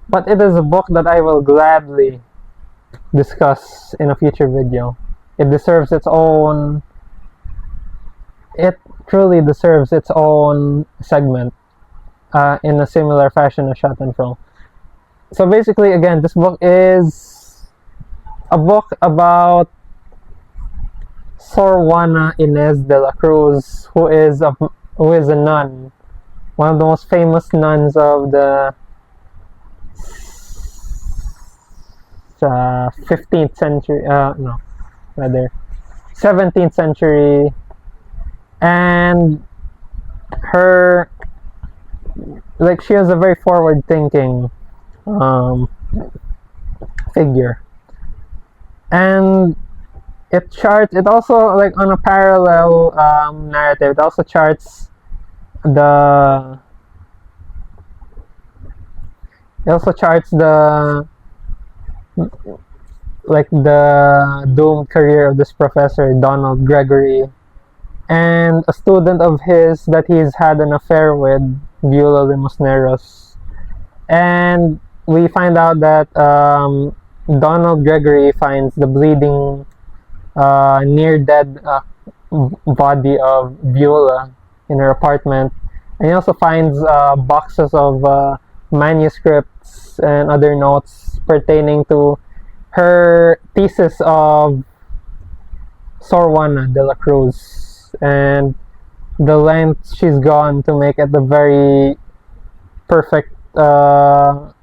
But it is a book that I will gladly discuss in a future video. It deserves its own... It truly deserves its own segment in a similar fashion as Schadenfreude. So basically, again, this book is a book about Sor Juana Inez de la Cruz, who is a nun, one of the most famous nuns of the 15th century, 17th century, and her, she was a very forward-thinking figure, and it also, on a parallel narrative, it also charts the doomed career of this professor, Donald Gregory, and a student of his that he's had an affair with, Beulah Limosneros. And we find out that Donald Gregory finds the bleeding, near-dead body of Beulah in her apartment, and he also finds boxes of manuscripts and other notes pertaining to her thesis of Sor Juana de la Cruz, and the length she's gone to make it the very perfect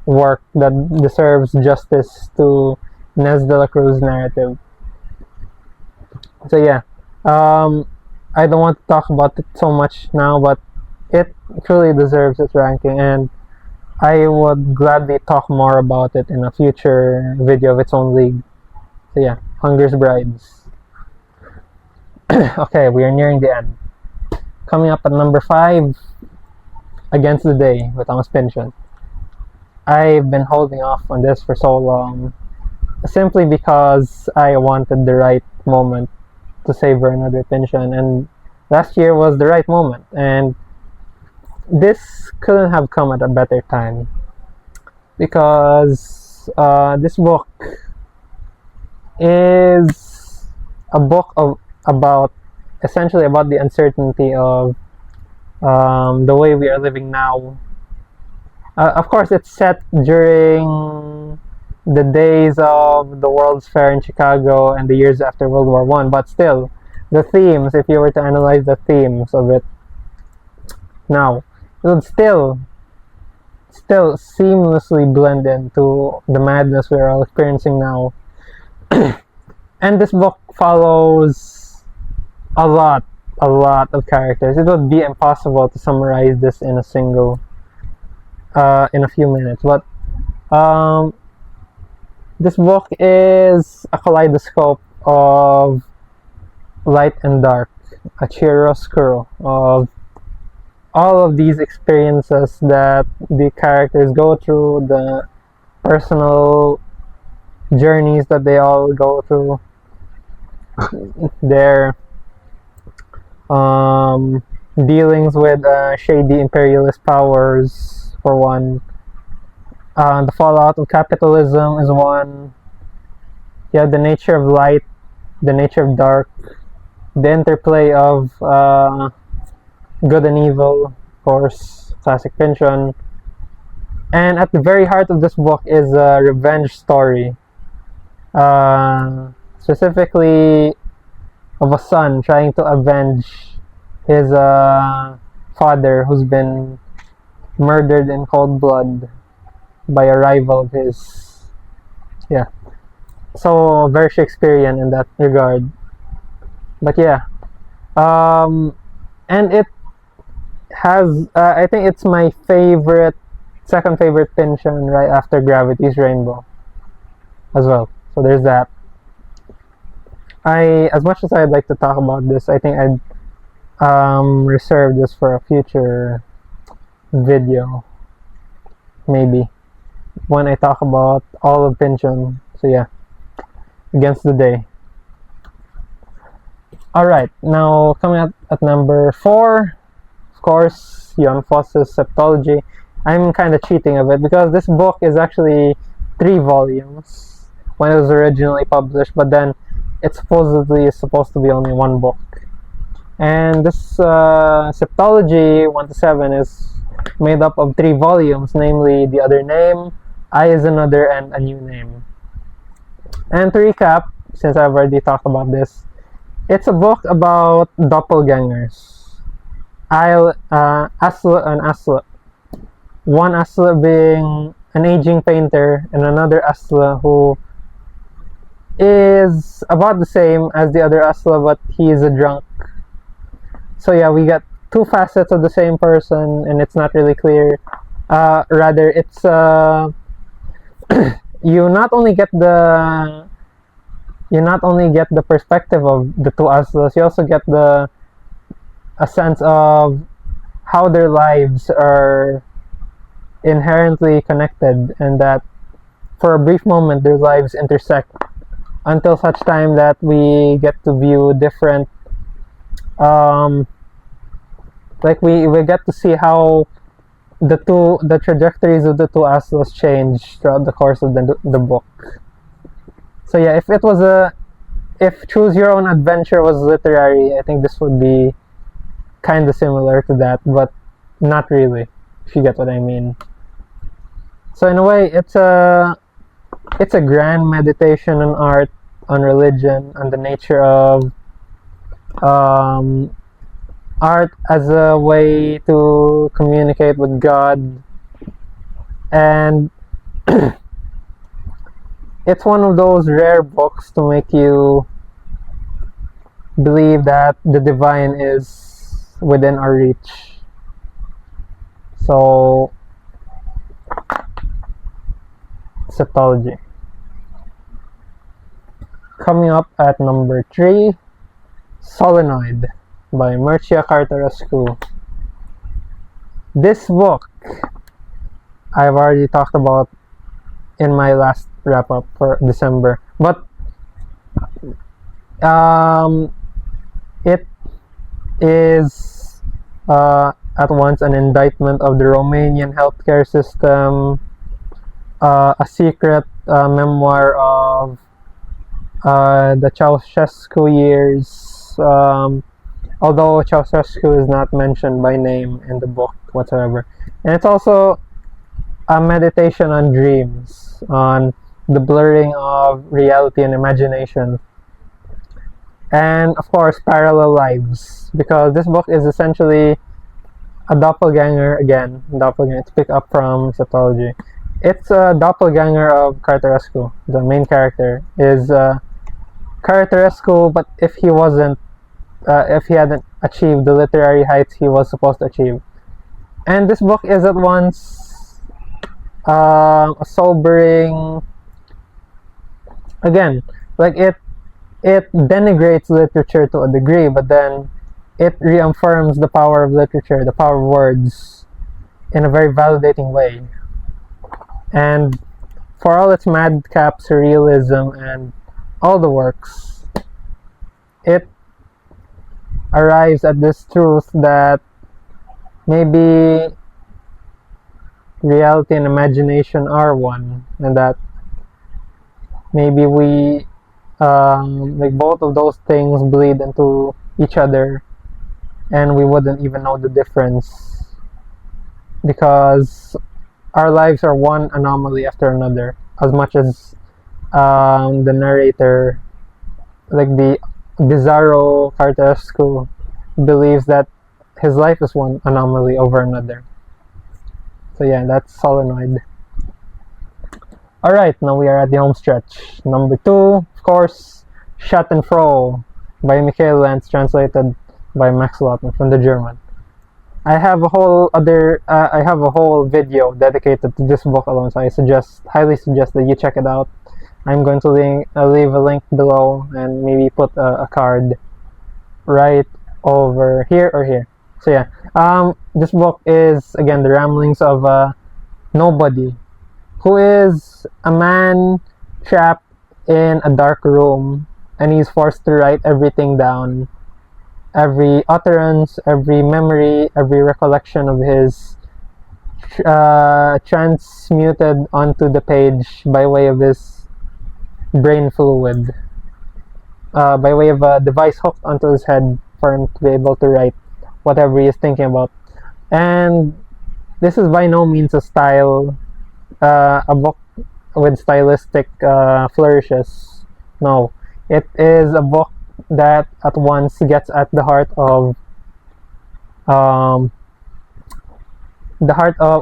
work that deserves justice to Inez de la Cruz narrative. So yeah, I don't want to talk about it so much now, but it truly deserves its ranking, and I would gladly talk more about it in a future video of its own league. So yeah, Hunger's Brides. Okay, we are nearing the end. Coming up at number 5, Against the Day with Thomas Pynchon. I've been holding off on this for so long, simply because I wanted the right moment to savor another Pynchon, and last year was the right moment, and this couldn't have come at a better time, because this book is a book essentially about the uncertainty of the way we are living now. Of course, it's set during the days of the World's Fair in Chicago and the years after World War I, but still, the themes, if you were to analyze the themes of it now, it would still seamlessly blend into the madness we are all experiencing now. And this book follows a lot of characters. It would be impossible to summarize this in a few minutes, but this book is a kaleidoscope of light and dark, a chiaroscuro of all of these experiences that the characters go through, the personal journeys that they all go through, their dealings with shady imperialist powers, for one. The fallout of capitalism is one. Yeah, the nature of light, the nature of dark, the interplay of good and evil, of course, classic Pynchon. And at the very heart of this book is a revenge story. Specifically of a son trying to avenge his father who's been murdered in cold blood by a rival of his. Yeah. So very Shakespearean in that regard. But yeah. And it has, I think it's my second favorite Pynchon right after Gravity's Rainbow as well. So there's that. As much as I'd like to talk about this, I think I'd reserve this for a future video, maybe, when I talk about all of Pynchon. So yeah, Against the Day. Alright, now coming at number 4, of course, Jon Foss's Septology. I'm kind of cheating a bit because this book is actually 3 volumes when it was originally published, but then it supposedly is supposed to be only 1 book. And this Septology 1 to 7 is made up of 3 volumes, namely The Other Name, I Is Another, and A New Name. And to recap, since I've already talked about this, it's a book about doppelgangers. Asla and Asla. One Asla being an aging painter, and another Asla who is about the same as the other Asla, but he is a drunk. So yeah, we got 2 facets of the same person, and it's not really clear. Rather, it's you not only get the perspective of the 2 Aslas, you also get a sense of how their lives are inherently connected, and that for a brief moment their lives intersect until such time that we get to view different we get to see how the trajectories of the 2 Aslas change throughout the course of the book. So yeah, if Choose Your Own Adventure was literary, I think this would be kind of similar to that, but not really, if you get what I mean. So in a way, it's a grand meditation on art, on religion, on the nature of art as a way to communicate with God, and it's one of those rare books to make you believe that the divine is within our reach. So, Septology. Coming up at number 3, Solenoid by Mircea Cartarescu. This book I've already talked about in my last wrap up for December, but it is at once an indictment of the Romanian healthcare system, a secret memoir of the Ceausescu years, although Ceausescu is not mentioned by name in the book whatsoever. And it's also a meditation on dreams, on the blurring of reality and imagination, and of course parallel lives, because this book is essentially a doppelganger, to pick up from Septology. It's a doppelganger of Cartarescu. The main character is Cartarescu, but if he hadn't achieved the literary heights he was supposed to achieve. And this book is at once a sobering, again, like it denigrates literature to a degree, but then it reaffirms the power of literature, the power of words, in a very validating way. And for all its madcap surrealism and all the works, it arrives at this truth that maybe reality and imagination are one, and that maybe we like both of those things bleed into each other, and we wouldn't even know the difference because our lives are one anomaly after another. As much as the narrator, like the Bizarro Cartescu, believes that his life is one anomaly over another. So yeah, that's Solenoid. Alright, now we are at the home stretch. Number 2, of course, Schadenfreude by Michael Lentz, translated by Max Lawton from the German. I have a whole video dedicated to this book alone, so I highly suggest that you check it out. I'm going to leave a link below and maybe put a card right over here or here. So yeah, this book is again the ramblings of nobody who is a man trapped in a dark room, and he's forced to write everything down. Every utterance, every memory, every recollection of his transmuted onto the page by way of his brain fluid, by way of a device hooked onto his head for him to be able to write whatever he is thinking about. And this is by no means a book with stylistic flourishes. No, it is a book that at once gets at the heart of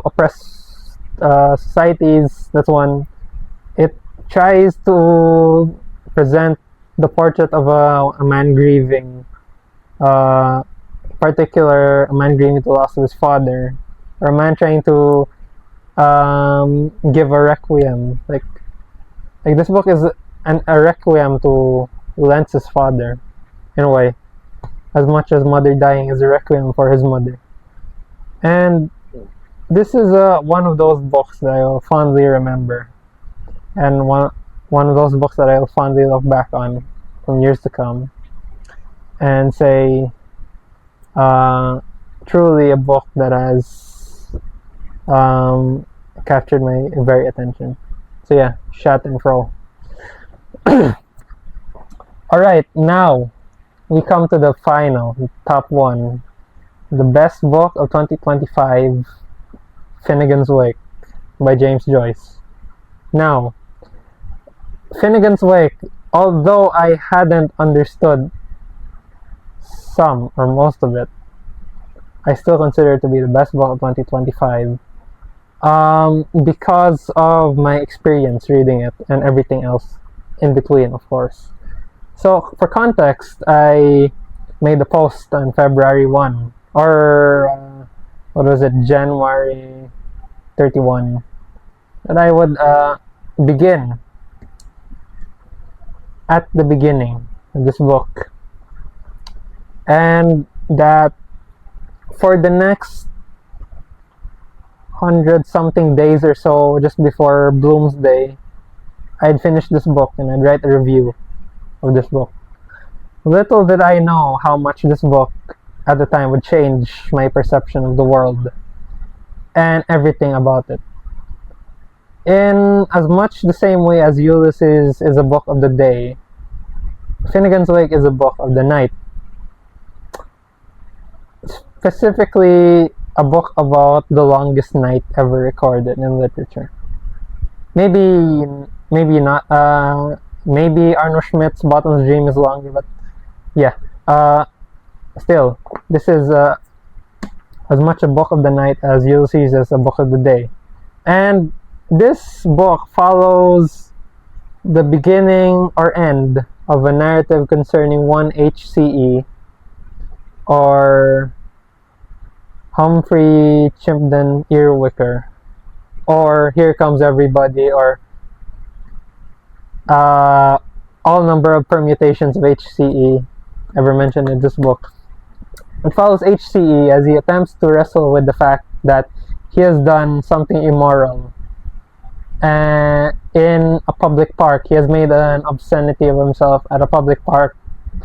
oppressed societies. That's one. It tries to present the portrait of a man grieving, a man grieving the loss of his father, or a man trying to give a requiem. Like this book is a requiem to Lentz's father, in a way, as much as Mother Dying is a requiem for his mother. And this is one of those books that I will fondly remember, and one of those books that I will fondly look back on from years to come and say, truly a book that has captured my very attention. So yeah, Schadenfreude. Alright, now we come to the final, top one. The best book of 2025, Finnegan's Wake by James Joyce. Now, Finnegan's Wake, although I hadn't understood some or most of it, I still consider it to be the best book of 2025 because of my experience reading it and everything else in between, of course. So, for context, I made a post on February 1, or January 31, that I would begin at the beginning of this book, and that for the next 100-something days or so, just before Bloomsday, I'd finish this book and I'd write a review of this book. Little did I know how much this book at the time would change my perception of the world and everything about it. In as much the same way as Ulysses is a book of the day, Finnegan's Wake is a book of the night. Specifically, a book about the longest night ever recorded in literature. Maybe not. Maybe Arno Schmidt's Bottom's Dream is longer, but yeah. Still, this is as much a book of the night as Ulysses is a book of the day. And this book follows the beginning or end of a narrative concerning one HCE, or Humphrey Chimpden Earwicker, or Here Comes Everybody, or all number of permutations of HCE ever mentioned in this book. It follows HCE as he attempts to wrestle with the fact that he has done something immoral. In a public park, he has made an obscenity of himself at a public park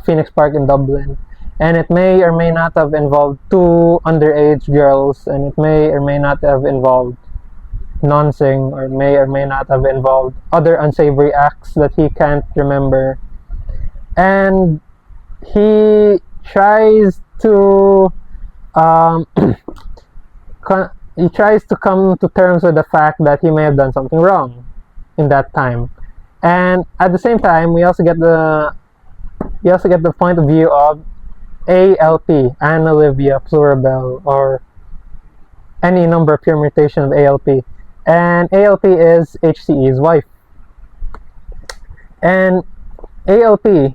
Phoenix Park in Dublin. And it may or may not have involved 2 underage girls, and it may or may not have involved nonsing, or may not have involved other unsavory acts that he can't remember. And he tries to come to terms with the fact that he may have done something wrong in that time. And at the same time, we also get the point of view of ALP, Anna Olivia Plurabelle, or any number of permutation of ALP. And ALP is HCE's wife. And ALP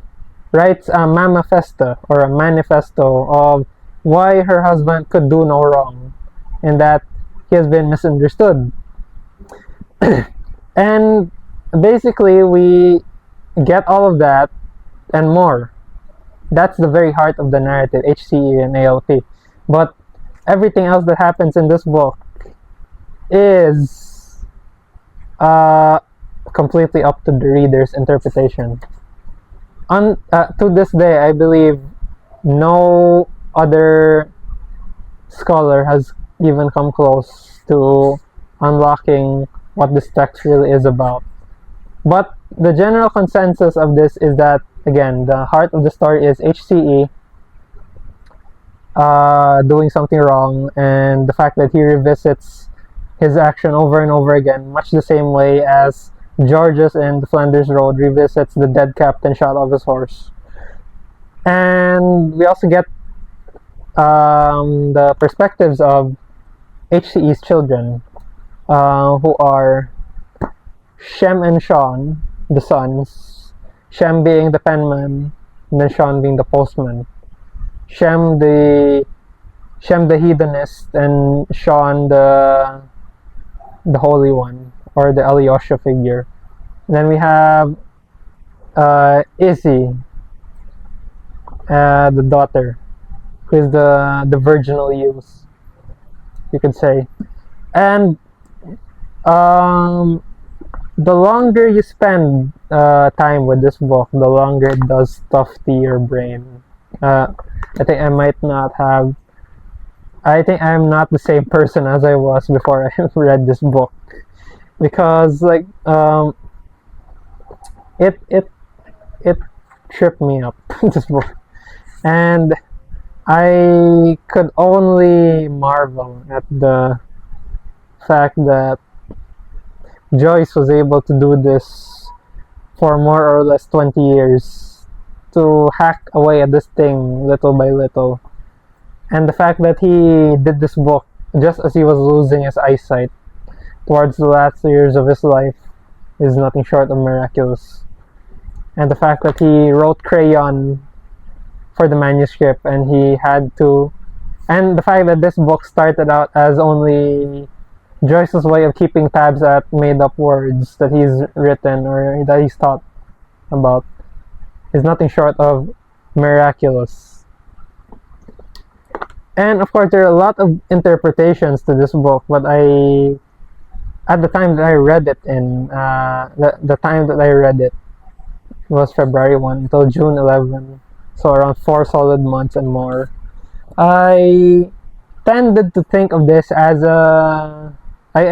writes a manifesto of why her husband could do no wrong, and that he has been misunderstood. And basically, we get all of that and more. That's the very heart of the narrative, HCE and ALP. But everything else that happens in this book is completely up to the reader's interpretation. To this day, I believe no other scholar has even come close to unlocking what this text really is about. But the general consensus of this is that, again, the heart of the story is HCE doing something wrong, and the fact that he revisits his action over and over again, much the same way as Georges in the Flanders Road revisits the dead captain shot off his horse. And we also get the perspectives of HCE's children, who are Shem and Sean, the sons. Shem being the penman, and then Sean being the postman. Shem the hedonist, and Sean the holy one, or the Alyosha figure. And then we have Izzy, the daughter, who is the virginal youth, you could say. And the longer you spend time with this book, the longer it does stuff to your brain. I think I'm not the same person as I was before I read this book, because like it tripped me up, this book, and I could only marvel at the fact that Joyce was able to do this for more or less 20 years, to hack away at this thing little by little. And the fact that he did this book just as he was losing his eyesight towards the last years of his life is nothing short of miraculous. And the fact that he wrote crayon for the manuscript, and the fact that this book started out as only Joyce's way of keeping tabs at made-up words that he's written or that he's thought about is nothing short of miraculous. And of course, there are a lot of interpretations to this book, but at the time that I read it the time that I read it was February 1 until June 11, so around 4 solid months and more. I tended to think of this as I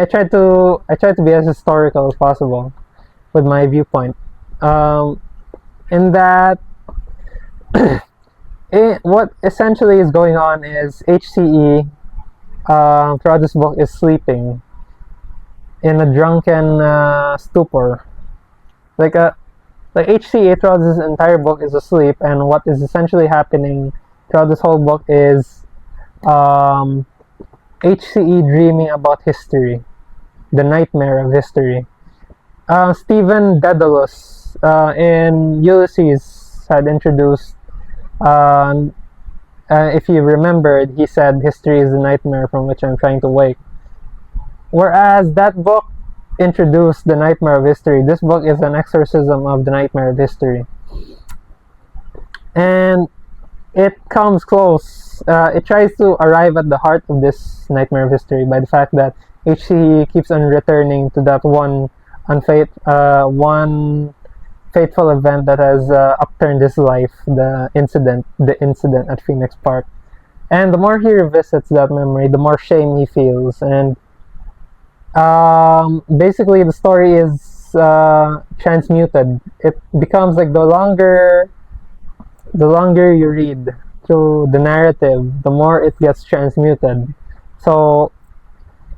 tried to be as historical as possible with my viewpoint. In that, what essentially is going on is HCE throughout this book is sleeping in a drunken stupor. Like HCE throughout this entire book is asleep, and what is essentially happening throughout this whole book is HCE dreaming about history, the nightmare of history. Stephen Dedalus in Ulysses had introduced, if you remembered, he said history is the nightmare from which I'm trying to wake. Whereas that book introduced the nightmare of history, this book is an exorcism of the nightmare of history. And it comes close. It tries to arrive at the heart of this nightmare of history by the fact that HCE keeps on returning to that one fateful event that has upturned his life, the incident at Phoenix Park. And the more he revisits that memory, the more shame he feels. And basically, the story is transmuted. It becomes like the longer you read through the narrative, the more it gets transmuted. So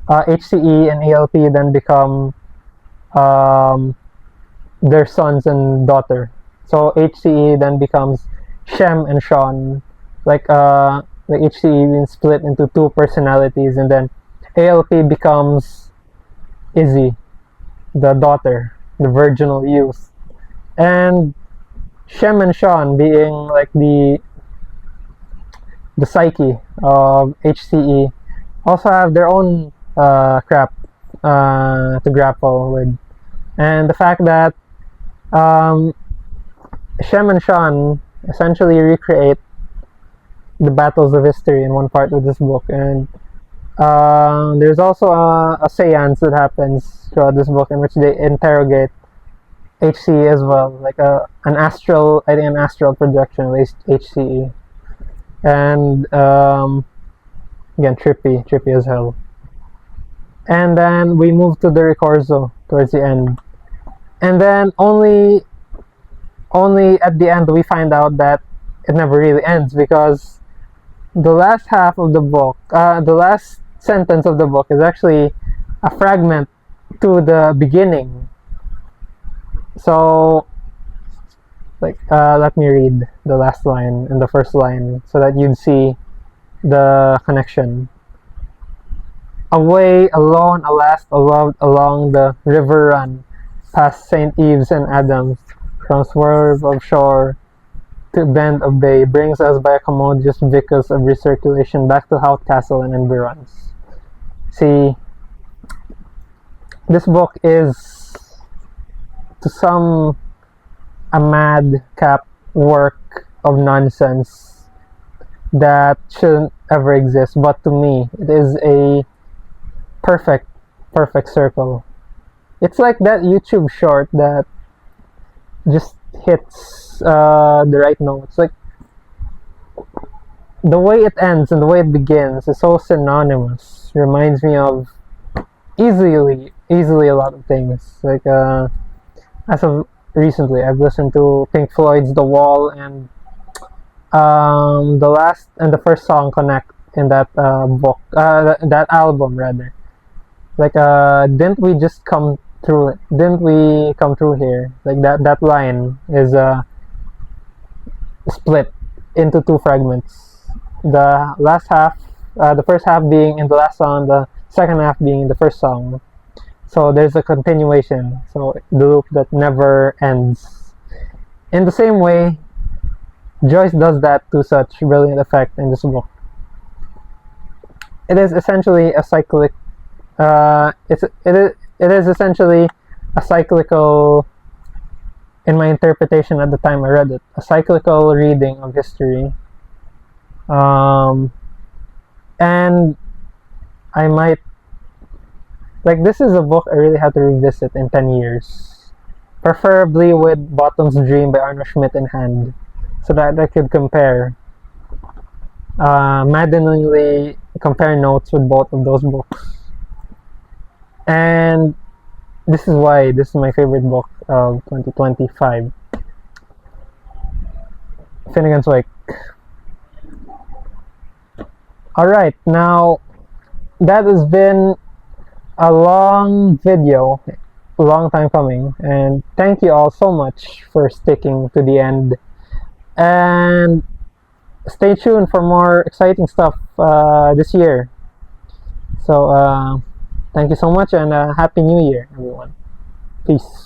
HCE and ALP then become their sons and daughter. So HCE then becomes Shem and Sean, like the HCE being split into two personalities, and then ALP becomes Izzy, the daughter, the virginal youth, and Shem and Sean being like the Psyche of HCE also have their own crap to grapple with, and the fact that Shem and Sean essentially recreate the battles of history in one part of this book, and there's also a seance that happens throughout this book in which they interrogate HCE as well, like an astral projection of HCE, and again trippy as hell. And then we move to the Ricorso towards the end, and then only at the end we find out that it never really ends, because the last half of the book, the last sentence of the book, is actually a fragment to the beginning. So, like, let me read the last line and the first line so that you'd see the connection. Away, alone, alas, loved along the river run, past St. Eves and Adams, from swerve of shore to bend of bay, brings us by a commodious vicus of recirculation back to Hout Castle and environs. See, this book is, to some, a madcap work of nonsense that shouldn't ever exist, but to me, it is a perfect circle. It's like that YouTube short that just hits the right notes. Like, the way it ends and the way it begins is so synonymous. Reminds me of easily a lot of things. Like, as of recently, I've listened to Pink Floyd's The Wall, and the last and the first song connect in that book, that album rather. Like, didn't we just come through it? Didn't we come through here? Like, that line is split into two fragments. The last half, the first half being in the last song, the second half being in the first song. So there's a continuation. So the loop that never ends. In the same way, Joyce does that to such brilliant effect in this book. It is essentially a cyclic. It is essentially a cyclical, in my interpretation at the time I read it, a cyclical reading of history. And I might, like, this is a book I really have to revisit in 10 years. Preferably with Bottom's Dream by Arno Schmidt in hand, so that I could compare, maddeningly compare notes with both of those books. And this is why this is my favorite book of 2025. Finnegan's Wake. Alright, now that has been a long video, a long time coming, and thank you all so much for sticking to the end. And stay tuned for more exciting stuff this year. So, thank you so much, and Happy New Year, everyone. Peace.